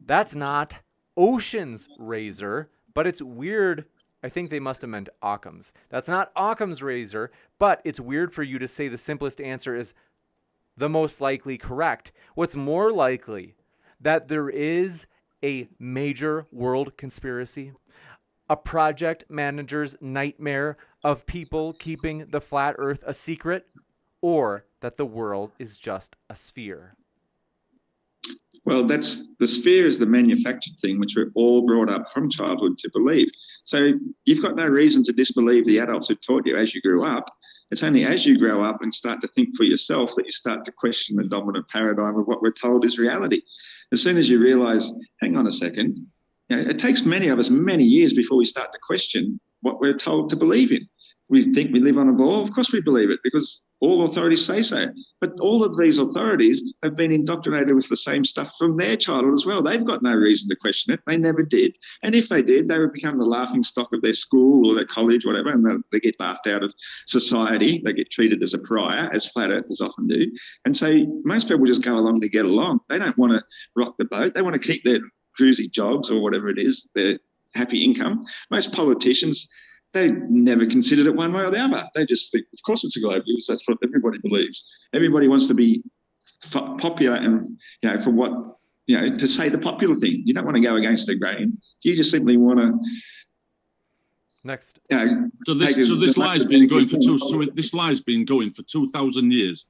that's not Ocean's razor, but it's weird. I think they must have meant Occam's. That's not Occam's razor, but it's weird for you to say the simplest answer is the most likely correct. What's more likely? That there is a major world conspiracy? A project manager's nightmare of people keeping the flat earth a secret, or that the world is just a sphere? Well, that's the sphere is the manufactured thing, which we're all brought up from childhood to believe. So you've got no reason to disbelieve the adults who taught you as you grew up. It's only as you grow up and start to think for yourself that you start to question the dominant paradigm of what we're told is reality. As soon as you realize, hang on a second, it takes many of us many years before we start to question what we're told to believe in. We think we live on a ball. Of course we believe it because all authorities say so. But all of these authorities have been indoctrinated with the same stuff from their childhood as well. They've got no reason to question it. They never did. And if they did, they would become the laughing stock of their school or their college, whatever, and they get laughed out of society. They get treated as a pariah, as flat earthers often do. And so most people just go along to get along. They don't want to rock the boat. They want to keep their cruisy jobs or whatever it is, their happy income. Most politicians, they never considered it one way or the other. They just think, of course it's a globe news. That's what everybody believes. Everybody wants to be popular and, for what, to say the popular thing. You don't want to go against the grain. You just simply want to. Next. So this lie's been going for 2,000 years.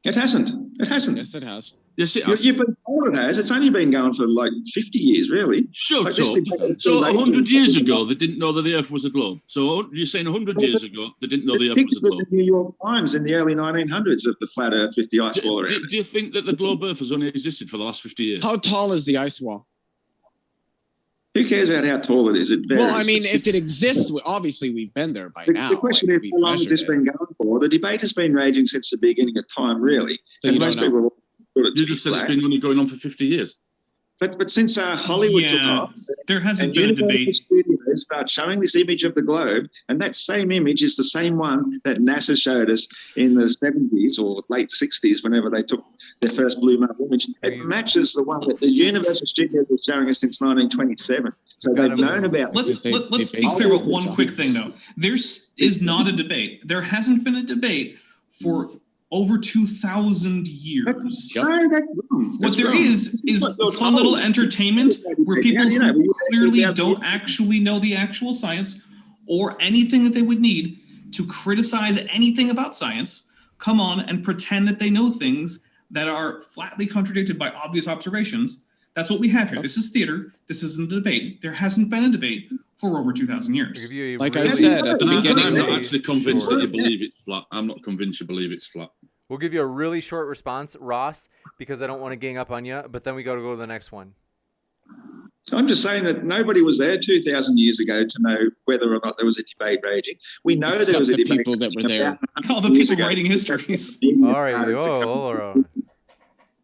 It hasn't. Yes, it has. Yes, it has. You've been told it has. It's only been going for like 50 years, really. Shut like up. So 100 years ago, they didn't know that the Earth was a globe. So you're saying 100 years ago, they didn't know the Earth was a globe. The New York Times in the early 1900s of the flat Earth with the ice wall around. Do you think that the globe Earth has only existed for the last 50 years? How tall is the ice wall? Who cares about how tall it is? It varies. Well, I mean, if it exists, obviously we've been there by now. The question is, how long has this been going for? The debate has been raging since the beginning of time, really. So and most people you just said it's been only going on for 50 years. But since Hollywood took off, there hasn't been a debate. Studios start showing this image of the globe, and that same image is the same one that NASA showed us in the 70s or late 60s, whenever they took their first blue marble image. It matches the one that the Universal Studios was showing us since 1927. So they've known about. Let's be clear about one quick thing, though. There is not a debate. There hasn't been a debate for over 2,000 years. What there is fun little entertainment where people who clearly don't actually know the actual science or anything that they would need to criticize anything about science come on and pretend that they know things that are flatly contradicted by obvious observations. That's what we have here. This is theater. This isn't a debate. There hasn't been a debate for over 2,000 years. Like I said at the beginning, I'm not actually convinced that you believe it's flat. I'm not convinced you believe it's flat. We'll give you a really short response, Ross, because I don't want to gang up on you, but then we got to go to the next one. So I'm just saying that nobody was there 2,000 years ago to know whether or not there was a debate raging. We know there was a debate. People that were there. All the people writing histories. All right.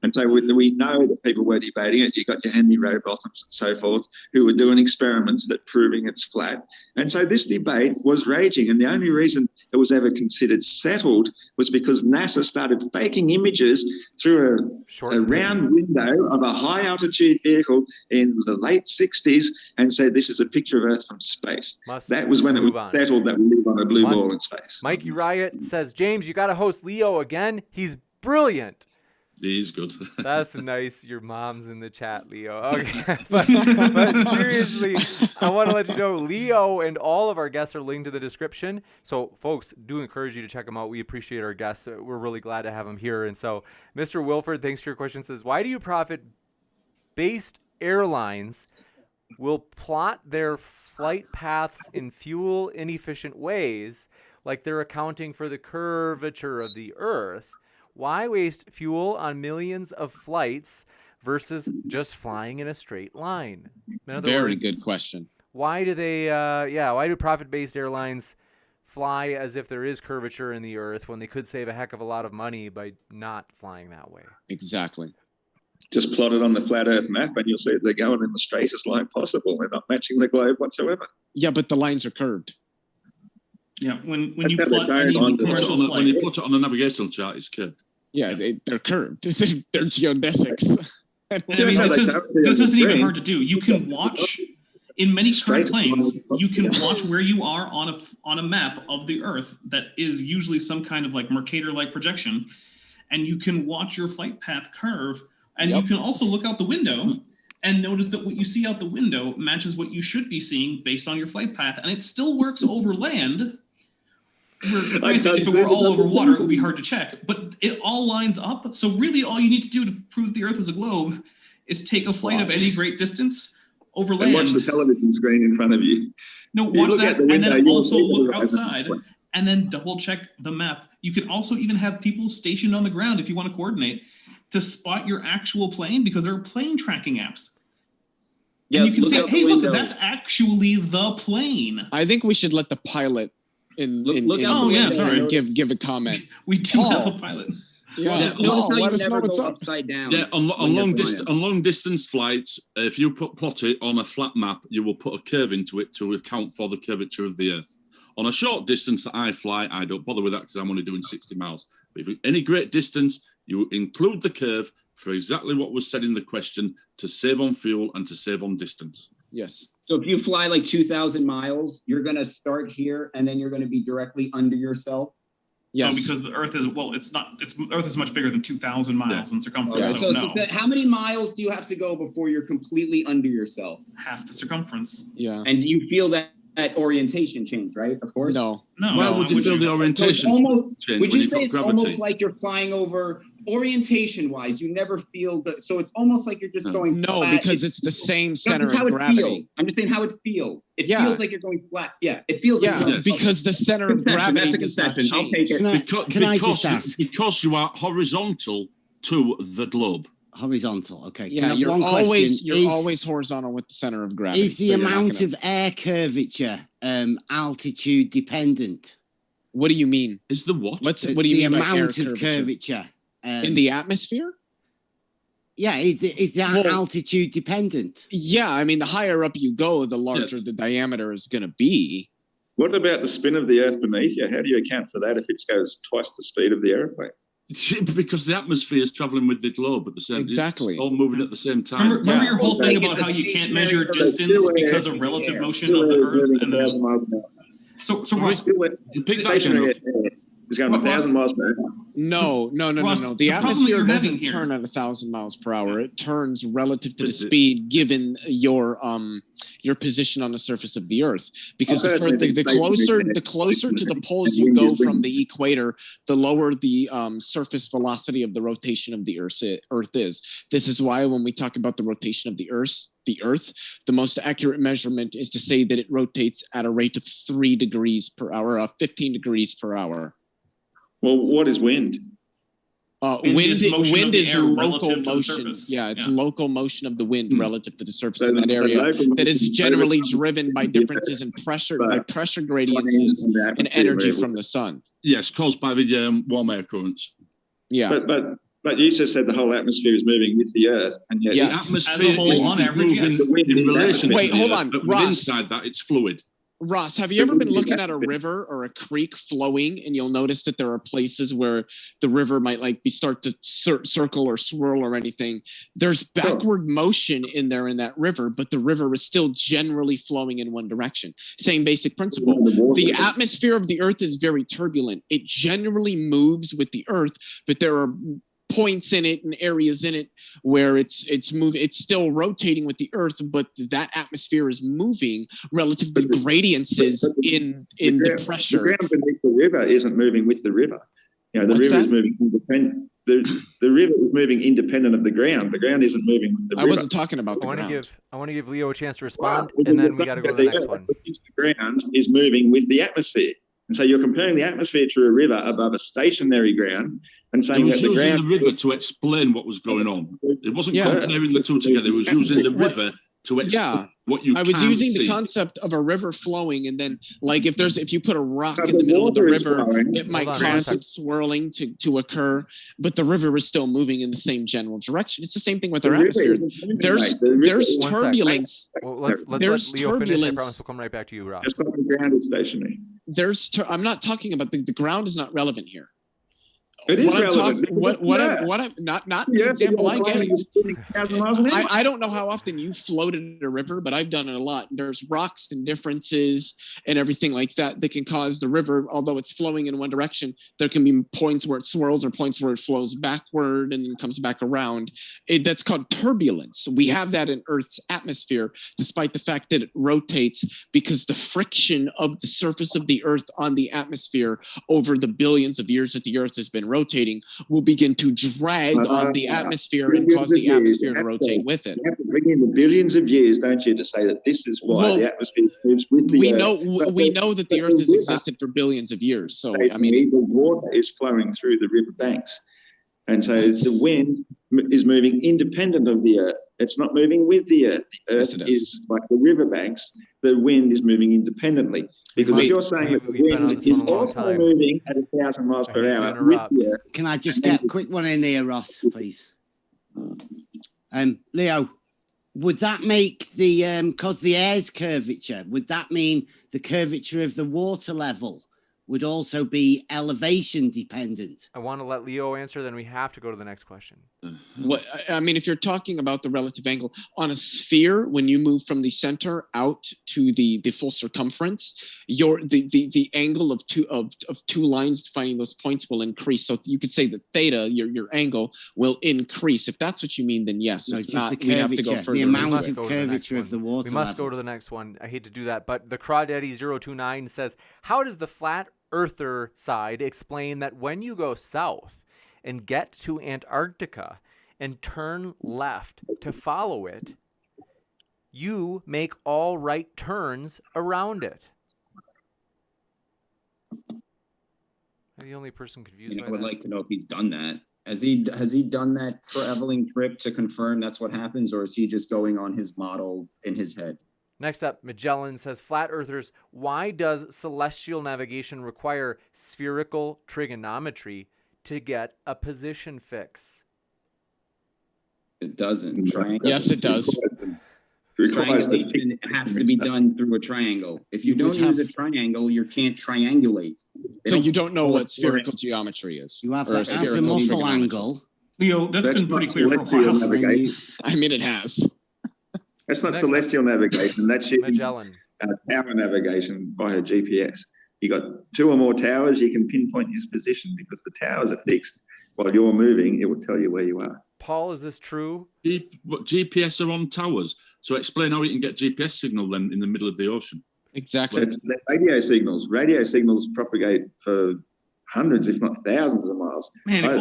And so we know that people were debating it. You got your Henry Rowbothams and so forth who were doing experiments that proving it's flat. And so this debate was raging. And the only reason it was ever considered settled was because NASA started faking images through a round window of a high altitude vehicle in the late 60s and said, this is a picture of Earth from space. That was when it was settled that we live on a blue ball in space. Mikey Riot says, James, you got to host Leo again. He's brilliant. He's good. That's nice. Your mom's in the chat, Leo. Okay. but seriously, I want to let you know, Leo and all of our guests are linked to the description. So, folks, do encourage you to check them out. We appreciate our guests. We're really glad to have them here. And so, Mr. Wilford, thanks for your question, says, why do you profit-based airlines will plot their flight paths in fuel-inefficient ways, like they're accounting for the curvature of the Earth? Why waste fuel on millions of flights versus just flying in a straight line? In other Very words, good question. Why do they, why do profit-based airlines fly as if there is curvature in the Earth when they could save a heck of a lot of money by not flying that way? Exactly. Just plot it on the flat Earth map and you'll see they're going in the straightest line possible. They're not matching the globe whatsoever. Yeah, but the lines are curved. Yeah, when you plot any commercial flight. When you plot it on the navigational chart, it's curved. Yeah, they're curved. They're geodesics. I mean, this isn't even hard to do. You can watch, in many current planes, you can watch where you are on a map of the Earth that is usually some kind of like Mercator-like projection, and you can watch your flight path curve, and you can also look out the window and notice that what you see out the window matches what you should be seeing based on your flight path, and it still works over land. If it were all over water, it would be hard to check, but it all lines up. So really all you need to do to prove the Earth is a globe is take a flight of any great distance over land. And watch the television screen in front of you. No, watch that, and then also look outside and then double check the map. You can also even have people stationed on the ground if you want to coordinate to spot your actual plane, because there are plane tracking apps. And you can say, hey, look, that's actually the plane. I think we should let the pilot give a comment. We do have a pilot. Yeah, let us know what's up. Upside down. Yeah, on long distance flights, if you plot it on a flat map, you will put a curve into it to account for the curvature of the Earth. On a short distance that I fly, I don't bother with that because I'm only doing 60 miles. But if any great distance, you include the curve for exactly what was said in the question, to save on fuel and to save on distance. Yes. So if you fly like 2,000 miles, you're going to start here and then you're going to be directly under yourself. Yes. No, because the Earth is, Earth is much bigger than 2,000 miles in circumference. Okay. So how many miles do you have to go before you're completely under yourself? Half the circumference. Yeah. And you feel that orientation change, right? Of course. No. Why would you feel the orientation change? Would you say it's almost like you're flying over orientation wise, you never feel so it's almost like you're just going flat. Because it's the same center how of gravity. Feels. I'm just saying how it feels. It feels like you're going flat. Yeah, it feels like because the center of gravity. That's a concession. I'll take it. Can I just ask? Because you are horizontal to the globe. Horizontal, okay. Yeah, you're always horizontal with the center of gravity. Is the amount of air curvature altitude dependent? What do you mean? Is the what? What do you mean by air amount of curvature in the atmosphere? Yeah, is that altitude dependent? Yeah, I mean, the higher up you go, the larger the diameter is going to be. What about the spin of the Earth beneath you? How do you account for that if it goes twice the speed of the aeroplane? Because the atmosphere is traveling with the globe at the same time. Exactly. It's all moving at the same time. Remember your whole thing about how you can't measure distance because of relative motion of the Earth and the. So Ross, stationary is going 1,000 miles per hour. No. The atmosphere doesn't turn at 1,000 miles per hour. It turns relative to the speed given your position on the surface of the Earth. Because the closer to the poles you go from the equator, the lower the surface velocity of the rotation of the Earth is. This is why when we talk about the rotation of the Earth, the most accurate measurement is to say that it rotates at a rate of 3 degrees per hour, 15 degrees per hour. Well, what is wind? Wind is local motion. Yeah, it's local motion of the wind relative to the surface of that area that is generally driven by differences in pressure, gradients and energy from the sun. Yes, caused by the warm air currents. Yeah. But you just said the whole atmosphere is moving with the Earth, and yet the atmosphere as a whole, on average, in relation. Wait, hold on, Ross. Inside that, it's fluid. Ross, have you ever been looking at a river or a creek flowing, and you'll notice that there are places where the river might start to circle or swirl or anything? There's backward motion in that river, but the river is still generally flowing in one direction. Same basic principle. The atmosphere of the Earth is very turbulent. It generally moves with the Earth, but there are points in it and areas in it where it's still rotating with the Earth, but that atmosphere is moving relative to the gradients in the pressure. The ground beneath the river isn't moving with the river. The river is moving independent. The river is moving independent of the ground. The ground isn't moving with the river. I wasn't talking about the ground. I want to give Leo a chance to respond, and then we got to go to the next one. The ground is moving with the atmosphere. And so you're comparing the atmosphere to a river above a stationary ground and saying that the ground... using the river to explain what was going on. It wasn't comparing the two together. It was using the river to explain what you can see. I was using the concept of a river flowing, and then if you put a rock in the middle of the river, it might cause some swirling to occur, but the river is still moving in the same general direction. It's the same thing with our atmosphere. There's turbulence. Well, let's let Leo finish. I promise we'll come right back to you, Ross. Just like the ground is stationary. I'm not talking about the ground is not relevant here. It is relevant. Not the example I gave. I don't know how often you floated a river, but I've done it a lot. There's rocks and differences and everything like that can cause the river, although it's flowing in one direction, there can be points where it swirls or points where it flows backward and then comes back around. That's called turbulence. We have that in Earth's atmosphere, despite the fact that it rotates, because the friction of the surface of the Earth on the atmosphere over the billions of years that the Earth has been rotating will begin to drag on the atmosphere and cause the atmosphere to rotate with it. You have to bring in the billions of years, don't you, to say that this is why the atmosphere moves with the Earth. We know that the Earth has existed for billions of years. So, I mean, the water is flowing through the river banks. And so the wind is moving independent of the Earth. It's not moving with the Earth. The Earth is like the river banks. The wind is moving independently. Because if you're saying that the wind is also moving at 1,000 miles per hour with the Earth. Can I just get a quick one in here, Ross, please? Leo, would that make because the air's curvature, would that mean the curvature of the water level would also be elevation dependent? I want to let Leo answer, then we have to go to the next question. If you're talking about the relative angle on a sphere, when you move from the center out to the full circumference, the angle of two lines defining those points will increase. So you could say that theta, your angle, will increase. If that's what you mean, then yes. No, if not, we have to go further. The amount of curvature of the water. We must go to the next one. I hate to do that, but the Crawdaddy 029 says, how does the flat earther side explain that when you go south, and get to Antarctica and turn left to follow it, you make all right turns around it. I'm the only person confused by I would that. like to know if he's done that. Has he done that traveling trip to confirm that's what happens, or is he just going on his model in his head? Next up, Magellan says, Flat Earthers, why does celestial navigation require spherical trigonometry to get a position fix? It doesn't. Yes, it does. Triangulation has to be done through a triangle. If you don't use a triangle, you can't triangulate. So you don't know what spherical geometry is. You have or that azimuthal angle. Leo, that's been pretty clear for a while. I mean, it has. That's not celestial navigation. That's using Magellan. Tower navigation via GPS. You got 2 or more towers, you can pinpoint your position because the towers are fixed. While you're moving, it will tell you where you are. Paul, is this true? GPS are on towers. So explain how you can get GPS signal then in the middle of the ocean. Exactly. They're radio signals. Radio signals propagate for hundreds, if not thousands of miles. Man, if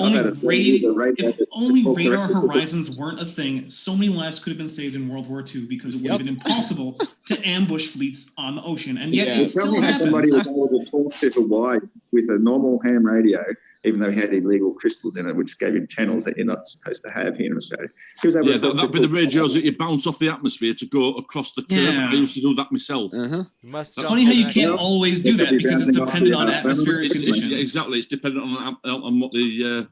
only radar horizons weren't a thing, so many lives could have been saved in World War II because it would have been impossible to ambush fleets on the ocean. And yet it still happens. Somebody was able to talk to Hawaii with a normal ham radio, even though he had illegal crystals in it, which gave him channels that you're not supposed to have here in Australia. He was able to that'd be the radios that you bounce off the atmosphere to go across the curve. Yeah. I used to do that myself. It's funny how you can't always do that because it's dependent on atmospheric conditions. Yeah, exactly. It's dependent on what the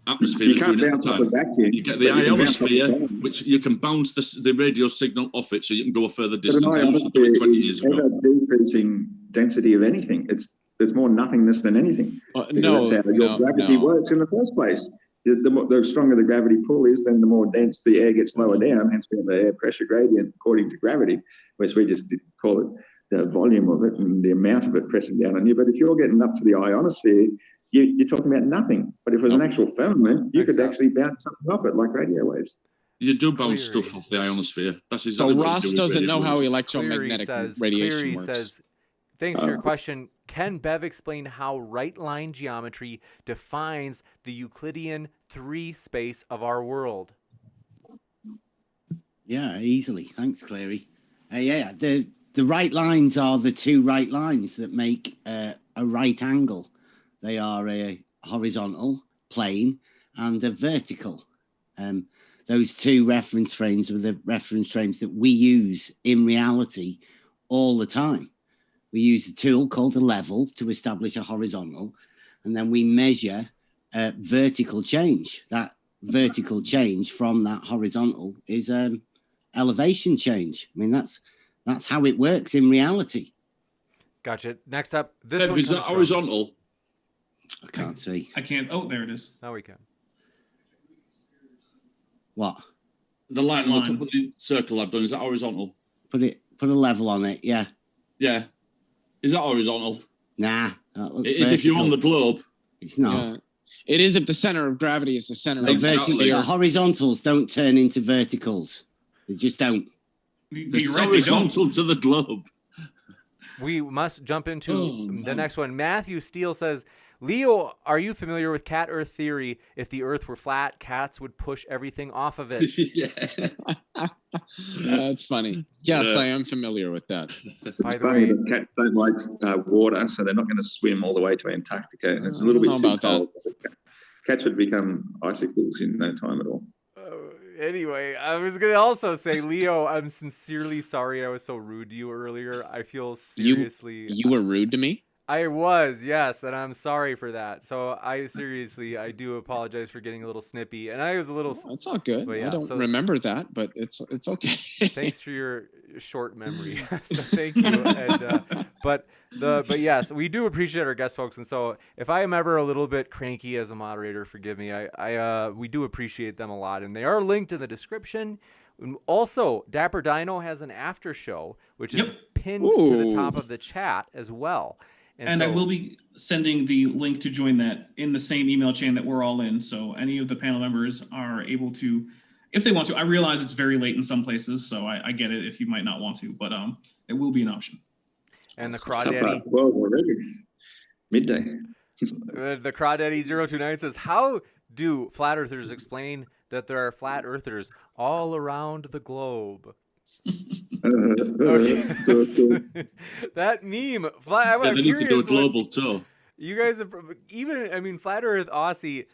atmosphere is doing at the time. You get the ionosphere, which you can bounce the radio signal off it so you can go a further distance. I used to do it 20 years ago. Decreasing density of anything. There's more nothingness than anything. Your gravity works in the first place. The stronger the gravity pull is, then the more dense the air gets lower down. Hence, we have the air pressure gradient according to gravity, which we just call it the volume of it and the amount of it pressing down on you. But if you're getting up to the ionosphere, you're talking about nothing. But if it was an actual firmament, you could actually bounce something off it like radio waves. You do bounce stuff off the ionosphere. That's exactly so Ross doesn't know how electromagnetic radiation works. Says, thanks for your question. Can Bev explain how right line geometry defines the Euclidean 3 space of our world? Yeah, easily. Thanks, Clary. The right lines are the 2 right lines that make a right angle. They are a horizontal plane and a vertical. Those 2 reference frames are the reference frames that we use in reality all the time. We use a tool called a level to establish a horizontal, and then we measure vertical change. That vertical change from that horizontal is elevation change. I mean, that's how it works in reality. Gotcha. Next up, this one is that horizontal? I can't see. I can't. Oh, there it is. Now we can. What? The line on the top of the circle I've done, is that horizontal? Put a level on it, yeah. Yeah. Is that horizontal? Nah, that looks it is if you're on the globe. It's not. Yeah. It is if the center of gravity is the center of the horizontals don't turn into verticals. They just don't. It's horizontal to the globe. We must jump into the next one. Matthew Steele says, Leo, are you familiar with cat earth theory? If the earth were flat, cats would push everything off of it. Yeah. That's funny. Yes, I am familiar with that. By the way, cats don't like water, so they're not going to swim all the way to Antarctica. And it's a little bit too cold. Cats would become icicles in no time at all. Anyway, I was going to also say, Leo, I'm sincerely sorry I was so rude to you earlier. I feel seriously... You were rude to me? I was, yes, and I'm sorry for that. So I do apologize for getting a little snippy, and I was a little... It's all good. Yeah, I don't remember that, but it's okay. Thanks for your short memory. So thank you. And, but yes, we do appreciate our guest folks, and so if I am ever a little bit cranky as a moderator, forgive me. We do appreciate them a lot, and they are linked in the description. Also, Dapper Dino has an after show, which is pinned to the top of the chat as well. And I will be sending the link to join that in the same email chain that we're all in. So any of the panel members are able to, if they want to. I realize it's very late in some places, so I get it if you might not want to, but it will be an option. And the Crawdaddy. Well, already. Midday. The Crawdaddy 029 says, how do flat earthers explain that there are flat earthers all around the globe? Okay. That meme. I'm Yeah, they need to do a curious global tour. You guys have Flat Earth Aussie,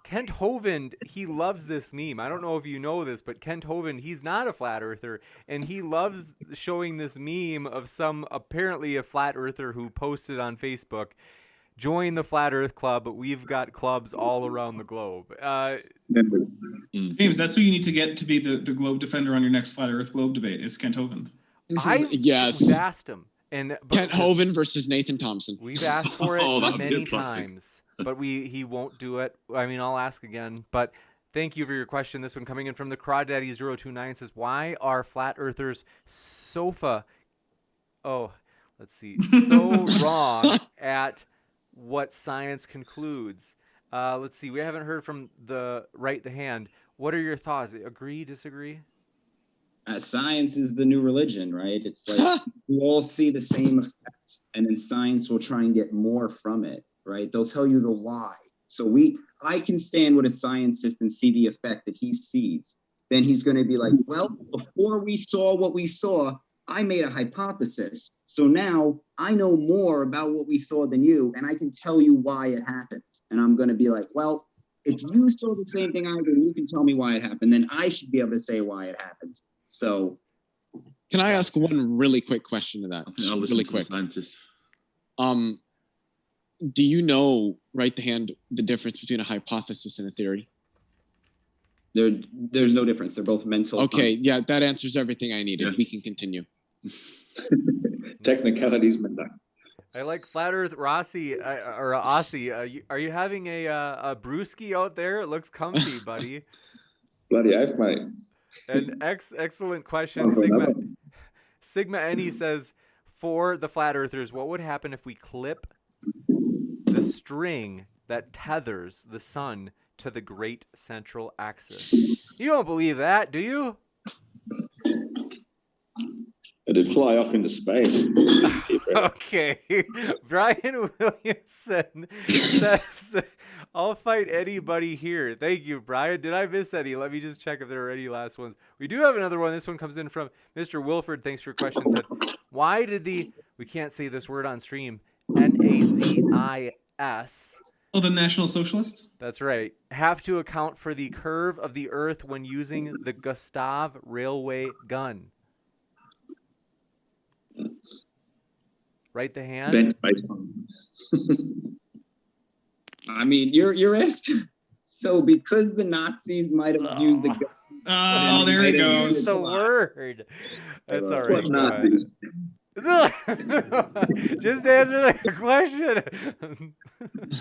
Kent Hovind, he loves this meme. I don't know if you know this, but Kent Hovind, he's not a flat earther, and he loves showing this meme of apparently a flat earther who posted on Facebook, join the Flat Earth Club, we've got clubs all around the globe. James, that's who you need to get to be the globe defender on your next Flat Earth Globe debate, is Kent Hovind. Yes. We've asked him. Kent Hovind versus Nathan Thompson. We've asked for it many times, but he won't do it. I mean, I'll ask again. But thank you for your question. This one coming in from the Crawdaddy 029 says, "Why are flat earthers so wrong at what science concludes?" Let's see. We haven't heard from the hand. What are your thoughts? Agree? Disagree? Science is the new religion, right? It's like we all see the same effect, and then science will try and get more from it, right? They'll tell you the why. So I can stand with a scientist and see the effect that he sees. Then he's going to be like, well, before we saw what we saw, I made a hypothesis. So now I know more about what we saw than you, and I can tell you why it happened. And I'm going to be like, well, if you saw the same thing I did, you can tell me why it happened. Then I should be able to say why it happened. So, can I ask one really quick question to that? I'll listen really to quick. The scientist. Do you know, the difference between a hypothesis and a theory? There's no difference. They're both mental. Okay, yeah, that answers everything I needed. Yeah. We can continue. Technicalities, Minda. I like Flat Earth Rossi or Aussie. Are you having a brewski out there? It looks comfy, buddy. Bloody oath, mate. An excellent question. Sigma Eni says, for the flat earthers, what would happen if we clip the string that tethers the sun to the great central axis? You don't believe that, do you? It'd fly off into space. Okay. Brian Williamson says, I'll fight anybody here. Thank you, Brian. Did I miss any? Let me just check if there are any last ones. We do have another one. This one comes in from Mr. Wilford. Thanks for your question. Said, why did we can't say this word on stream, NAZIS. Oh, the National Socialists? That's right. Have to account for the curve of the Earth when using the Gustav railway gun. Right the hand. I mean, you're asking. So because the Nazis might have used the gun. Oh, there he goes. Use the word. That's all right. Just answer the question.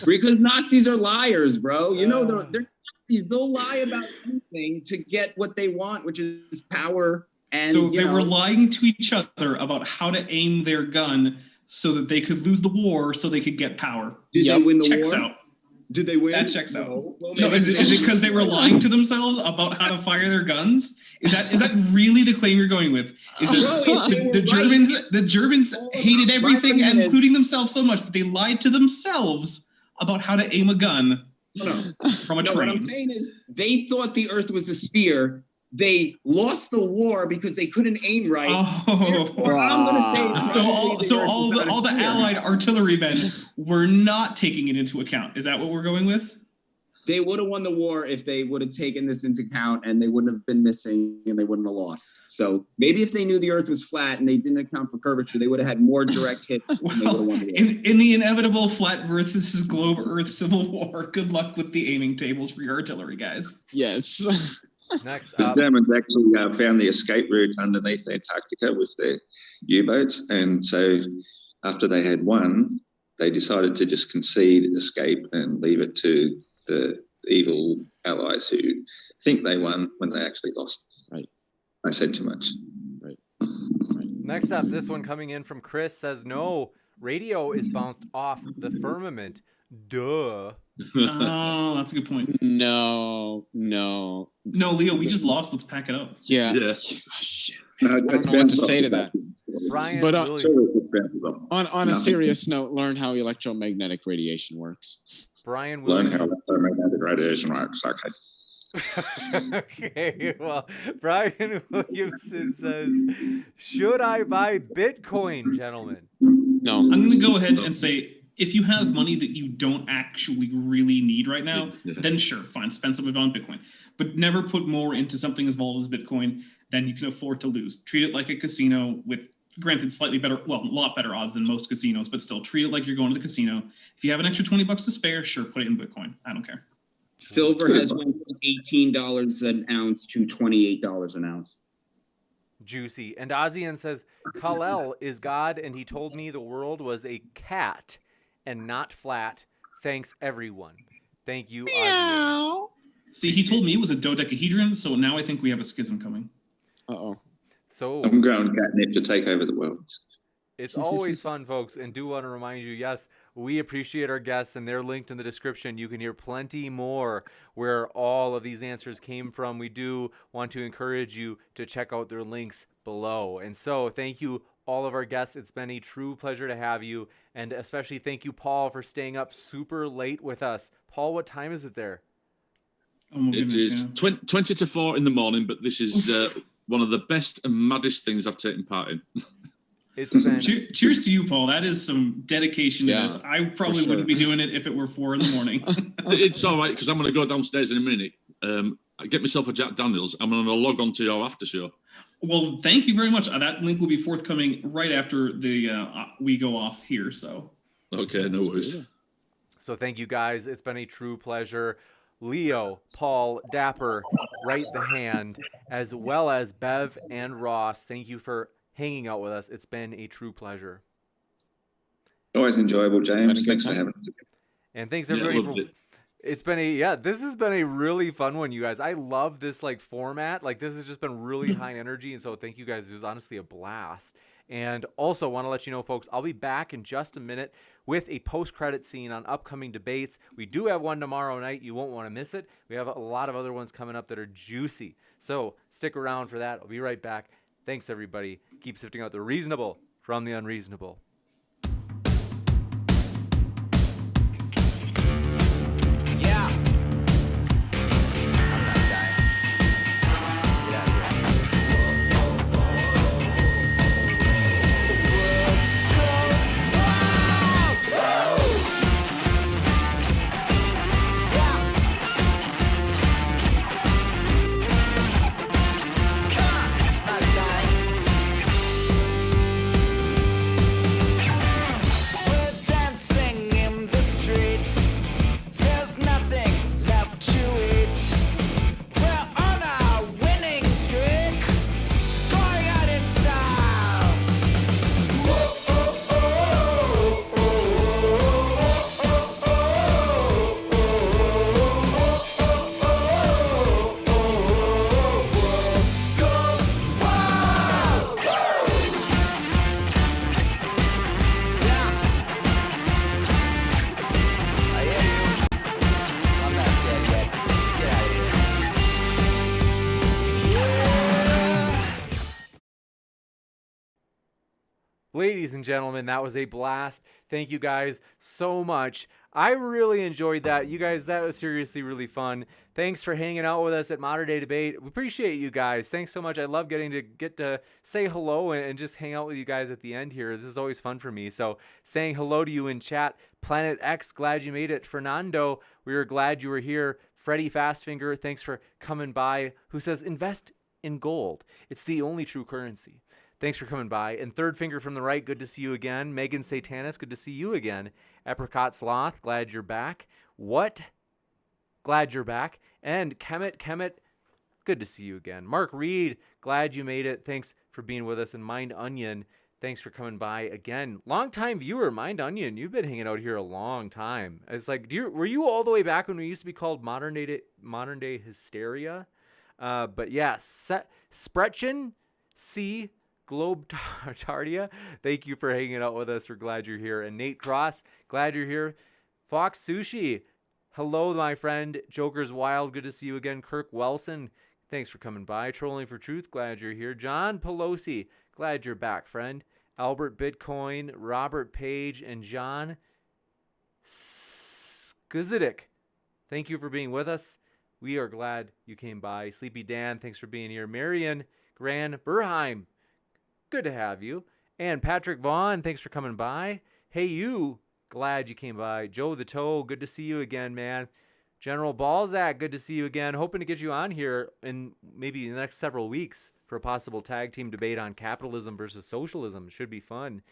Because Nazis are liars, bro. You know, they're Nazis. They'll lie about anything to get what they want, which is power. And, so they were lying to each other about how to aim their gun so that they could lose the war so they could get power. Did they win the checks war? Out. Did they win? That checks out. No, is it because they were lying to themselves about how to fire their guns? Is that really the claim you're going with? Is it the Germans hated everything, including themselves, so much that they lied to themselves about how to aim a gun from a train? What I'm saying is they thought the Earth was a sphere. They lost the war because they couldn't aim right. So all the Allied artillerymen were not taking it into account. Is that what we're going with? They would have won the war if they would have taken this into account, and they wouldn't have been missing, and they wouldn't have lost. So maybe if they knew the Earth was flat and they didn't account for curvature, they would have had more direct hits. Well, in the inevitable flat versus globe Earth civil war, good luck with the aiming tables for your artillery, guys. Yes. Next up. The Germans actually found the escape route underneath Antarctica with their U-boats, and so after they had won, they decided to just concede escape and leave it to the evil allies who think they won when they actually lost. Right. I said too much. Right. Next up, this one coming in from Kris says, no, radio is bounced off the firmament. Duh. Oh, that's a good point. No, Leo, we just lost. Let's pack it up. Yeah. Oh, shit. I don't know what to say to that. Brian, but on a serious note, learn how electromagnetic radiation works. Brian Learn Williams. how to make that radiation works. Okay. Okay, well, Brian Williamson says, should I buy Bitcoin, gentlemen? No. I'm going to go ahead and say, if you have money that you don't actually really need right now, then sure, fine, spend some of it on Bitcoin. But never put more into something as volatile as Bitcoin than you can afford to lose. Treat it like a casino with, granted, slightly better, well, a lot better odds than most casinos, but still treat it like you're going to the casino. If you have an extra $20 to spare, sure, put it in Bitcoin. I don't care. Silver has went from $18 an ounce to $28 an ounce. Juicy. And Ozian says, Kal-El is God, and he told me the world was a cat and not flat. Thanks, everyone. Thank you, Ozian. See, he told me it was a dodecahedron, so now I think we have a schism coming. Uh-oh. So I'm going catnip to take over the world. it's always fun, folks, and do want to remind you, yes, we appreciate our guests, and they're linked in the description. You can hear plenty more where all of these answers came from. We do want to encourage you to check out their links below. And so thank you, all of our guests. It's been a true pleasure to have you, and especially thank you, Paul, for staying up super late with us. Paul, what time is it there? Oh my It goodness, is yeah. 20 to 4 in the morning, but this is one of the best and maddest things I've taken part in. It's been Cheers to you, Paul. That is some dedication to Yeah, this. I probably sure. wouldn't be doing it if it were 4 in the morning. It's all right, because I'm going to go downstairs in a minute. I get myself a Jack Daniels. I'm going to log on to your after show. Well, thank you very much. That link will be forthcoming right after we go off here. So Okay, no worries. So thank you, guys. It's been a true pleasure. Leo, Paul, Dapper, Right the Hand, as well as Bev and Ross, thank you for hanging out with us. It's been a true pleasure. Always enjoyable, Had a James. good Thanks for time. having me. And thanks Yeah, everybody loved for it. it's been this has been a really fun one, you guys. I love this format. This has just been really high energy, and so thank you guys. It was honestly a blast. And also want to let you know, folks, I'll be back in just a minute with a post-credit scene on upcoming debates. We do have one tomorrow night. You won't want to miss it. We have a lot of other ones coming up that are juicy. So stick around for that. I'll be right back. Thanks, everybody. Keep sifting out the reasonable from the unreasonable. Ladies and gentlemen, that was a blast. Thank you guys so much. I really enjoyed that. You guys, that was seriously really fun. Thanks for hanging out with us at Modern Day Debate. We appreciate you guys. Thanks so much. I love getting to say hello and just hang out with you guys at the end here. This is always fun for me. So saying hello to you in chat. Planet X, glad you made it. Fernando, we were glad you were here. Freddie Fastfinger, thanks for coming by, who says invest in gold. It's the only true currency. Thanks for coming by. And Third Finger from the Right, good to see you again. Megan Satanis, good to see you again. Apricot Sloth, glad you're back. What? Glad you're back. And Kemet, good to see you again. Mark Reed, glad you made it. Thanks for being with us. And Mind Onion, thanks for coming by again. Long-time viewer, Mind Onion, you've been hanging out here a long time. It's like, were you all the way back when we used to be called Modern Day Hysteria? But yes, Spretchen, C. Globe Tardia, thank you for hanging out with us. We're glad you're here. And Nate Cross, glad you're here. Fox Sushi, hello, my friend. Joker's Wild, good to see you again. Kirk Wilson, thanks for coming by. Trolling for Truth, glad you're here. John Pelosi, glad you're back, friend. Albert Bitcoin, Robert Page, and John Guzidik, thank you for being with us. We are glad you came by. Sleepy Dan, thanks for being here. Marion Gran Burheim, good to have you. And Patrick Vaughn, thanks for coming by. Hey, you, glad you came by. Joe the Toe, good to see you again, man. General Balzac, good to see you again. Hoping to get you on here in maybe the next several weeks for a possible tag team debate on capitalism versus socialism. Should be fun.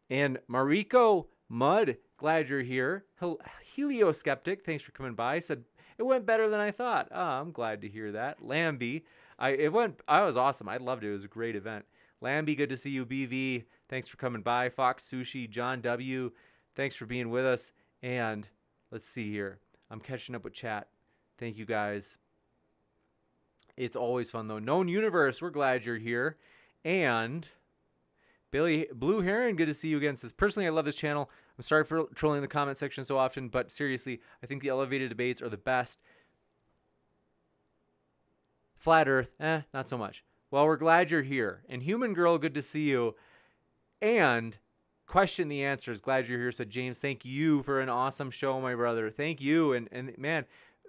And Mariko Mudd, glad you're here. Helioskeptic, thanks for coming by. Said it went better than I thought. Oh, I'm glad to hear that. Lambie, I was awesome. I loved it. It was a great event. Lambie, good to see you. BV, thanks for coming by. Fox Sushi, John W, thanks for being with us. And let's see here. I'm catching up with chat. Thank you guys. It's always fun though. Known Universe, we're glad you're here. And Billy Blue Heron, good to see you again. Says, personally, I love this channel. I'm sorry for trolling the comment section so often, but seriously, I think the elevated debates are the best. Flat Earth, not so much. Well, we're glad you're here. And Human Girl, good to see you. And Question the Answers, glad you're here, said James. Thank you for an awesome show, my brother. Thank you. And man,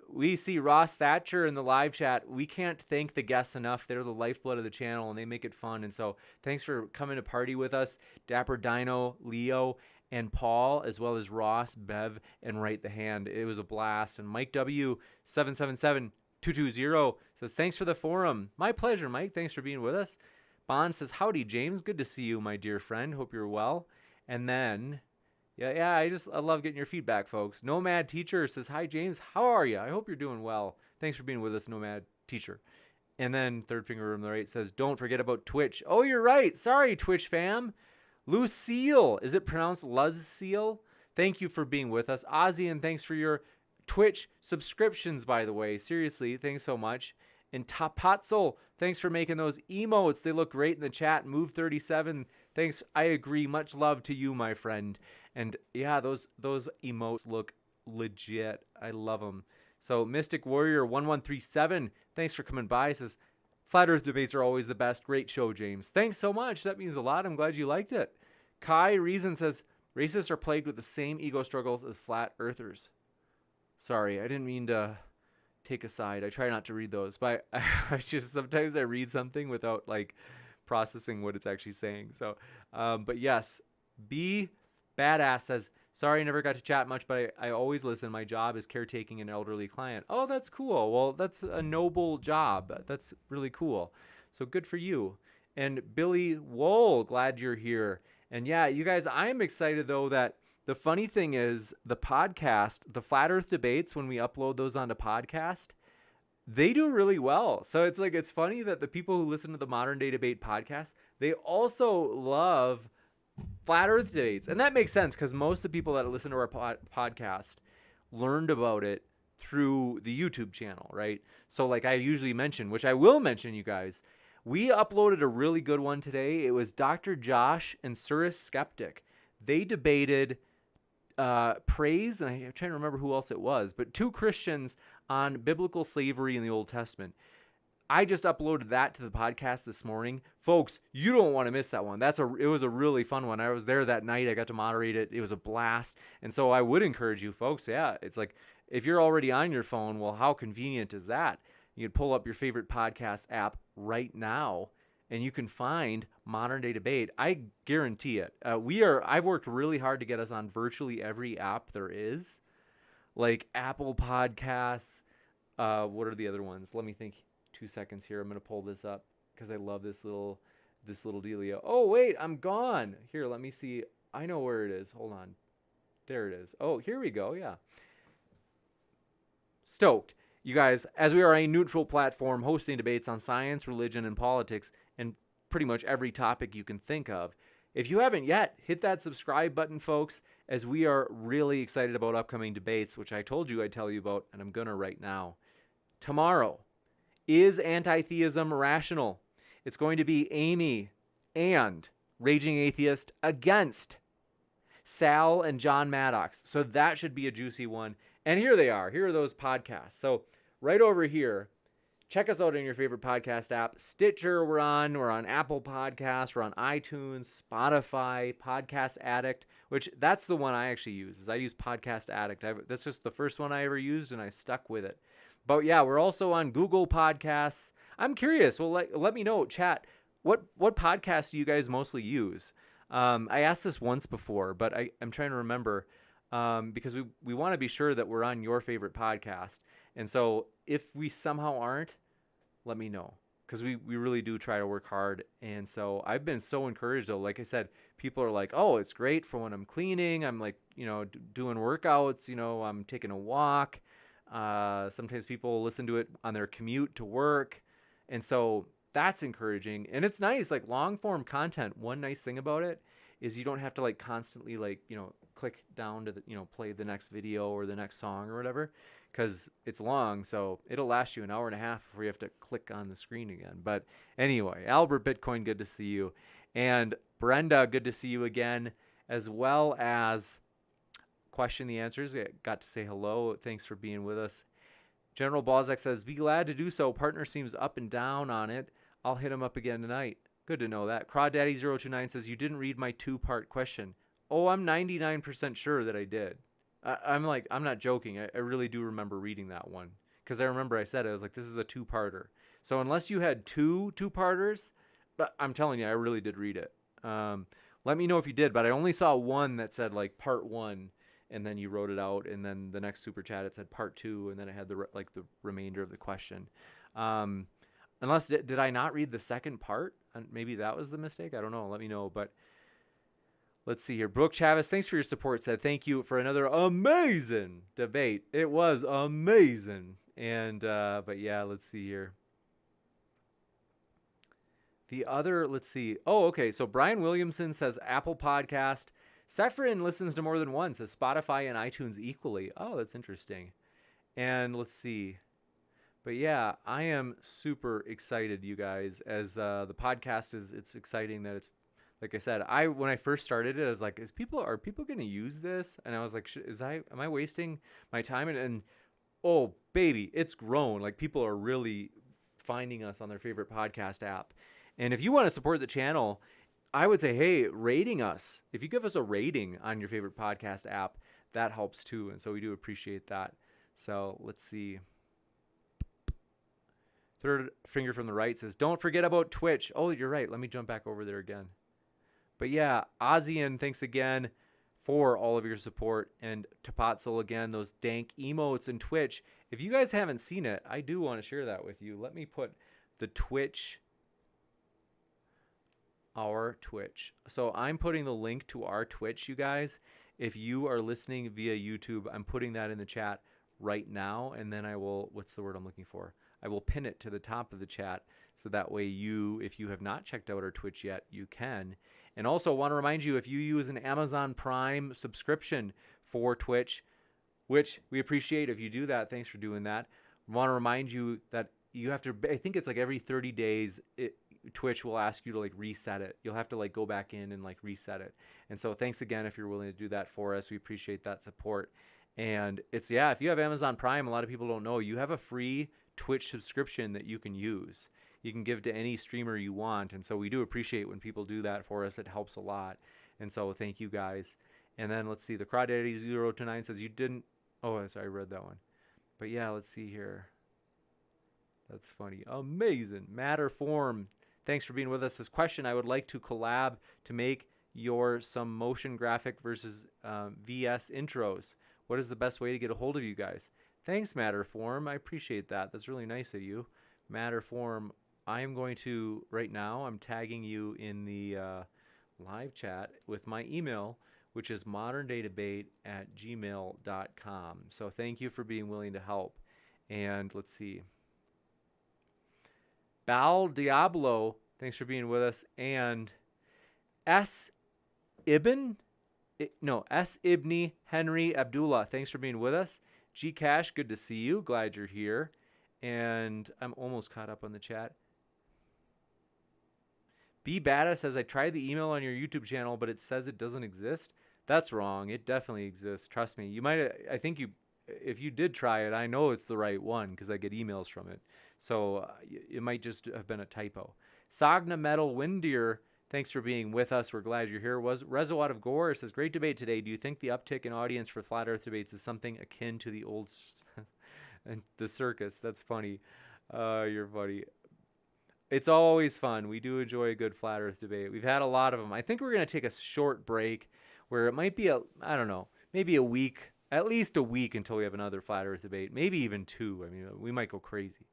we see Ross Thatcher in the live chat. We can't thank the guests enough. They're the lifeblood of the channel, and they make it fun. And so thanks for coming to party with us. Dapper Dino, Leo, and Paul, as well as Ross, Bev, and Right the Hand. It was a blast. And Mike W777220 says, thanks for the forum. My pleasure, Mike. Thanks for being with us. Bond says, howdy, James. Good to see you, my dear friend. Hope you're well. And then, I love getting your feedback, folks. Nomad Teacher says, hi, James. How are you? I hope you're doing well. Thanks for being with us, Nomad Teacher. And then third finger on the right says, don't forget about Twitch. Oh, you're right. Sorry, Twitch fam. Lucille. Is it pronounced Lucille? Thank you for being with us. Ozzy, and thanks for your Twitch subscriptions, by the way. Seriously, thanks so much. And Tapatzel, thanks for making those emotes. They look great in the chat. Move37, thanks. I agree. Much love to you, my friend. And yeah, those emotes look legit. I love them. So Mystic Warrior 1137, thanks for coming by. Says, Flat Earth debates are always the best. Great show, James. Thanks so much. That means a lot. I'm glad you liked it. Kai Reason says, racists are plagued with the same ego struggles as flat earthers. Sorry, I didn't mean to take a side. I try not to read those, but I just sometimes I read something without like processing what it's actually saying. So, but yes, B Badass says, sorry, I never got to chat much, but I always listen. My job is caretaking an elderly client. Oh, that's cool. Well, that's a noble job. That's really cool. So good for you. And Billy Wool, glad you're here. And yeah, you guys, I'm excited though that the funny thing is the podcast, the Flat Earth debates, when we upload those onto podcast, they do really well. So it's like, it's funny that the people who listen to the Modern Day Debate podcast, they also love Flat Earth debates. And that makes sense because most of the people that listen to our podcast learned about it through the YouTube channel, right? So like I usually mention, which I will mention, you guys, we uploaded a really good one today. It was Dr. Josh and Cirrus Skeptic. They debated praise, and I'm trying to remember who else it was, but two Christians on biblical slavery in the Old Testament. I just uploaded that to the podcast this morning. Folks, you don't want to miss that one. It was a really fun one. I was there that night. I got to moderate it. It was a blast. And so I would encourage you folks, it's like if you're already on your phone, well, how convenient is that? You'd pull up your favorite podcast app right now and you can find Modern Day Debate. I guarantee it. I've worked really hard to get us on virtually every app there is, like Apple Podcasts. What are the other ones? Let me think. 2 seconds here. I'm going to pull this up because I love this little dealio. Oh, wait, I'm gone. Here, let me see. I know where it is. Hold on. There it is. Oh, here we go. Yeah. Stoked. You guys, as we are a neutral platform hosting debates on science, religion, and politics, and pretty much every topic you can think of. If you haven't yet, hit that subscribe button, folks, as we are really excited about upcoming debates, which I told you I'd tell you about, and I'm going to right now. Tomorrow, is anti-theism rational? It's going to be Amy and Raging Atheist against Sal and John Maddox. So that should be a juicy one. And here they are. Here are those podcasts. So right over here, check us out in your favorite podcast app. Stitcher, we're on Apple Podcasts, we're on iTunes, Spotify, Podcast Addict, which that's the one I actually use. Is I use Podcast Addict. That's just the first one I ever used, and I stuck with it. But yeah, we're also on Google Podcasts. I'm curious. Well, let me know, chat. What podcast do you guys mostly use? I asked this once before, but I'm trying to remember because we want to be sure that we're on your favorite podcast. And so if we somehow aren't, let me know, because we really do try to work hard. And so I've been so encouraged, though. Like I said, people are like, oh, it's great for when I'm cleaning. I'm like, doing workouts, I'm taking a walk. Sometimes people listen to it on their commute to work. And so that's encouraging. And it's nice, like long form content. One nice thing about it is you don't have to like constantly click down to play the next video or the next song or whatever, because it's long. So it'll last you an hour and a half before you have to click on the screen again. But anyway, Albert Bitcoin, good to see you. And Brenda, good to see you again, as well as Question the Answers. I got to say hello. Thanks for being with us. General Balzac says, be glad to do so. Partner seems up and down on it. I'll hit him up again tonight. Good to know that. Crawdaddy029 says, you didn't read my 2-part question. Oh, I'm 99% sure that I did. I'm not joking. I really do remember reading that one, because I remember I said it. I was like, this is a 2-parter. So unless you had two-parters, but I'm telling you, I really did read it. Let me know if you did, but I only saw one that said like part 1, and then you wrote it out, and then the next super chat it said part 2, and then it had the remainder of the question. Unless did I not read the second part? Maybe that was the mistake. I don't know. Let me know. But let's see here. Brooke Chavez, thanks for your support. Said thank you for another amazing debate. It was amazing. And but yeah, let's see here. The other, let's see. Oh, okay. So Brian Williamson says Apple Podcast. Sephrin listens to more than one, says Spotify and iTunes equally. Oh, that's interesting. And let's see. But yeah, I am super excited, you guys, as the podcast it's exciting that it's, like I said, when I first started it, I was like, are people going to use this? And I was like, am I wasting my time? And oh, baby, it's grown. Like, people are really finding us on their favorite podcast app. And if you want to support the channel, I would say, hey, rating us. If you give us a rating on your favorite podcast app, that helps too. And so we do appreciate that. So let's see. Third finger from the right says, don't forget about Twitch. Oh, you're right. Let me jump back over there again. But yeah, Ozian, thanks again for all of your support. And Tapatzel, again, those dank emotes in Twitch. If you guys haven't seen it, I do want to share that with you. Let me put the Twitch, our Twitch. So I'm putting the link to our Twitch, you guys. If you are listening via YouTube, I'm putting that in the chat right now. And then I will, what's the word I'm looking for? I will pin it to the top of the chat, so that way if you have not checked out our Twitch yet, you can. And also want to remind you, if you use an Amazon Prime subscription for Twitch, which we appreciate if you do that, thanks for doing that. I want to remind you that you have to, I think it's like every 30 days, Twitch will ask you to like reset it. You'll have to like go back in and like reset it. And so thanks again if you're willing to do that for us. We appreciate that support. And it's, yeah, if you have Amazon Prime, a lot of people don't know, you have a free Twitch subscription that you can use. You can give to any streamer you want. And so we do appreciate when people do that for us. It helps a lot. And so thank you guys. And then let's see, the Crawdaddy029 says you didn't, oh, sorry, I read that one. But yeah, let's see here. That's funny. Amazing. Matter Form, thanks for being with us. This question, I would like to collab to make some motion graphic versus VS intros. What is the best way to get a hold of you guys? Thanks, Matterform. I appreciate that. That's really nice of you. Matterform, I am going to, right now, I'm tagging you in the live chat with my email, which is moderndaydebate@gmail.com. So thank you for being willing to help. And let's see. Bal Diablo, thanks for being with us. And S. Ibni Henry Abdullah, thanks for being with us. G Cash, good to see you. Glad you're here. And I'm almost caught up on the chat. B Bada says, I tried the email on your YouTube channel, but it says it doesn't exist. That's wrong. It definitely exists. Trust me. You might, I think if you did try it, I know it's the right one because I get emails from it. So it might just have been a typo. Sagna Metal Windeer, thanks for being with us. We're glad you're here. Rezo out of Gore says, great debate today. Do you think the uptick in audience for flat earth debates is something akin to the old and the circus? That's funny. You're funny. It's always fun. We do enjoy a good flat earth debate. We've had a lot of them. I think we're going to take a short break where it might be I don't know, maybe a week, at least a week until we have another flat earth debate, maybe even 2. I mean, we might go crazy.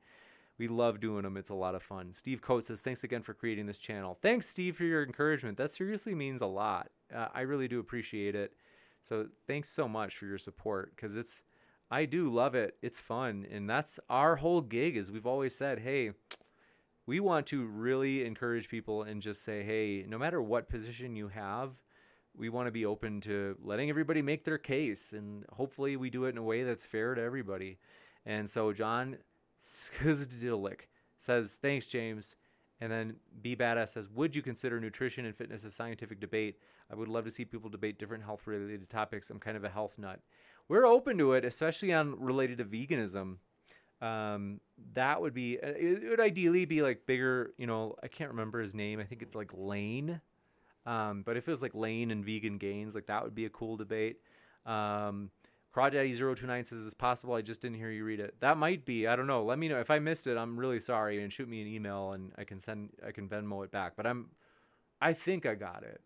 We love doing them. It's a lot of fun. Steve Coates says, thanks again for creating this channel. Thanks, Steve, for your encouragement. That seriously means a lot. I really do appreciate it. So thanks so much for your support, because I do love it. It's fun. And that's our whole gig, is we've always said, hey, we want to really encourage people and just say, hey, no matter what position you have, we want to be open to letting everybody make their case. And hopefully we do it in a way that's fair to everybody. And so John Skzdilic says, thanks, James. And then B Badass says, would you consider nutrition and fitness a scientific debate? I would love to see people debate different health-related topics. I'm kind of a health nut. We're open to it, especially on related to veganism. That would be, it would ideally be like bigger, I can't remember his name. I think it's like Lane. But if it was like Lane and Vegan Gains, like that would be a cool debate. Crawdaddy029 says, it's possible I just didn't hear you read it. That might be. I don't know. Let me know. If I missed it, I'm really sorry, and shoot me an email and I can Venmo it back. But I think I got it.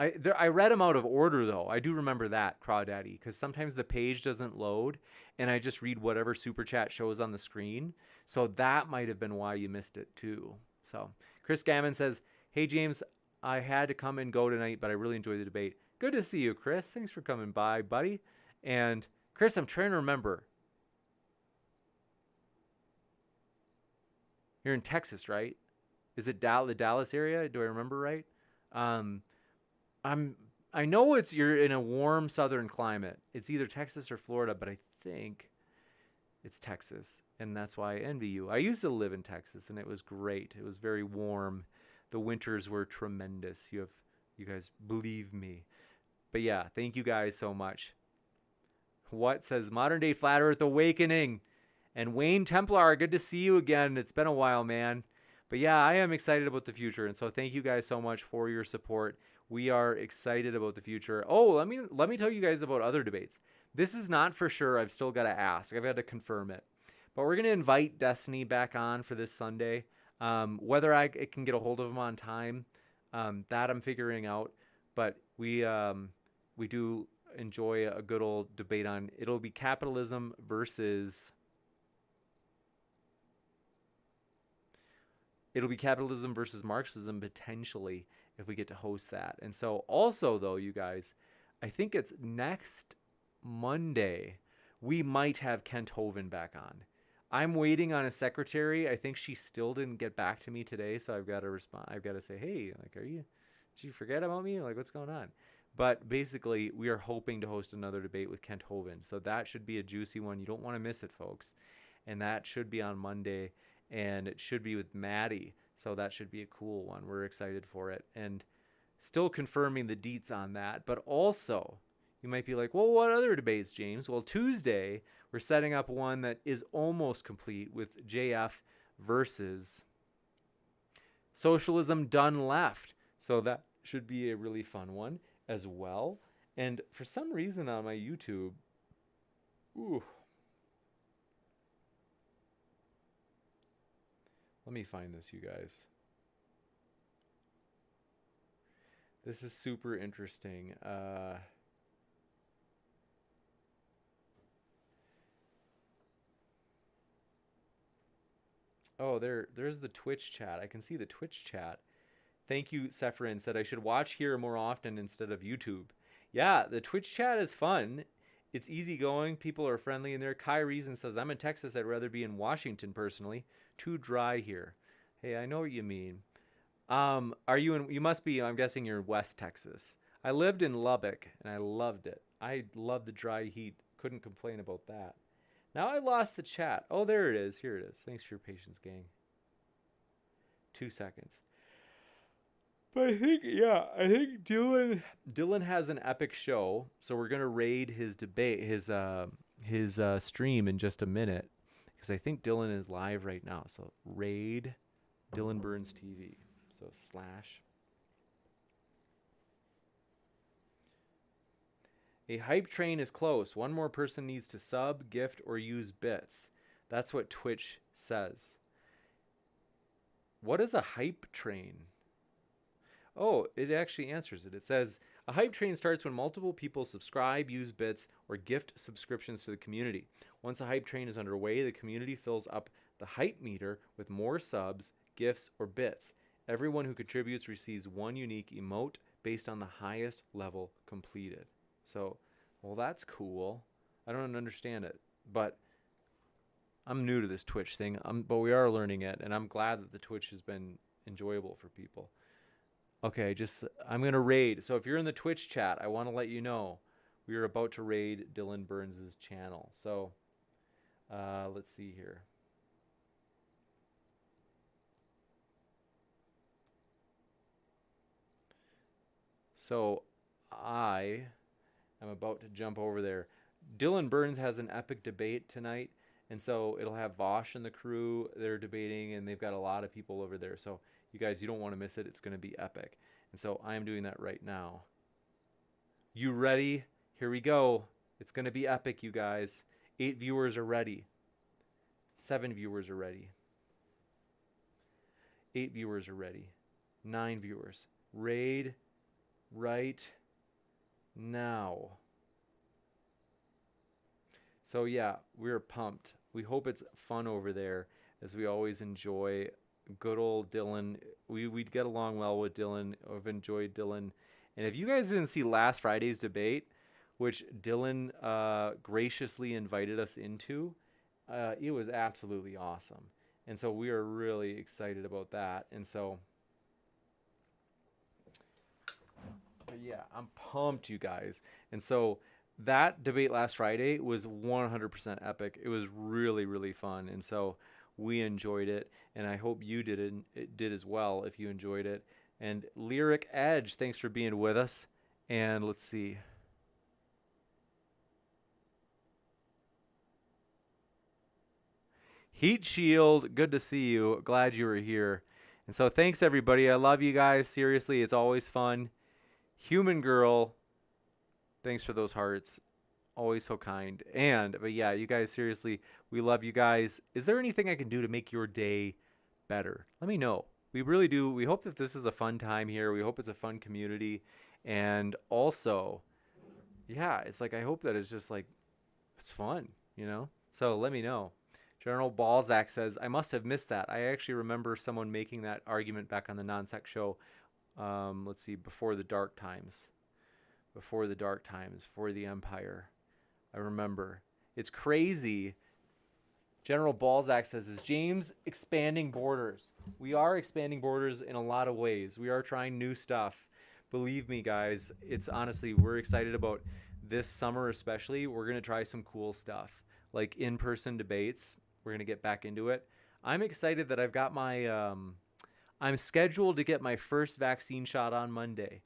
I read them out of order, though. I do remember that, Crawdaddy, because sometimes the page doesn't load, and I just read whatever super chat shows on the screen. So that might have been why you missed it, too. So Chris Gammon says, hey, James, I had to come and go tonight, but I really enjoyed the debate. Good to see you, Chris. Thanks for coming by, buddy. And Chris, I'm trying to remember. You're in Texas, right? Is it the Dallas area? Do I remember right? I know you're in a warm southern climate. It's either Texas or Florida, but I think it's Texas, and that's why I envy you. I used to live in Texas, and it was great. It was very warm. The winters were tremendous. You guys believe me. But yeah, thank you guys so much. What says Modern Day Flat Earth Awakening? And Wayne Templar, good to see you again. It's been a while, man. But yeah, I am excited about the future. And so thank you guys so much for your support. We are excited about the future. Oh, let me tell you guys about other debates. This is not for sure. I've still got to ask. I've got to confirm it. But we're going to invite Destiny back on for this Sunday. Whether I can get a hold of him on time, that I'm figuring out. But we do enjoy a good old debate on, it'll be capitalism versus Marxism, potentially, if we get to host that. And so also, though, you guys, I think it's next Monday, we might have Kent Hovind back on. I'm waiting on a secretary. I think she still didn't get back to me today, so I've got to respond. I've got to say, hey, like, did you forget about me? Like, what's going on? But basically, we are hoping to host another debate with Kent Hovind. So that should be a juicy one. You don't want to miss it, folks. And that should be on Monday. And it should be with Maddie. So that should be a cool one. We're excited for it. And still confirming the deets on that. But also, you might be like, well, what other debates, James? Well, Tuesday, we're setting up one that is almost complete with JF versus Socialism Done Left. So that should be a really fun one as well. And for some reason on my YouTube, let me find this, you guys. This is super interesting. Oh, there's the Twitch chat. I can see the Twitch chat. Thank you, Sephirin said I should watch here more often instead of YouTube. Yeah, the Twitch chat is fun. It's easygoing. People are friendly in there. Kai Reason says, I'm in Texas. I'd rather be in Washington personally. Too dry here. Hey, I know what you mean. Are you in, you must be, I'm guessing you're in West Texas. I lived in Lubbock and I loved it. I love the dry heat. Couldn't complain about that. Now I lost the chat. Oh, there it is. Here it is. Thanks for your patience, gang. 2 seconds. But I think Dylan has an epic show, so we're gonna raid his debate, his stream in just a minute, because I think Dylan is live right now. So raid Dylan Burns TV. So slash. A hype train is close. One more person needs to sub, gift, or use bits. That's what Twitch says. What is a hype train? Oh, it actually answers it. It says, a hype train starts when multiple people subscribe, use bits, or gift subscriptions to the community. Once a hype train is underway, the community fills up the hype meter with more subs, gifts, or bits. Everyone who contributes receives one unique emote based on the highest level completed. So, well, that's cool. I don't understand it, but I'm new to this Twitch thing, but we are learning it, and I'm glad that the Twitch has been enjoyable for people. Okay, I'm going to raid. So if you're in the Twitch chat, I want to let you know we are about to raid Dylan Burns' channel. So let's see here. So I am about to jump over there. Dylan Burns has an epic debate tonight, and so it'll have Vosh and the crew. They're debating, and they've got a lot of people over there. So you guys, you don't want to miss it. It's going to be epic. And so I am doing that right now. You ready? Here we go. It's going to be epic, you guys. 8 viewers are ready. 7 viewers are ready. 8 viewers are ready. 9 viewers. Raid right now. So yeah, we're pumped. We hope it's fun over there, as we always enjoy good old Dylan. We'd get along well with Dylan. I've enjoyed Dylan. And if you guys didn't see last Friday's debate, which Dylan graciously invited us into, it was absolutely awesome. And so we are really excited about that. And so, yeah, I'm pumped, you guys. And so that debate last Friday was 100% epic. It was really, really fun. And so we enjoyed it, and I hope you did as well if you enjoyed it. And Lyric Edge, thanks for being with us. And let's see. Heat Shield, good to see you. Glad you were here. And so thanks, everybody. I love you guys. Seriously, it's always fun. Human Girl, thanks for those hearts. Always so kind. But yeah, you guys, seriously, we love you guys. Is there anything I can do to make your day better? Let me know. We really do. We hope that this is a fun time here. We hope it's a fun community. And also, yeah, it's like, I hope that it's just like, it's fun, you know? So let me know. General Balzac says, I must have missed that. I actually remember someone making that argument back on the Non-Sec show. Let's see, before the dark times. Before the dark times, for the Empire. I remember. It's crazy. General Balzac says, is James expanding borders? We are expanding borders in a lot of ways. We are trying new stuff. Believe me, guys, it's honestly, we're excited about this summer especially. We're going to try some cool stuff, like in-person debates. We're going to get back into it. I'm excited that I've got my, I'm scheduled to get my first vaccine shot on Monday.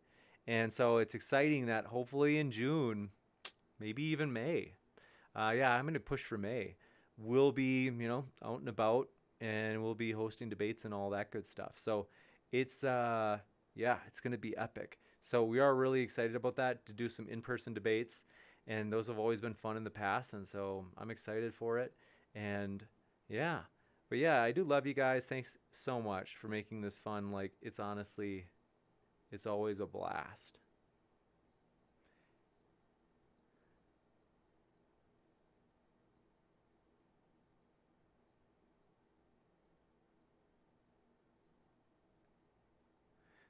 And so it's exciting that hopefully in June, maybe even May. Yeah, I'm going to push for May. We'll be, out and about, and we'll be hosting debates and all that good stuff. So it's, it's going to be epic. So we are really excited about that, to do some in-person debates. And those have always been fun in the past. And so I'm excited for it. And yeah, but yeah, I do love you guys. Thanks so much for making this fun. Like, it's honestly, it's always a blast.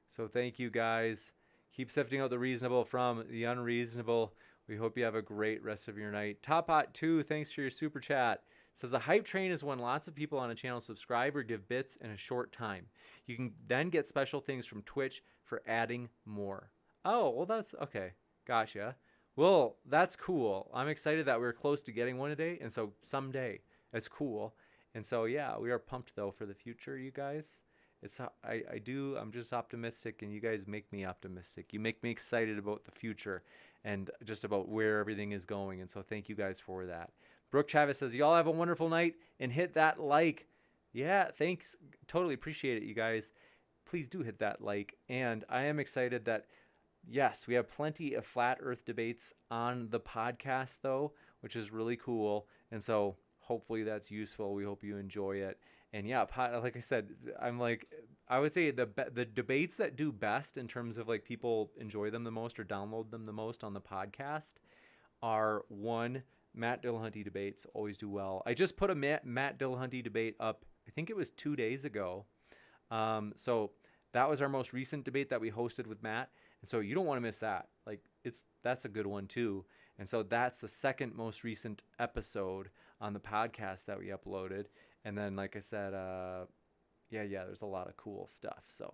So thank you, guys. Keep sifting out the reasonable from the unreasonable. We hope you have a great rest of your night. Top Hot 2, thanks for your super chat. Says a hype train is when lots of people on a channel subscribe or give bits in a short time. You can then get special things from Twitch for adding more. Oh, well, that's okay. Gotcha. Well, that's cool. I'm excited that we're close to getting one today, and so someday. That's cool. And so, yeah, we are pumped, though, for the future, you guys. I'm just optimistic, and you guys make me optimistic. You make me excited about the future and just about where everything is going. And so thank you guys for that. Brooke Chavez says, y'all have a wonderful night and hit that like. Yeah, thanks. Totally appreciate it, you guys. Please do hit that like. And I am excited that, yes, we have plenty of flat earth debates on the podcast, though, which is really cool. And so hopefully that's useful. We hope you enjoy it. And yeah, like I said, I would say the debates that do best in terms of like people enjoy them the most or download them the most on the podcast are one, Matt Dillahunty debates always do well. I just put a Matt Dillahunty debate up, I think it was 2 days ago. So that was our most recent debate that we hosted with Matt. And so you don't want to miss that. Like that's a good one too. And so that's the second most recent episode on the podcast that we uploaded. And then, like I said, there's a lot of cool stuff. So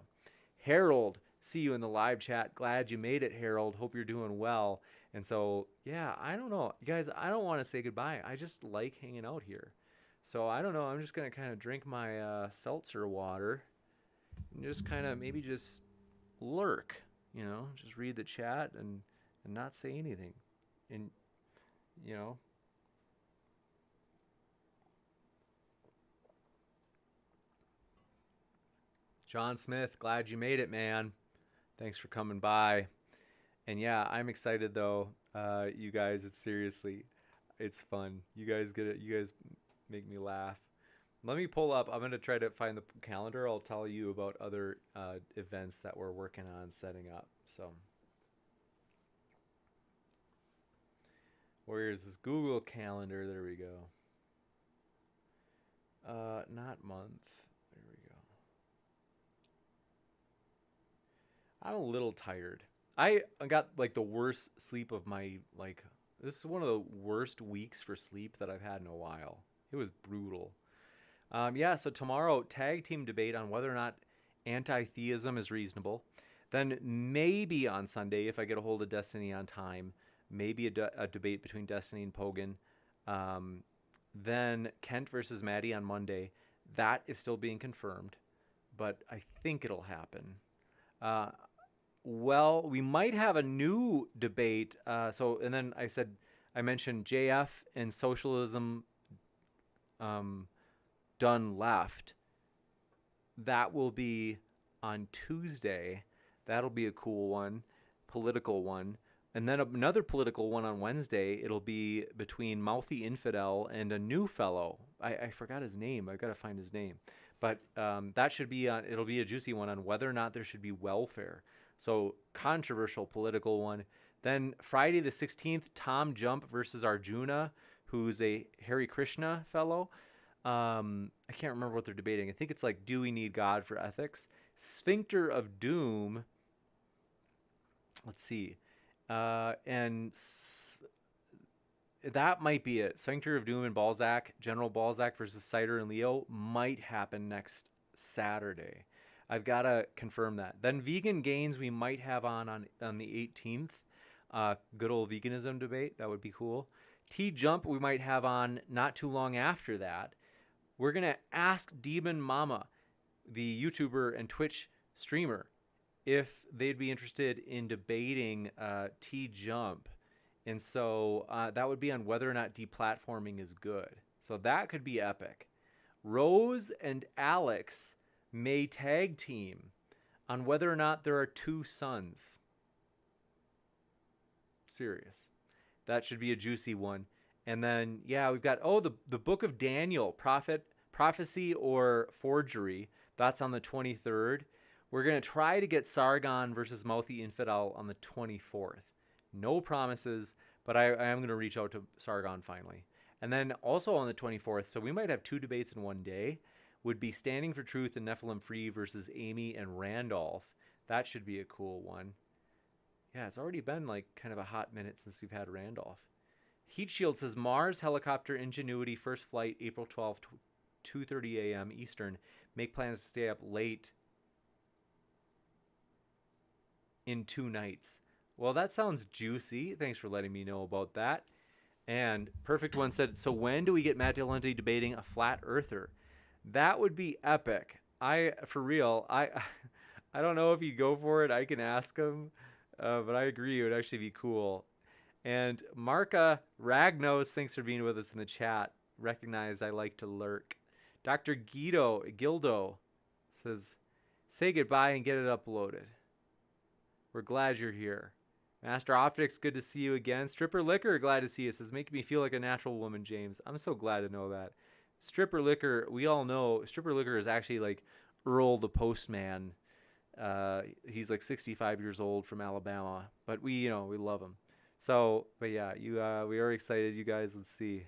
Harold, see you in the live chat. Glad you made it, Harold. Hope you're doing well. And so, yeah, I don't know. You guys, I don't want to say goodbye. I just like hanging out here. So I don't know. I'm just going to kind of drink my seltzer water and just kind of maybe just lurk, just read the chat and not say anything. And, John Smith, glad you made it, man. Thanks for coming by. And yeah, I'm excited though. You guys, it's fun. You guys get it. You guys make me laugh. Let me pull up. I'm going to try to find the calendar. I'll tell you about other events that we're working on setting up. So where's this Google Calendar? There we go. Not month. There we go. I'm a little tired. I got like the worst sleep of my, this is one of the worst weeks for sleep that I've had in a while. It was brutal. So tomorrow, tag team debate on whether or not anti-theism is reasonable. Then maybe on Sunday, if I get a hold of Destiny on time, maybe a debate between Destiny and Pogan. Then Kent versus Maddie on Monday. That is still being confirmed, but I think it'll happen. Well, we might have a new debate. And then I mentioned JF and socialism done left. That will be on Tuesday. That'll be a cool one, political one. And then another political one on Wednesday. It'll be between Mouthy Infidel and a new fellow. I forgot his name. I've got to find his name. But that should be it'll be a juicy one on whether or not there should be welfare. So controversial political one. Then Friday the 16th, Tom Jump versus Arjuna, who's a Hare Krishna fellow. I can't remember what they're debating. I think it's like, do we need God for ethics? Sphincter of Doom. Let's see. And that might be it. Sphincter of Doom and Balzac, General Balzac versus Cider and Leo might happen next Saturday. I've got to confirm that. Then Vegan Gains we might have on the 18th. Good old veganism debate. That would be cool. T-Jump we might have on not too long after that. We're going to ask Demon Mama, the YouTuber and Twitch streamer, if they'd be interested in debating T-Jump. And so that would be on whether or not deplatforming is good. So that could be epic. Rose and Alex may tag team on whether or not there are two sons. Serious. That should be a juicy one. And then, we've got, the Book of Daniel, Prophecy or Forgery. That's on the 23rd. We're going to try to get Sargon versus Mouthy Infidel on the 24th. No promises, but I am going to reach out to Sargon finally. And then also on the 24th, so we might have two debates in one day, would be Standing for Truth and Nephilim Free versus Amy and Randolph. That should be a cool one. Yeah, it's already been like kind of a hot minute since we've had Randolph. Heat Shield says Mars Helicopter Ingenuity first flight April 12th, 2:30 a.m. Eastern. Make plans to stay up late in 2 nights. Well, that sounds juicy. Thanks for letting me know about that. And Perfect One said, so when do we get Matt Dillahunty debating a flat earther? That would be epic. For real, I don't know if he'd go for it. I can ask him, but I agree it would actually be cool. And Marka Ragnos, thanks for being with us in the chat. Recognize I like to lurk. Dr. Gildo says, say goodbye and get it uploaded. We're glad you're here. Master Optics, good to see you again. Stripper Liquor, glad to see you. Says, make me feel like a natural woman, James. I'm so glad to know that. Stripper Liquor, we all know, Stripper Liquor is actually like Earl the Postman. He's like 65 years old from Alabama, but we love him. So, but yeah, we are excited, you guys. Let's see.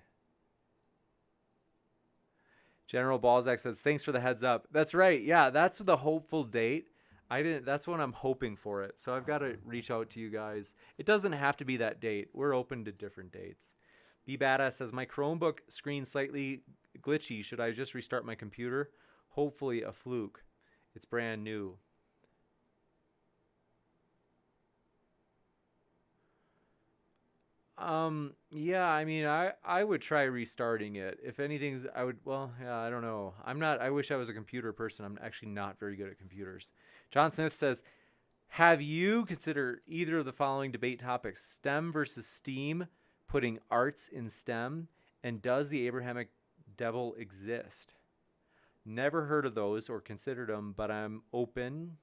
General Balzac says, thanks for the heads up. That's right. Yeah, that's the hopeful date. That's when I'm hoping for it. So I've got to reach out to you guys. It doesn't have to be that date. We're open to different dates. Be Badass says, my Chromebook screen slightly glitchy. Should I just restart my computer? Hopefully a fluke. It's brand new. Yeah, I mean, I would try restarting it. If anything's, I don't know. I wish I was a computer person. I'm actually not very good at computers. John Smith says, have you considered either of the following debate topics? STEM versus STEAM, putting arts in STEM, and does the Abrahamic devil exist? Never heard of those or considered them, but I'm open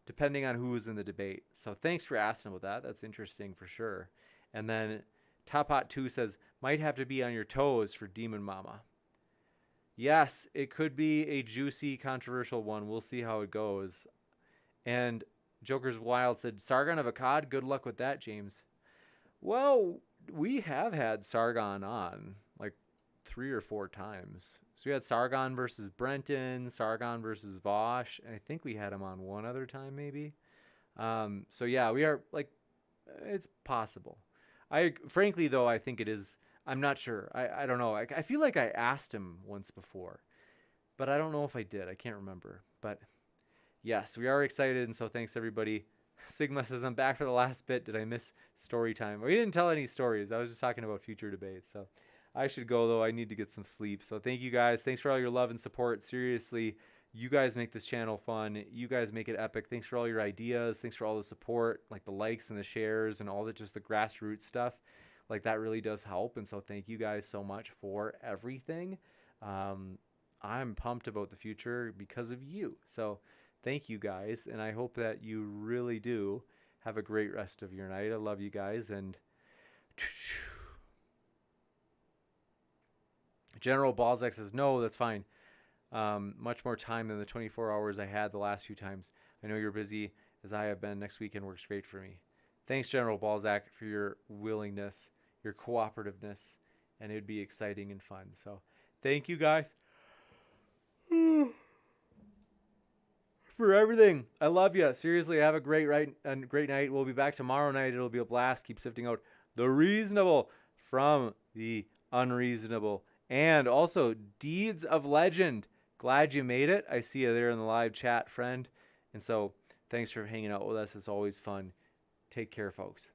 depending on who is in the debate. So thanks for asking about that. That's interesting for sure. And then Top Hot 2 says, might have to be on your toes for Demon Mama. Yes, it could be a juicy, controversial one. We'll see how it goes. And Joker's Wild said, Sargon of Akkad, good luck with that, James. Well, we have had Sargon on like 3 or 4 times. So we had Sargon versus Brenton, Sargon versus Vosh, and I think we had him on one other time maybe. So yeah, we are like, it's possible. Frankly though, I think it is. I'm not sure. I don't know. I feel like I asked him once before, but I don't know if I did. I can't remember. But yes, we are excited, and so thanks everybody. Sigma says, I'm back for the last bit. Did I miss story time? We didn't tell any stories. I was just talking about future debates. So I should go though. I need to get some sleep. So thank you guys. Thanks for all your love and support. Seriously, you guys make this channel fun. You guys make it epic. Thanks for all your ideas. Thanks for all the support, like the likes and the shares and all just the grassroots stuff. Like that really does help. And so thank you guys so much for everything. I'm pumped about the future because of you. So thank you guys. And I hope that you really do have a great rest of your night. I love you guys. And General Balzac says, no, that's fine. Much more time than the 24 hours I had the last few times. I know you're busy as I have been. Next weekend works great for me. Thanks, General Balzac, for your willingness, your cooperativeness, and it'd be exciting and fun. So thank you guys for everything. I love you. Seriously, have a great night. We'll be back tomorrow night. It'll be a blast. Keep sifting out the reasonable from the unreasonable. And also Deeds of Legend. Glad you made it. I see you there in the live chat, friend. And so thanks for hanging out with us. It's always fun. Take care, folks.